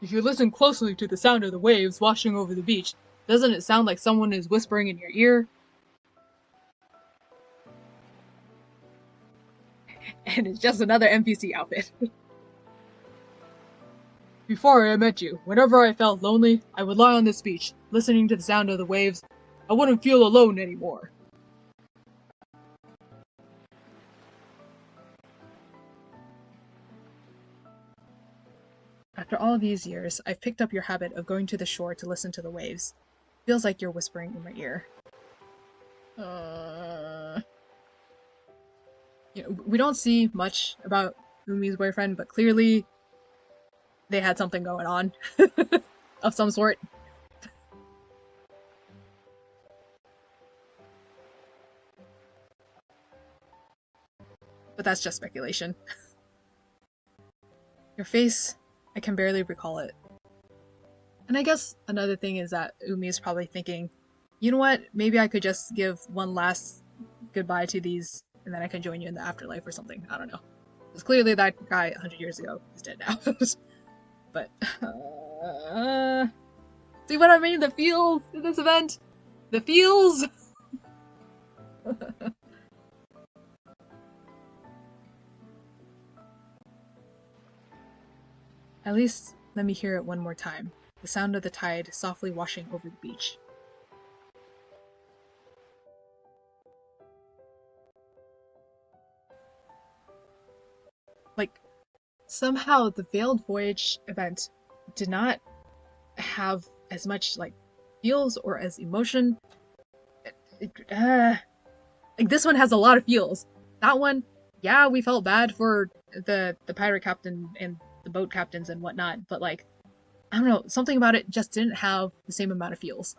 If you listen closely to the sound of the waves washing over the beach, doesn't it sound like someone is whispering in your ear? And it's just another NPC outfit. Before I met you, whenever I felt lonely, I would lie on this beach, listening to the sound of the waves. I wouldn't feel alone anymore. After all these years, I've picked up your habit of going to the shore to listen to the waves. Feels like you're whispering in my ear. You know, we don't see much about Umi's boyfriend, but clearly they had something going on of some sort. But that's just speculation. Your face, I can barely recall it. And I guess another thing is that Umi is probably thinking, you know what, maybe I could just give one last goodbye to these, and then I can join you in the afterlife or something. I don't know. Because clearly that guy 100 years ago is dead now. But, see what I mean? The feels in this event? The feels? At least, let me hear it one more time. The sound of the tide softly washing over the beach. Like, somehow the Veiled Voyage event did not have as much, like, feels or as emotion. Like, this one has a lot of feels. That one, yeah, we felt bad for the pirate captain and the boat captains and whatnot, but, like, I don't know, something about it just didn't have the same amount of feels.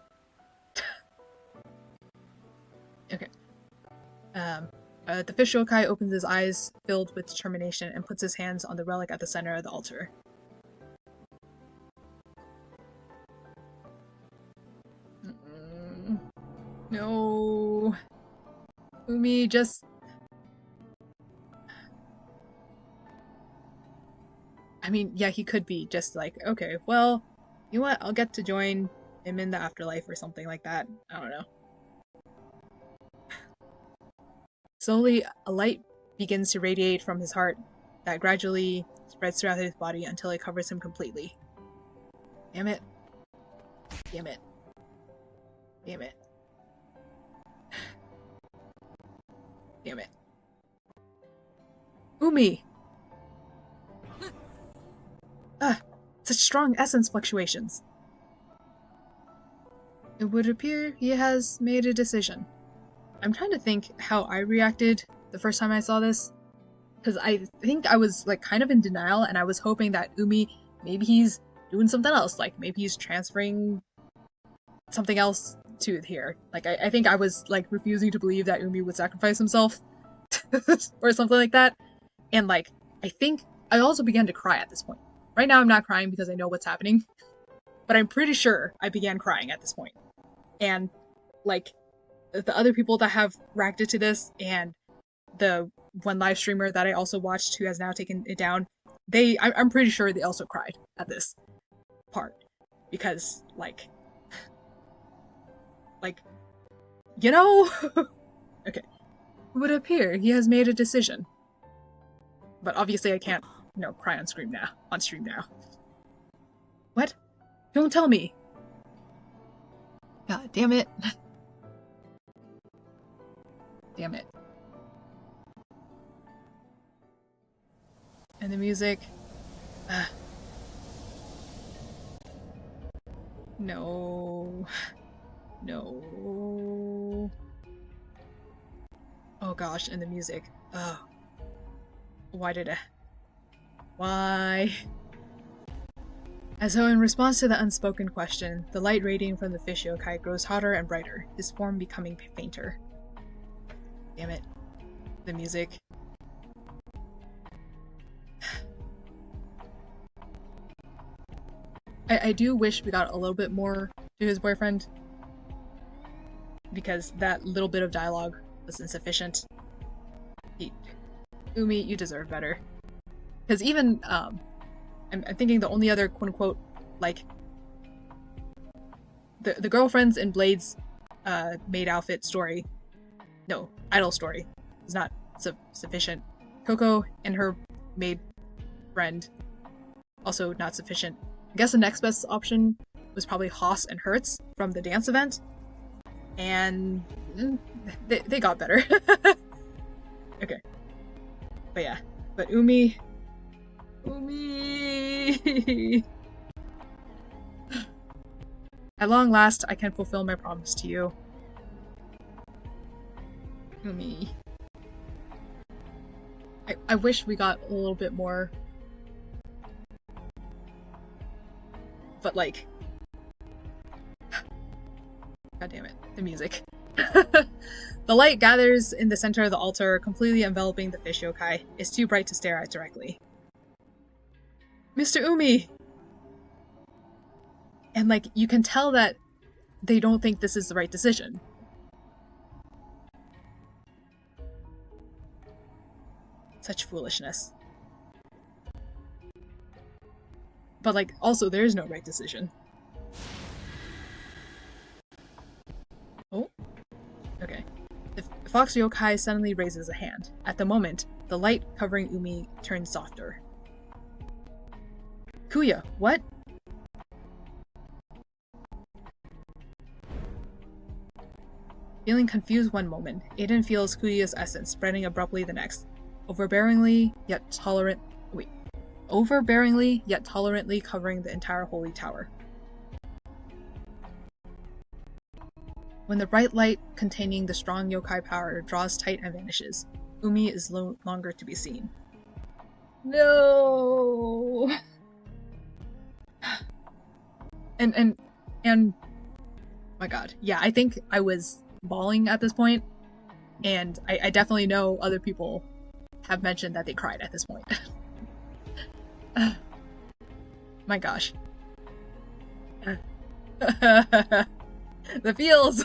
Okay. The Pngtuber opens his eyes, filled with determination, and puts his hands on the relic at the center of the altar. No. Umi, just... I mean, yeah, he could be just like, okay, well, you know what, I'll get to join him in the afterlife or something like that. I don't know. Slowly, a light begins to radiate from his heart that gradually spreads throughout his body until it covers him completely. Damn it. Damn it. Damn it. Damn it. Umi! Such strong essence fluctuations. It would appear he has made a decision. I'm trying to think how I reacted the first time I saw this, because I think I was like kind of in denial, and I was hoping that Umi, maybe he's doing something else, like maybe he's transferring something else to here. Like I think I was like refusing to believe that Umi would sacrifice himself or something like that, and like I think I also began to cry at this point. Right now I'm not crying because I know what's happening, but I'm pretty sure I began crying at this point. And like the other people that have reacted to this, and the one live streamer that I also watched who has now taken it down, I'm pretty sure they also cried at this part. Because, like, you know? Okay. It would appear he has made a decision. But obviously I can't, cry on stream now. What? Don't tell me! God damn it. Damn it. And the music. No. No. Oh gosh, and the music. Oh. Why? As though in response to the unspoken question, the light radiating from the Pngtuber grows hotter and brighter, his form becoming fainter. Damn it. The music. I do wish we got a little bit more to his boyfriend, because that little bit of dialogue was insufficient. Umi, you deserve better. Because even, I'm thinking the only other quote-unquote, like, the girlfriends in Blade's maid outfit story, no, idol story, is not sufficient Coco and her maid friend, also not sufficient. I guess the next best option was probably Haas and Hertz from the dance event, and they got better. Okay, but yeah, but Umi. At long last, I can fulfill my promise to you. Umi. I wish we got a little bit more. But like... God damn it, the music. The light gathers in the center of the altar, completely enveloping the fish yokai. It's too bright to stare at directly. Mr. Umi! And like, you can tell that they don't think this is the right decision. Such foolishness. But like, also there is no right decision. Oh? Okay. The fox yokai suddenly raises a hand. At the moment, the light covering Umi turns softer. Kuya, what? Feeling confused one moment, Aiden feels Kuya's essence spreading abruptly the next. Overbearingly, yet tolerantly covering the entire holy tower. When the bright light containing the strong yokai power draws tight and vanishes, Umi is no longer to be seen. No. And my god, yeah, I think I was bawling at this point, and I definitely know other people have mentioned that they cried at this point. My gosh. The feels!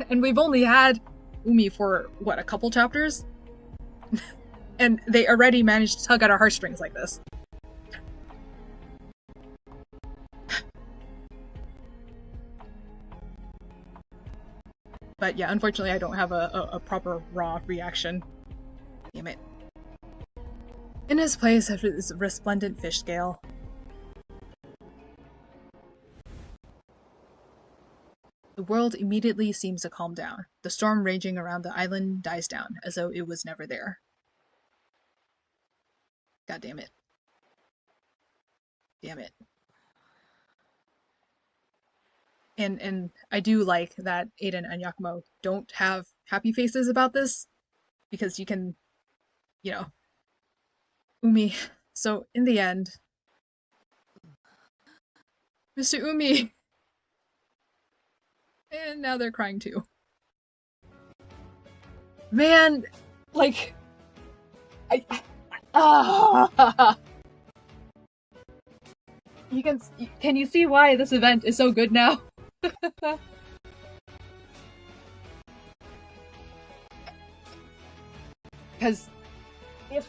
And we've only had Umi for, what, a couple chapters? And they already managed to tug at our heartstrings like this. But yeah, unfortunately I don't have a proper raw reaction. Damn it. In his place after this resplendent fish scale. The world immediately seems to calm down. The storm raging around the island dies down, as though it was never there. God damn it. Damn it. And I do like that Aiden and Yakumo don't have happy faces about this, because you can, you know, Umi. So in the end, Mr. Umi. And now they're crying too. Man, like, can you see why this event is so good now? Because if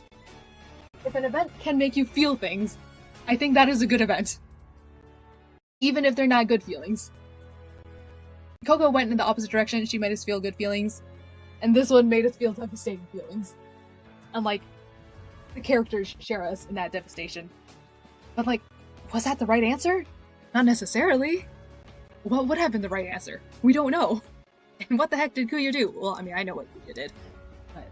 an event can make you feel things, I think that is a good event. Even if they're not good feelings. Coco went in the opposite direction, she made us feel good feelings, and this one made us feel devastating feelings. And like, the characters share us in that devastation. But like, was that the right answer? Not necessarily. What would have been the right answer? We don't know. And what the heck did Kuya do? Well, I mean, I know what Kuya did, but...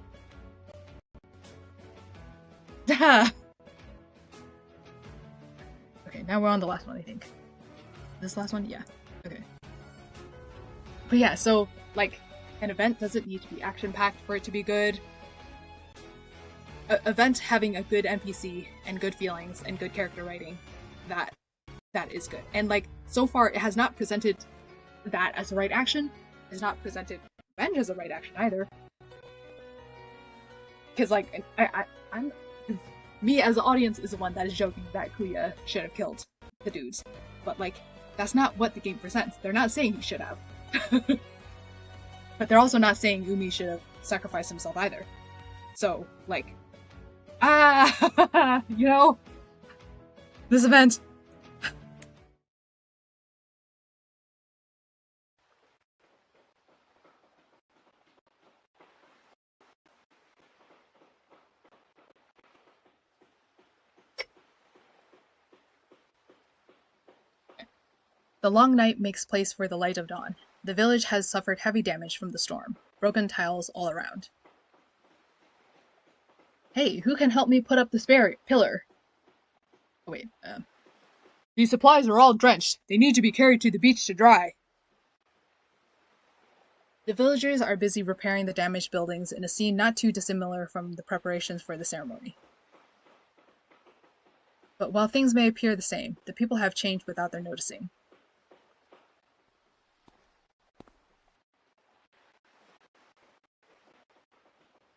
Okay, now we're on the last one, I think. This last one? Yeah. Okay. But yeah, so, like, an event doesn't need to be action-packed for it to be good. An event having a good NPC and good feelings and good character writing, that is good. And, like, so far, it has not presented that as the right action. It has not presented revenge as the right action, either. Because, like, I'm... Me, as the audience, is the one that is joking that Kuya should have killed the dudes. But, like, that's not what the game presents. They're not saying he should have. But they're also not saying Umi should have sacrificed himself either. So, like, you know, this event. The long night makes place for the light of dawn. The village has suffered heavy damage from the storm. Broken tiles all around. Hey, who can help me put up the spare pillar? Oh, wait, These supplies are all drenched. They need to be carried to the beach to dry. The villagers are busy repairing the damaged buildings in a scene not too dissimilar from the preparations for the ceremony. But while things may appear the same, the people have changed without their noticing.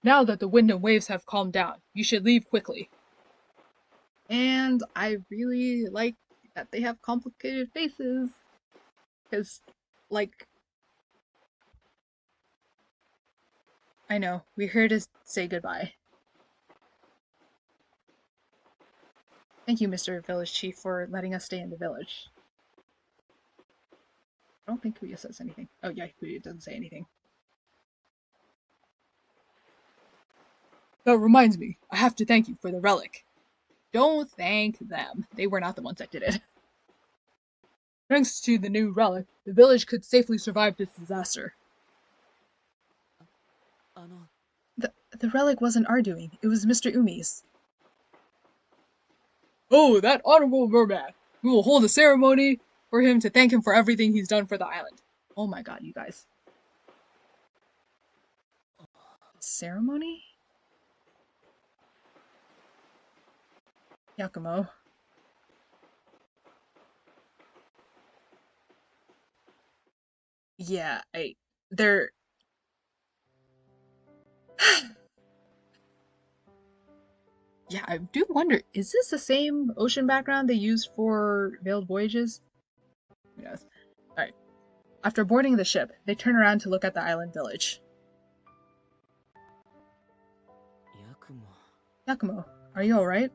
Now that the wind and waves have calmed down, you should leave quickly. And I really like that they have complicated faces. Because, like... I know, we're here to say goodbye. Thank you, Mr. Village Chief, for letting us stay in the village. I don't think Kuya says anything. Oh yeah, Kuya doesn't say anything. That reminds me, I have to thank you for the relic. Don't thank them. They were not the ones that did it. Thanks to the new relic, the village could safely survive this disaster. The relic wasn't our doing. It was Mr. Umi's. Oh, that honorable merman! We will hold a ceremony for him to thank him for everything he's done for the island. Oh my god, you guys. Ceremony? Yakumo. Yeah, they're... Yeah, I do wonder, is this the same ocean background they used for Veiled Voyages? Who knows? Alright. After boarding the ship, they turn around to look at the island village. Yakumo, are you alright?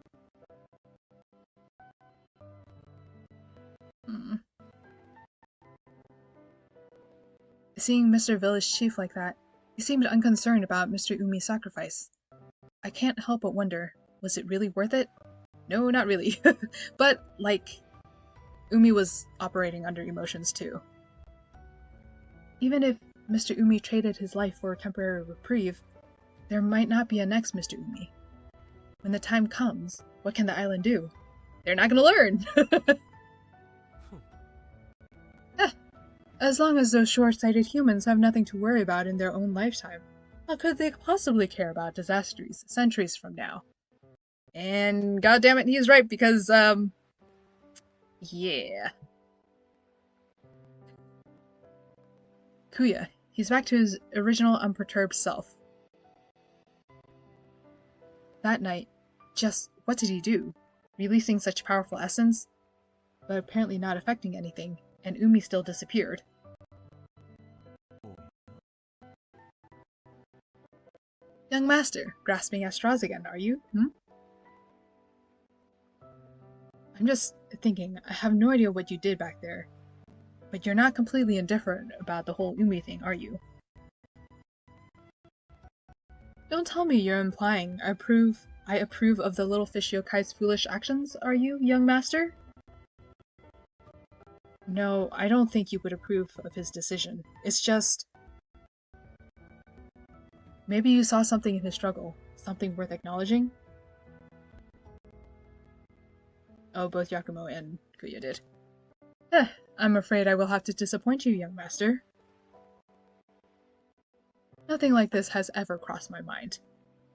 Seeing Mr. Village Chief like that, he seemed unconcerned about Mr. Umi's sacrifice. I can't help but wonder, was it really worth it? No, not really. But, like, Umi was operating under emotions too. Even if Mr. Umi traded his life for a temporary reprieve, there might not be a next Mr. Umi. When the time comes, what can the island do? They're not gonna learn! As long as those short-sighted humans have nothing to worry about in their own lifetime, how could they possibly care about disasters centuries from now? And goddammit, he's right, because, yeah. Kuya, he's back to his original unperturbed self. That night, just what did he do? Releasing such powerful essence, but apparently not affecting anything, and Umi still disappeared. Young master, grasping at straws again, are you? I'm just thinking, I have no idea what you did back there. But you're not completely indifferent about the whole Umi thing, are you? Don't tell me you're implying I approve of the little fish yokai's foolish actions, are you, young master? No, I don't think you would approve of his decision. It's just... maybe you saw something in his struggle, something worth acknowledging? Oh, both Yakumo and Kuya did. I'm afraid I will have to disappoint you, young master. Nothing like this has ever crossed my mind.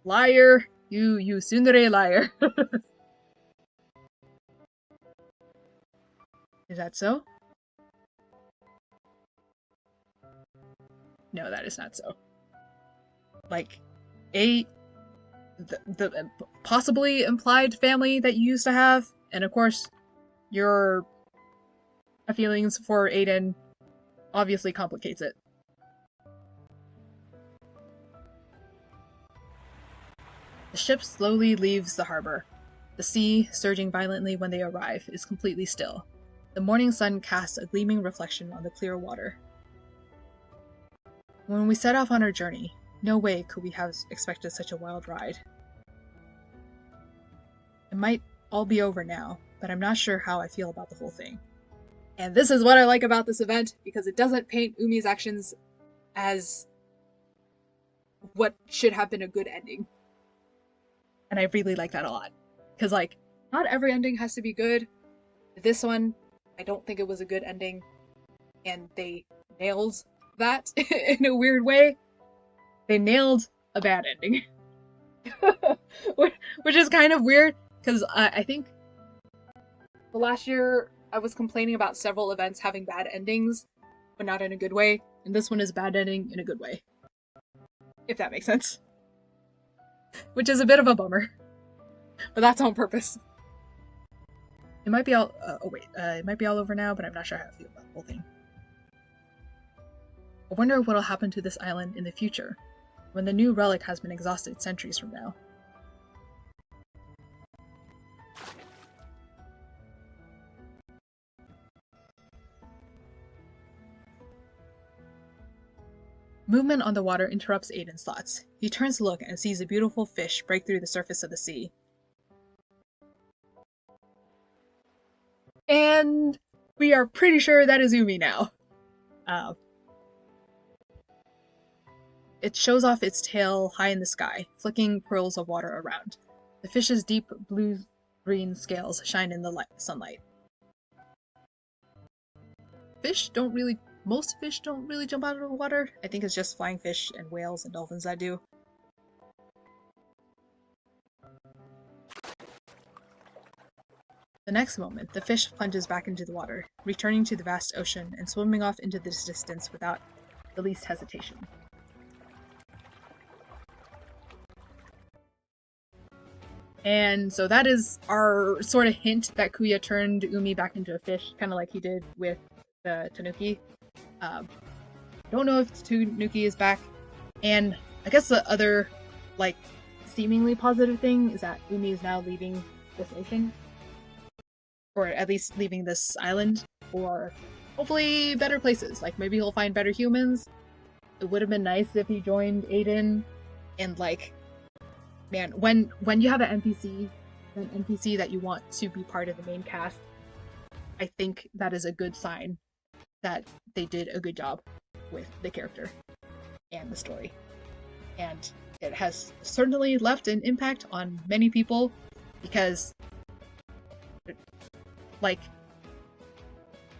Liar! You tsundere liar! Is that so? No, that is not so. Like, the possibly implied family that you used to have, and of course, your feelings for Aiden obviously complicates it. The ship slowly leaves the harbor. The sea, surging violently when they arrive, is completely still. The morning sun casts a gleaming reflection on the clear water. When we set off on our journey, no way could we have expected such a wild ride. It might all be over now, but I'm not sure how I feel about the whole thing. And this is what I like about this event, because it doesn't paint Umi's actions as what should have been a good ending. And I really like that a lot. Because, like, not every ending has to be good. This one, I don't think it was a good ending. And they nailed that in a weird way. They nailed a bad ending. Which is kind of weird, because I think the last year I was complaining about several events having bad endings, but not in a good way. And this one is a bad ending in a good way. If that makes sense. Which is a bit of a bummer. But that's on purpose. It might be all... it might be all over now, but I'm not sure how I feel about the whole thing. I wonder what'll happen to this island in the future, when the new relic has been exhausted centuries from now. Movement on the water interrupts Aiden's thoughts. He turns to look and sees a beautiful fish break through the surface of the sea. And we are pretty sure that is Umi now. It shows off its tail high in the sky, flicking pearls of water around. The fish's deep blue-green scales shine in the sunlight. Most fish don't really jump out of the water. I think it's just flying fish and whales and dolphins that do. The next moment, the fish plunges back into the water, returning to the vast ocean and swimming off into the distance without the least hesitation. And so that is our sort of hint that Kuya turned Umi back into a fish, kind of like he did with the Tanuki. Don't know if Tanuki is back. And I guess the other, like, seemingly positive thing is that Umi is now leaving this ocean. Or at least leaving this island for hopefully better places. Like, maybe he'll find better humans. It would have been nice if he joined Aiden. And, like, man, when you have an NPC that you want to be part of the main cast, I think that is a good sign that they did a good job with the character and the story. And it has certainly left an impact on many people, because, like,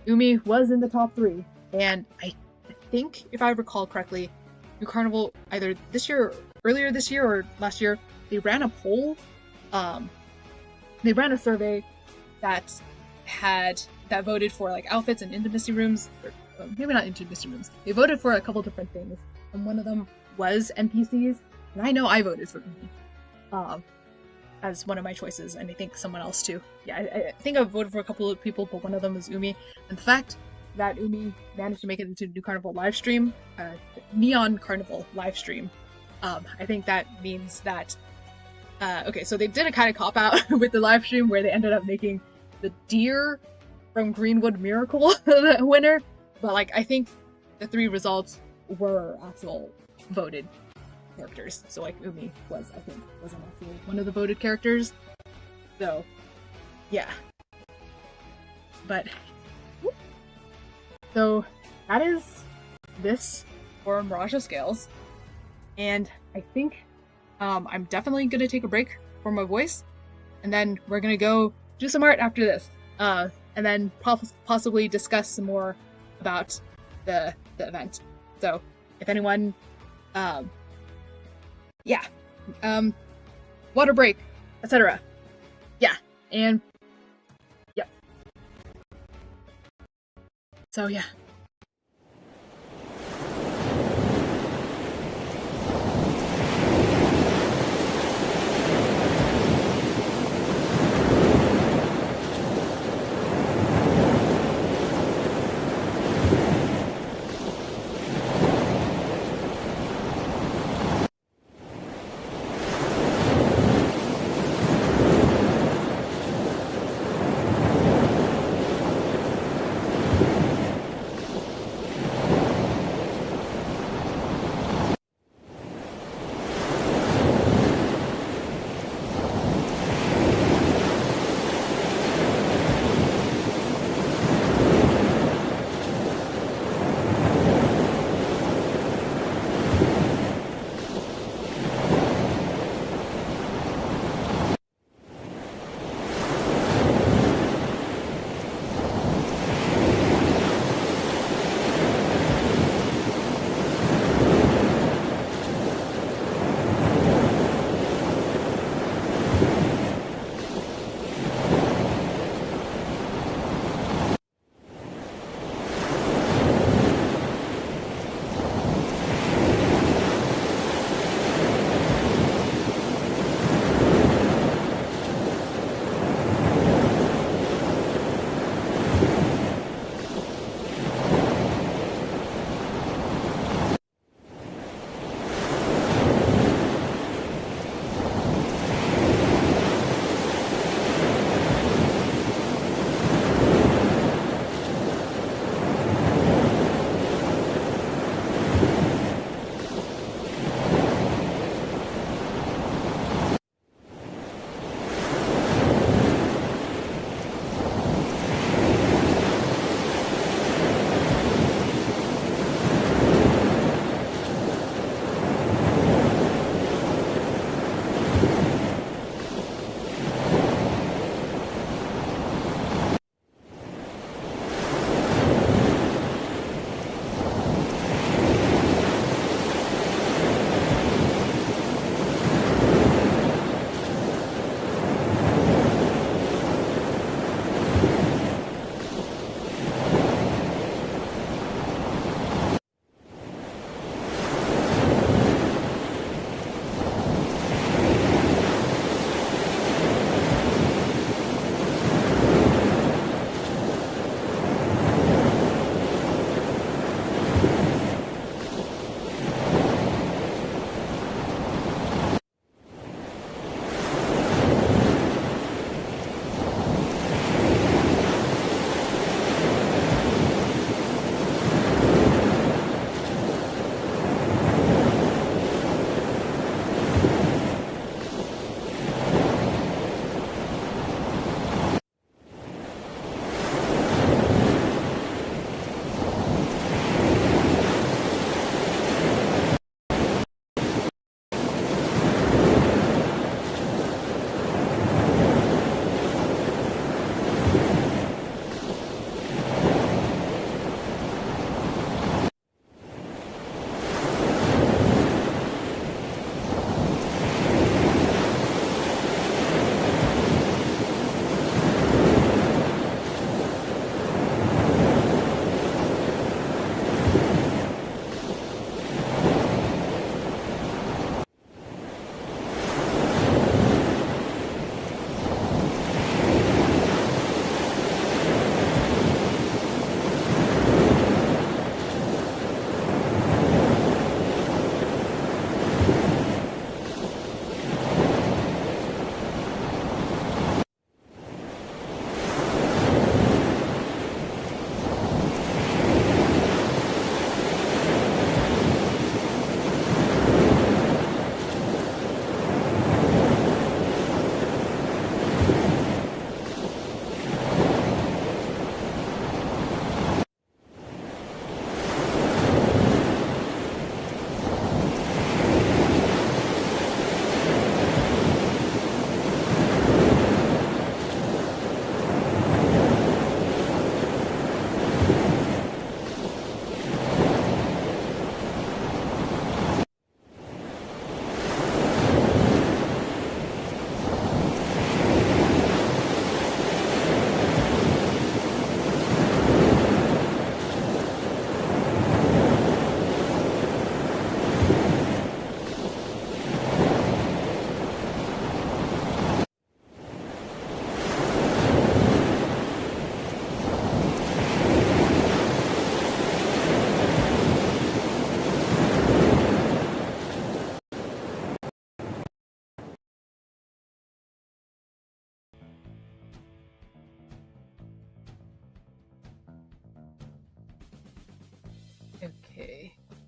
Umi was in the top 3, and I think, if I recall correctly, New Carnival, either earlier this year or last year, they ran a poll. They ran a survey that voted for, like, outfits and intimacy rooms, or maybe not intimacy rooms. They voted for a couple different things, and one of them was NPCs, and I know I voted for Umi as one of my choices, and I think someone else too. Yeah, I think I voted for a couple of people, but one of them was Umi. And the fact that Umi managed to make it into New Carnival livestream, Neon Carnival livestream, I think that means that okay, so they did a kind of cop-out with the live stream where they ended up making the deer from Greenwood Miracle the winner, but, like, I think the 3 results were actual voted characters. So, like, Umi was an actual one of the voted characters. So, yeah. But, so, that is this for Mirage of Scales. And I think I'm definitely going to take a break for my voice, and then we're going to go do some art after this, and then possibly discuss some more about the event. So, if anyone, water break, etc. Yeah, and, yep. So, yeah.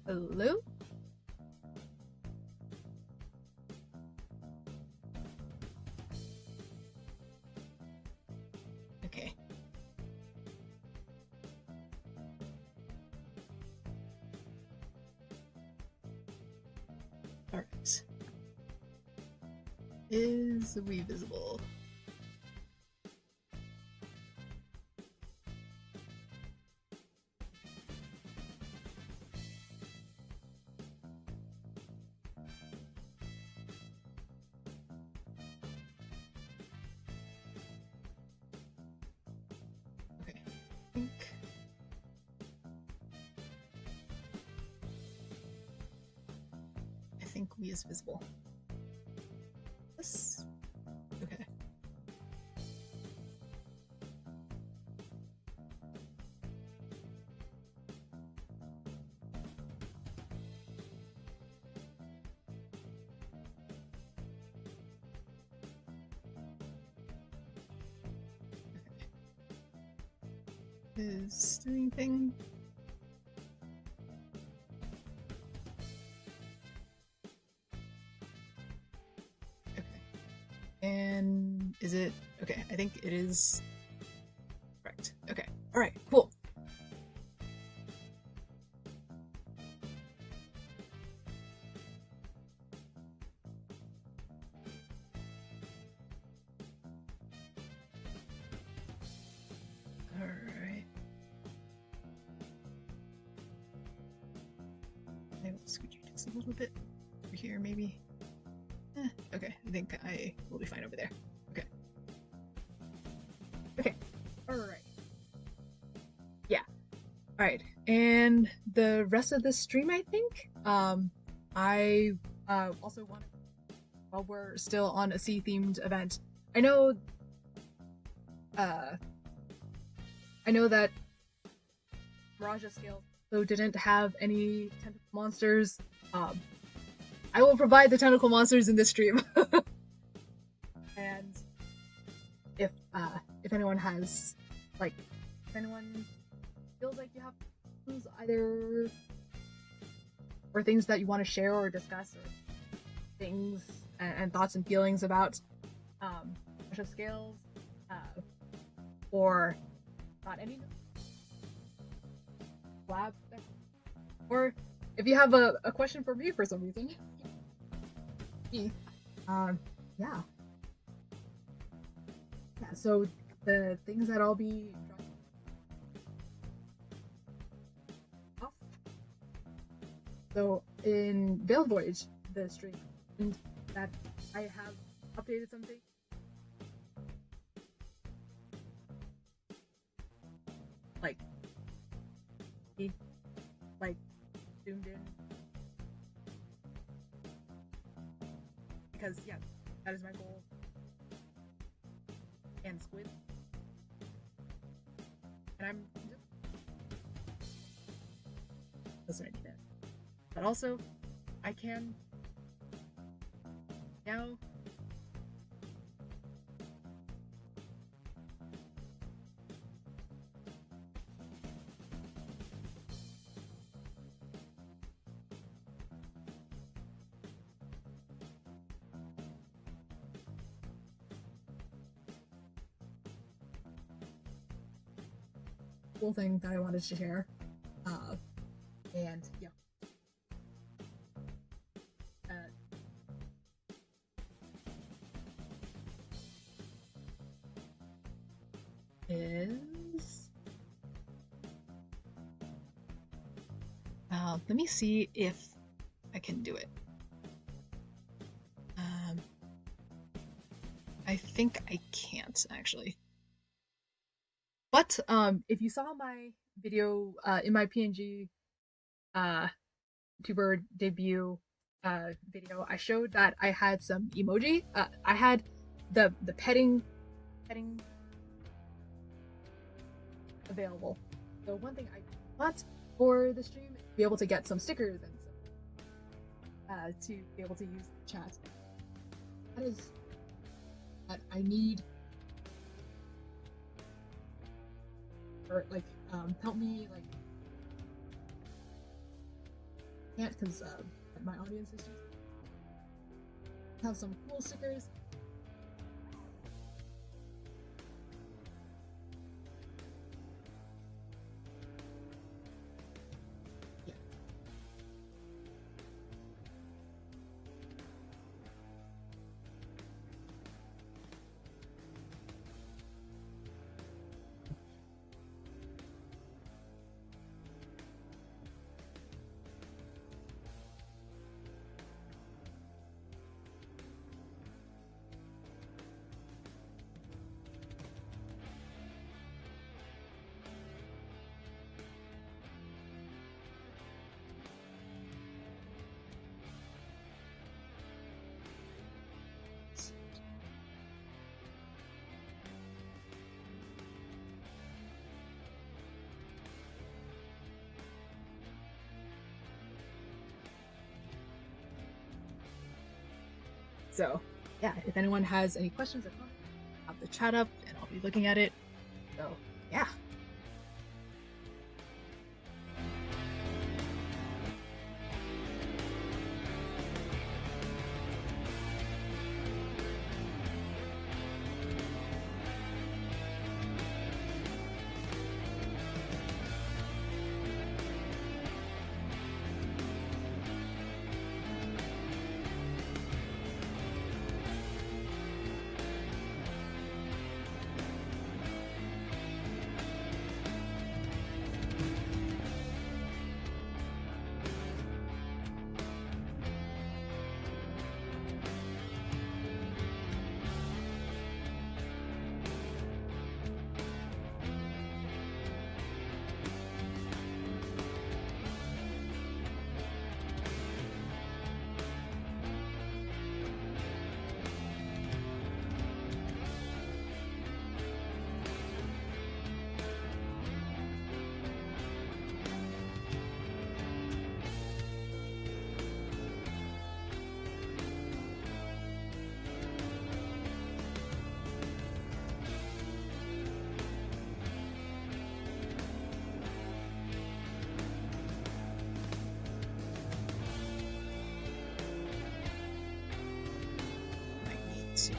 Hello? Okay. Alright. Is we visible? Okay, I think we is visible. Yes. Okay. Is doing anything? Okay. And is it okay? I think it is correct. Okay. All right. Cool. All right. I will scoot you just a little bit over here, maybe. Okay. I think I will be fine over there. Okay. Okay. All right. Yeah. All right. And the rest of the stream, I think. I also want to, while we're still on a sea-themed event, I know that Mirage scale so didn't have any tentacle monsters. I will provide the tentacle monsters in this stream. And if anyone has, like, if anyone feels like you have either or things that you want to share or discuss, or things and thoughts and feelings about Mirage scales, or not any lab, or if you have a question for me for some reason, yeah. So the things that I'll be off. So in Veiled Voyage, the stream that I have updated something. Like zoomed in, because yeah, that is my goal. And squid, and I'm just listen to that. But also, I can now. Cool thing that I wanted to share, and yeah, is let me see if I can do it. I think I can't actually. But if you saw my video in my PNG Pngtuber debut video, I showed that I had some emoji. I had the petting available. So one thing I want for the stream is to be able to get some stickers and some, to be able to use the chat. That is that I need. Or like help me like can't because my audience is just have some cool stickers. Yeah. So, yeah, if anyone has any questions or comments, I'll have the chat up and I'll be looking at it. So, yeah. I need to.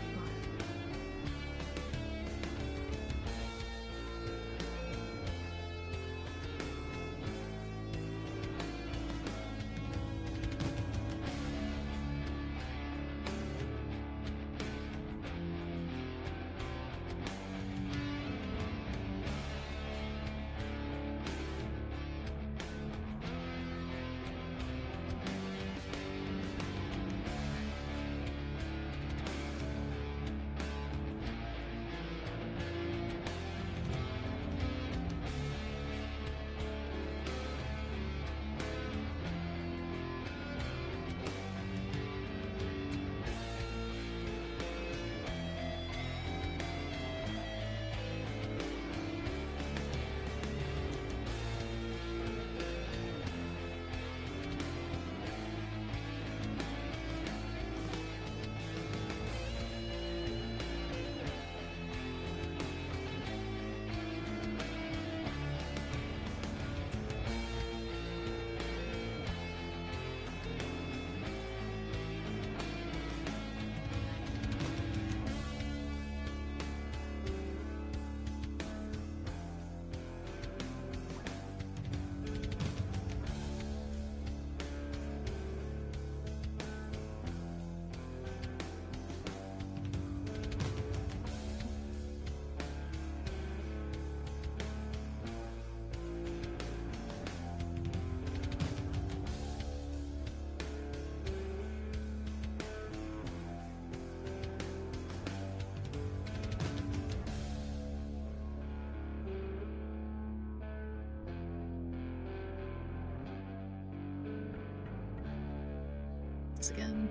This again.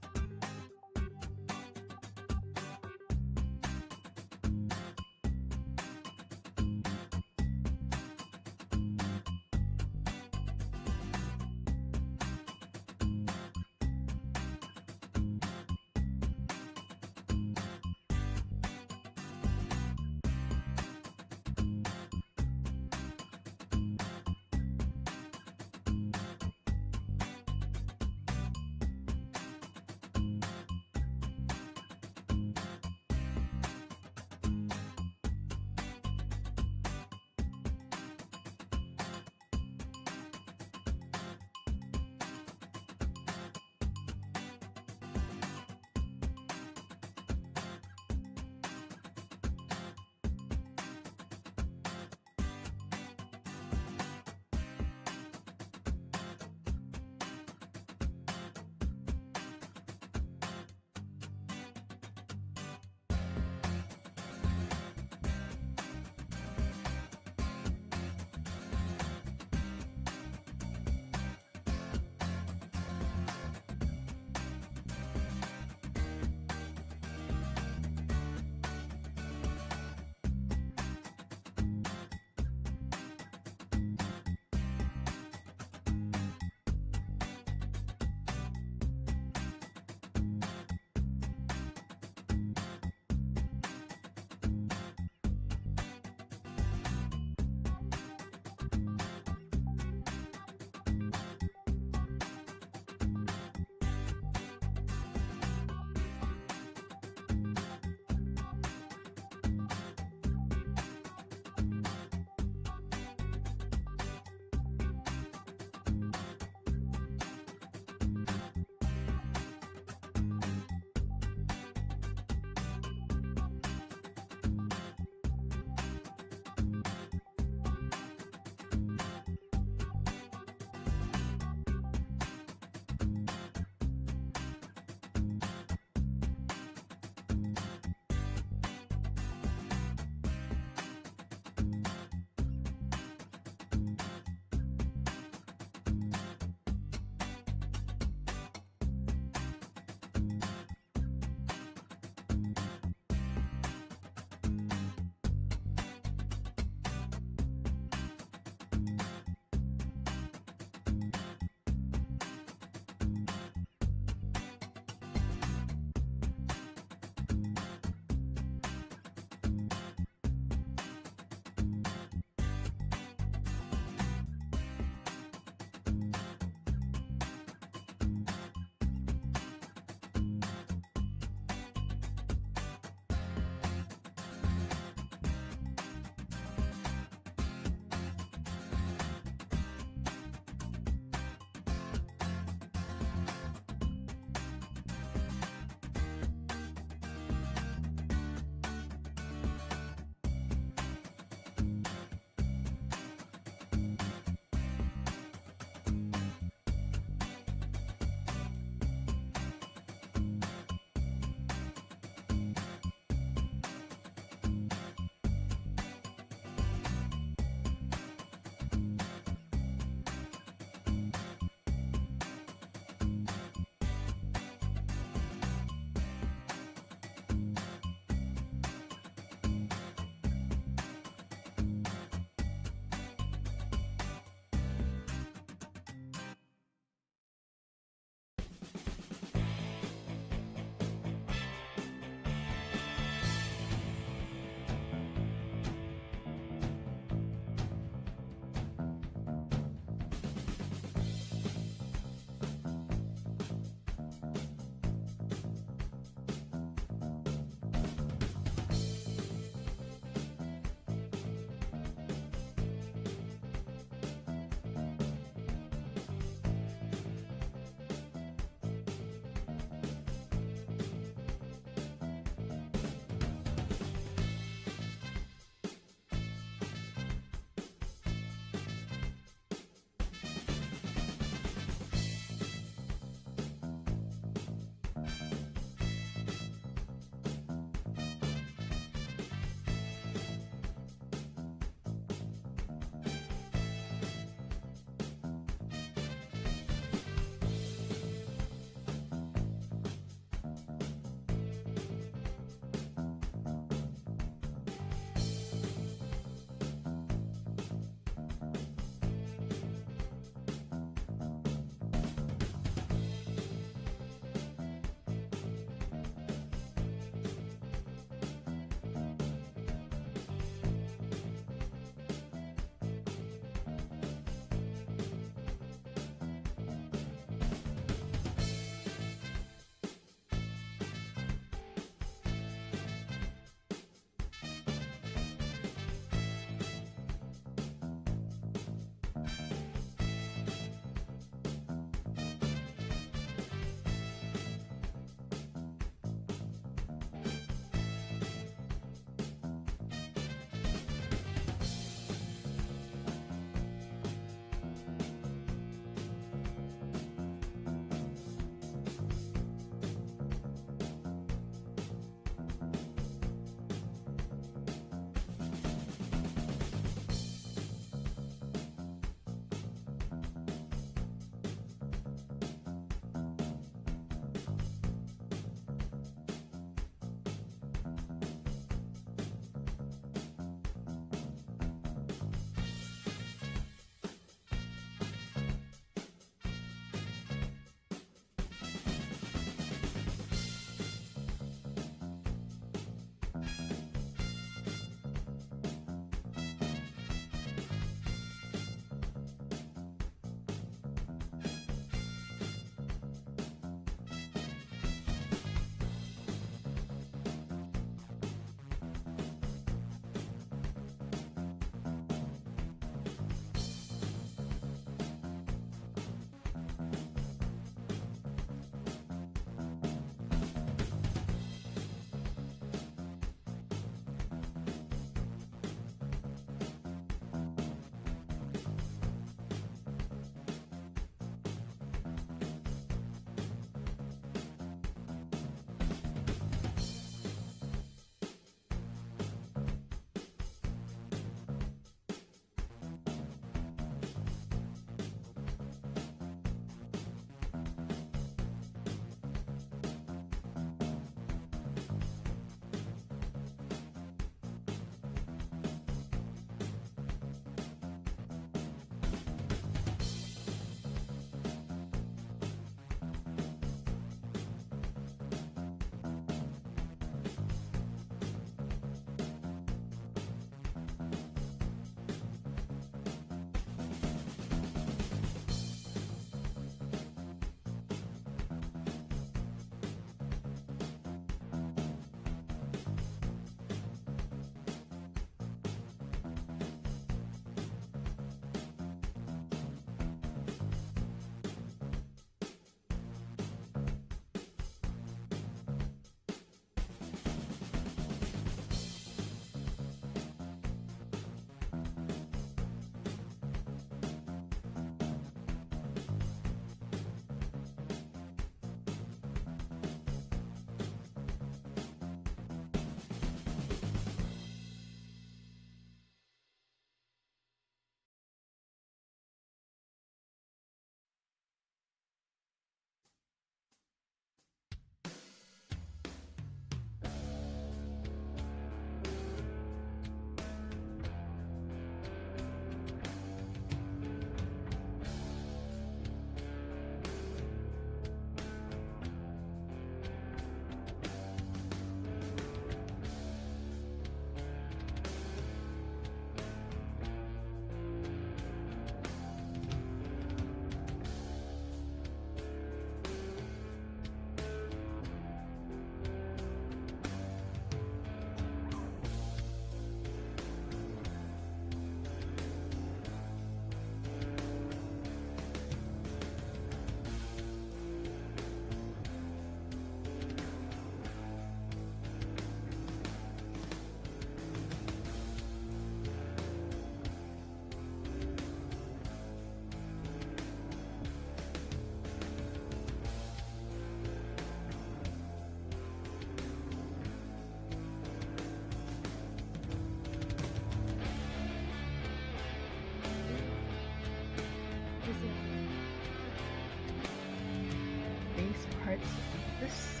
Alright, so this.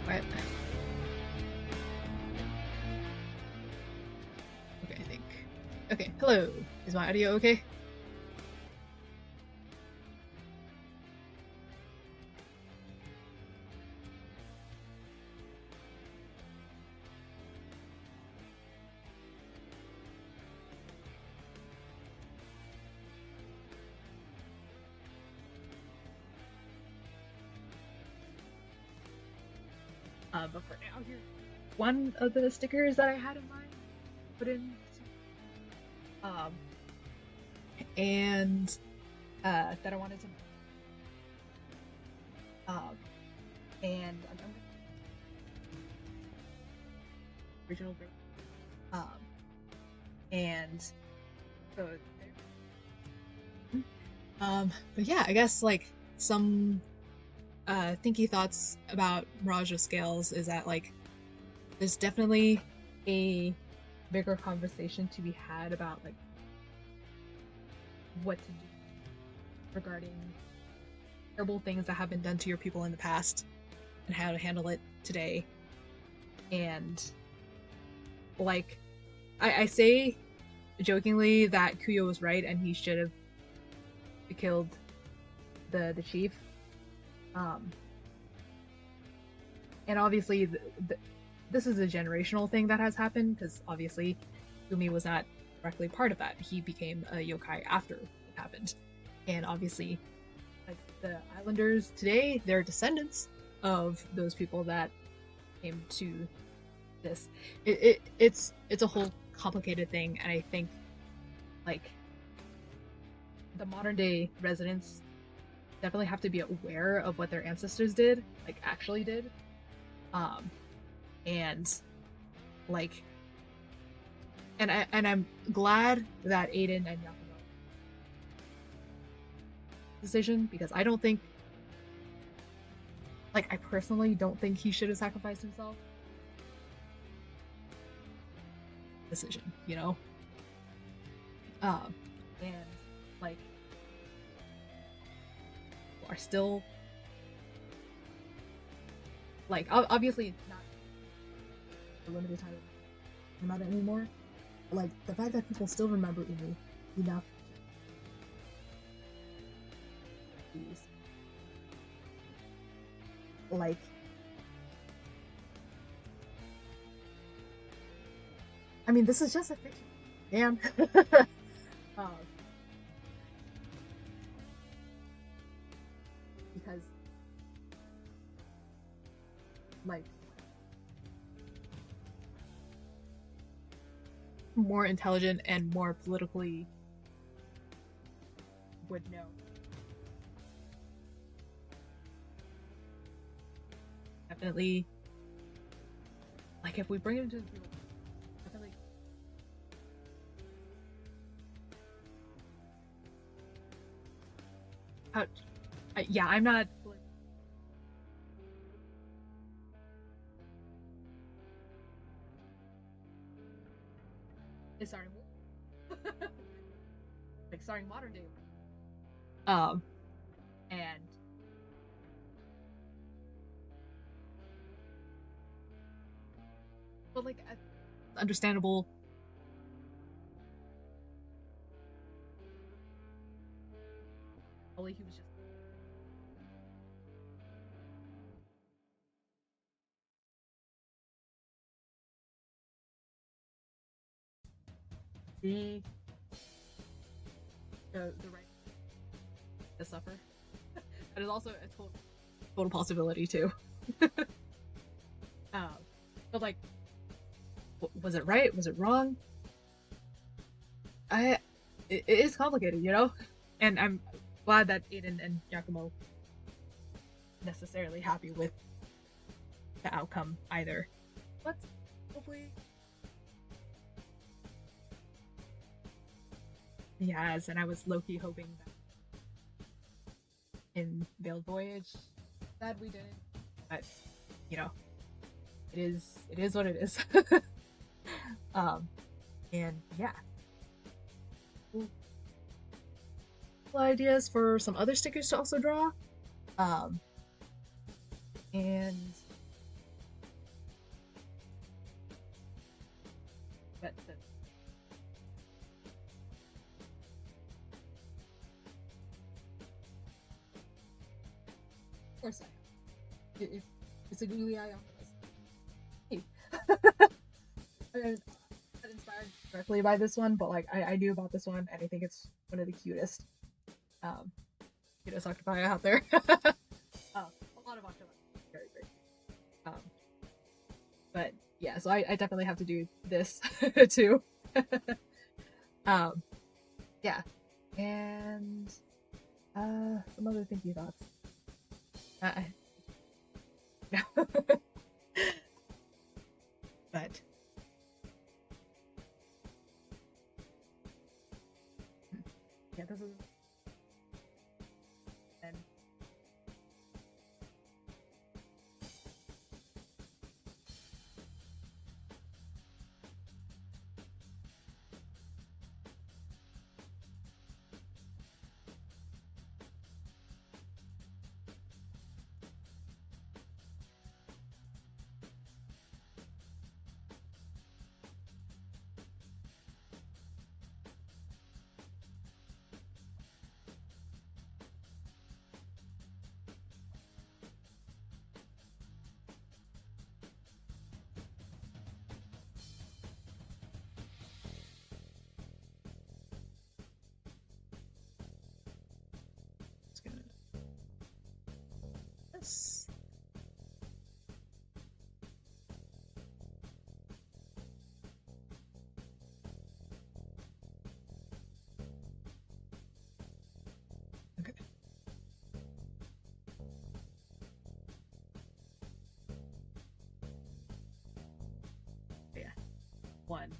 What? Okay, I think. Okay, hello. Is my audio okay? But for now, here's one of the stickers that I had in mind put in. And that I wanted to. And I'm original break. And so. But yeah, I guess like some thinky thoughts about Mirage of Scales is that like there's definitely a bigger conversation to be had about like what to do regarding terrible things that have been done to your people in the past and how to handle it today. And like I say jokingly that Kuyo was right and he should have killed the chief. And obviously this is a generational thing that has happened because obviously Umi was not directly part of that. He became a yokai after it happened. And obviously like the islanders today, they're descendants of those people that came to this. It's a whole complicated thing, and I think like the modern day residents definitely have to be aware of what their ancestors did, like actually did. And like and I'm glad that Aiden and Yakumo decision, because I don't think like I personally don't think he should have sacrificed himself. Decision, you know? And like are still like obviously not a limited time about it anymore. Like the fact that people still remember Umi enough like I mean this is just a fiction. Damn. Because like more intelligent and more politically would know. Definitely like if we bring it into the field, definitely yeah, I'm not. It's starting like starting modern day. And but like understandable. Only he was just. The right to suffer. That is also a total possibility too. But like, was it right? Was it wrong? It is complicated, you know. And I'm glad that Aiden and Yakumo necessarily happy with the outcome either. But hopefully. Yes, and I was low-key hoping that in Veiled Voyage that we didn't, but you know, it is what it is. And yeah. Cool ideas for some other stickers to also draw. And but of course I have. It's a googly eye octopus. Hey. I'm not inspired directly by this one, but like I knew about this one and I think it's one of the cutest octopi out there. A lot of octopi. Very great. But yeah, so I definitely have to do this too. Yeah. And some other thinky thoughts. No. But yeah, this is and just gonna this. Okay. Yeah. One.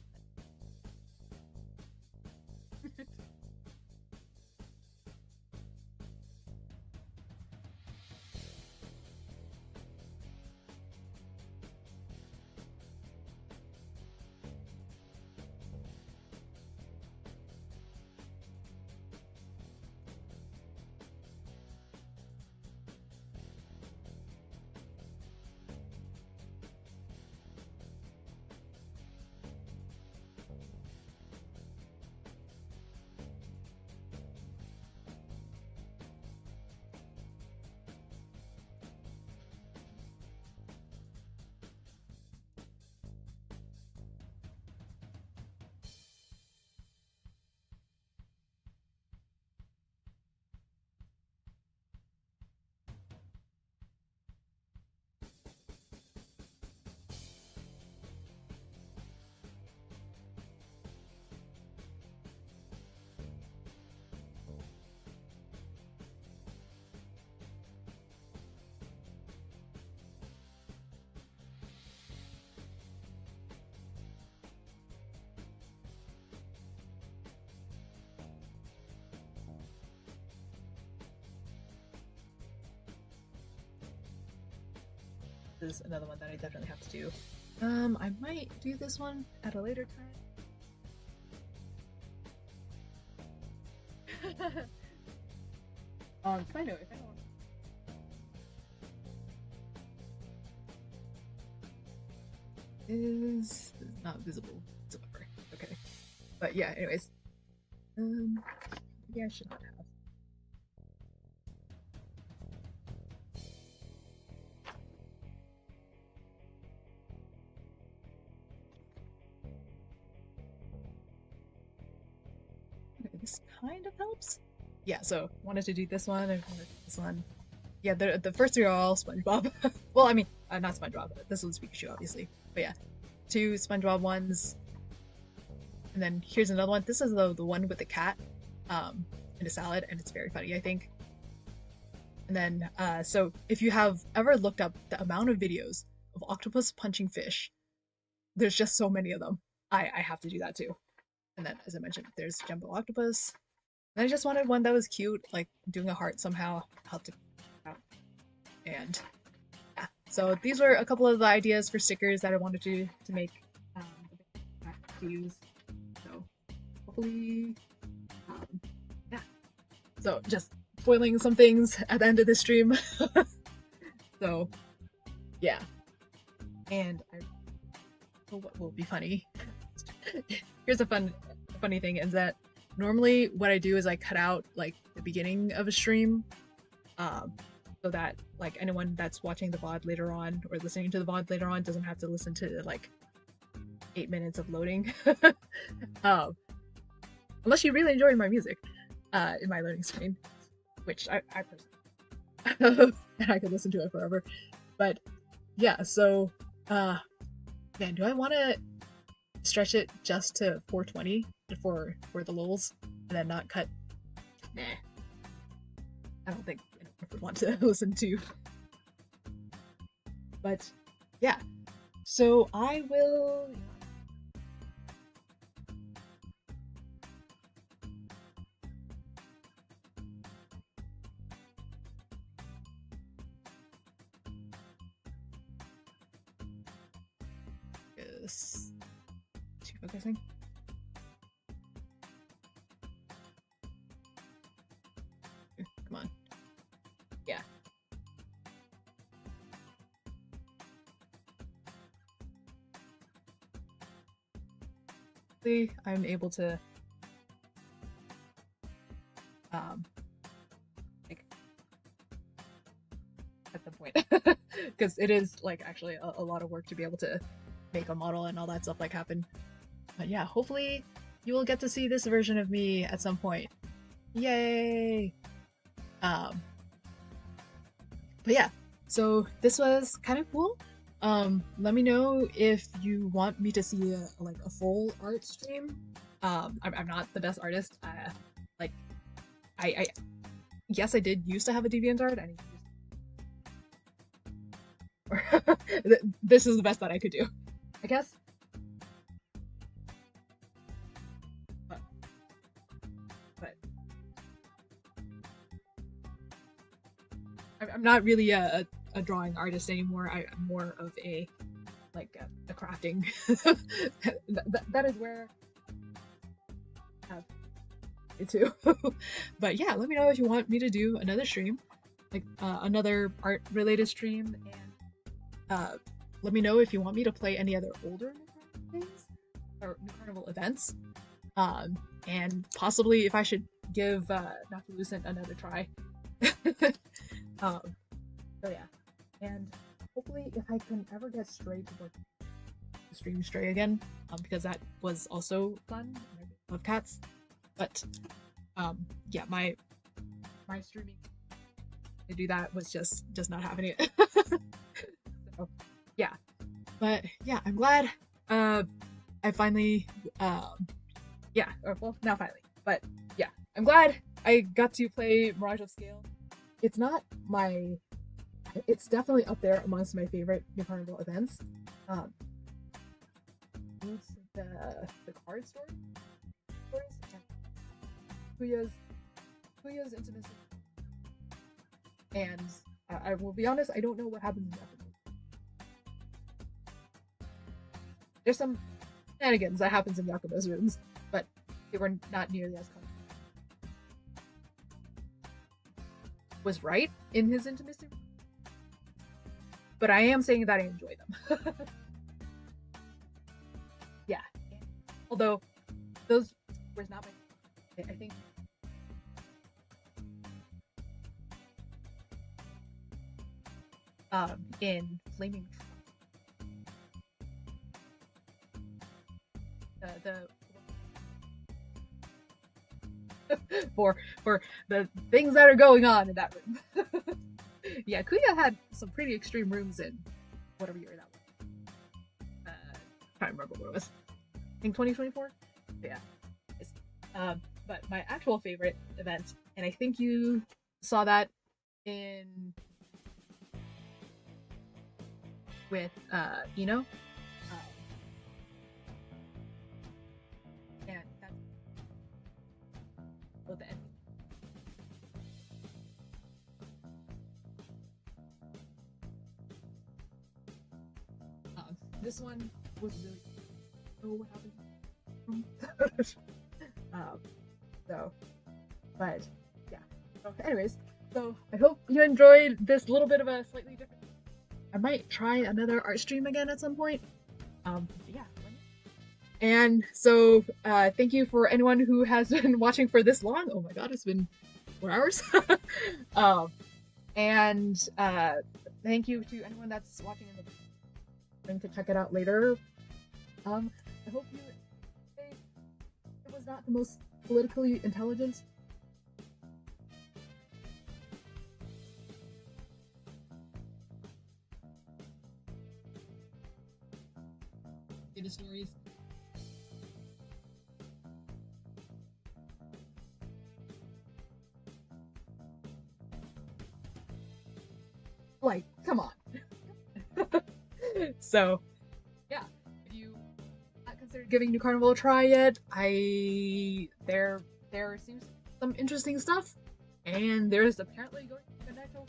This is another one that I definitely have to do. I might do this one at a later time. If I don't is not visible whatsoever. Okay. But yeah, anyways. Maybe I should not have. Okay, this kind of helps. Yeah, so wanted to do this one and wanted to do this one. Yeah, the first three are all SpongeBob. Well, I mean, not SpongeBob. This one's Pikachu, obviously. But yeah, two SpongeBob ones. And then here's another one. This is the one with the cat in a salad, and it's very funny, I think. And then, so if you have ever looked up the amount of videos of octopus punching fish, there's just so many of them. I have to do that too. And then, as I mentioned, there's Jumbo Octopus. And I just wanted one that was cute, like doing a heart somehow helped it out. And yeah, so these were a couple of the ideas for stickers that I wanted to make to use. hopefully, yeah. So just spoiling some things at the end of the stream. So yeah, and what will be funny? Here's a funny thing is that normally what I do is I cut out like the beginning of a stream, so that like anyone that's watching the VOD later on or listening to the VOD later on doesn't have to listen to like 8 minutes of loading. Unless you really enjoyed my music in my loading screen, which I personally and I could listen to it forever. But yeah, so man, do I want to stretch it just to 420 for the lulz and then not cut? Nah, I don't think anyone would want to listen to. But yeah, so I will. Too focusing. Come on. Yeah. See, I'm able to like at the point because it is like actually a lot of work to be able to make a model and all that stuff like happen. But yeah, hopefully you will get to see this version of me at some point. Yay! But yeah, so this was kind of cool. Let me know if you want me to see a full art stream. I'm not the best artist. Like I yes, I did used to have a DeviantArt. This is the best that I could do, I guess. But I'm not really a drawing artist anymore. I'm more of a crafting. that is where I have it too. But yeah, let me know if you want me to do another stream, like another art related stream, and let me know if you want me to play any other older things or New Carnival events, and possibly if I should give Not to Lucent another try. So yeah, and hopefully if I can ever get Stray to work, stream Stray again, because that was also fun. I love cats, but yeah, my streaming to do that was just not having it. So yeah, but yeah, I'm glad I finally yeah, or well, not finally, but yeah, I'm glad I got to play Mirage of Scale. It's not my, it's definitely up there amongst my favorite New Carnival events. It's the card stories, Kuya's intimacy, and I will be honest, I don't know what happens in the episode. There's some shenanigans that happens in Yakuba's rooms, but they were not nearly as common. Was right in his intimacy, but I am saying that I enjoy them. Yeah, although those were not my, I think in Flaming for the things that are going on in that room. Yeah, Kuya had some pretty extreme rooms in whatever year that was. Trying to remember what it was. I think 2024. Yeah. But my actual favorite event, and I think you saw that in with Ino. And that's the end. This one was really what happened. So, but yeah. So anyways, so I hope you enjoyed this little bit of a slightly different. I might try another art stream again at some point. Yeah. And so, thank you for anyone who has been watching for this long. Oh my god, it's been 4 hours. And thank you to anyone that's watching in the going to check it out later. I hope you. It was not the most politically intelligent. The stories. Like, come on. So, yeah, if you not considered giving New Carnival a try yet, there seems some interesting stuff, and there's apparently going to be a natural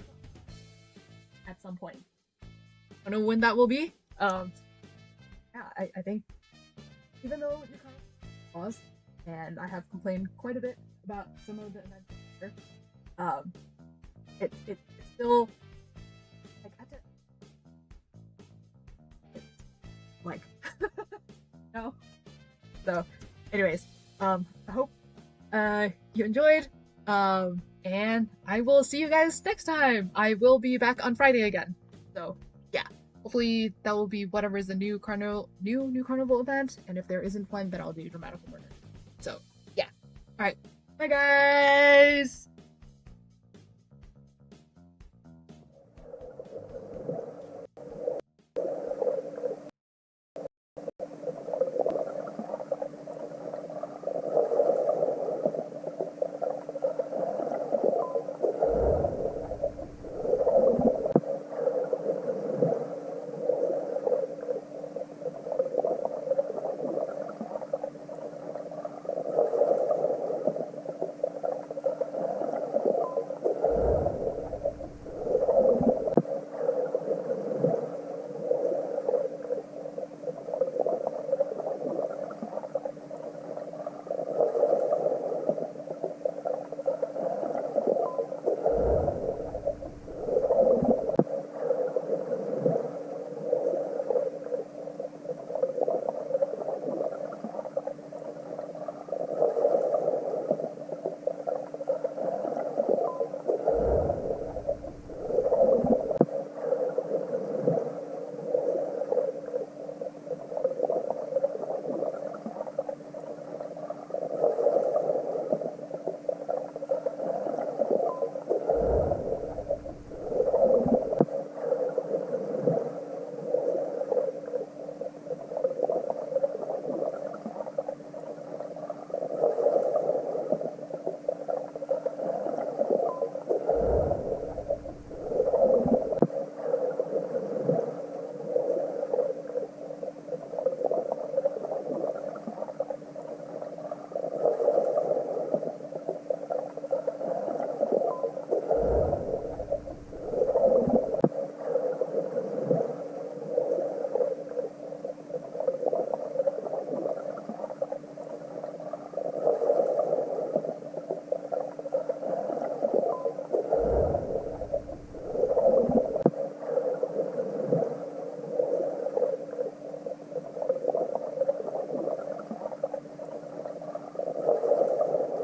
at some point. I don't know when that will be. Yeah, I think even though New Carnival paused, and I have complained quite a bit about some of the events here, it's still like no. So anyways, I hope you enjoyed, and I will see you guys next time. I will be back on Friday again, so yeah, hopefully that will be whatever is the new carnival event, and if there isn't one, then I'll do Dramatical Murder. So yeah, all right, bye guys.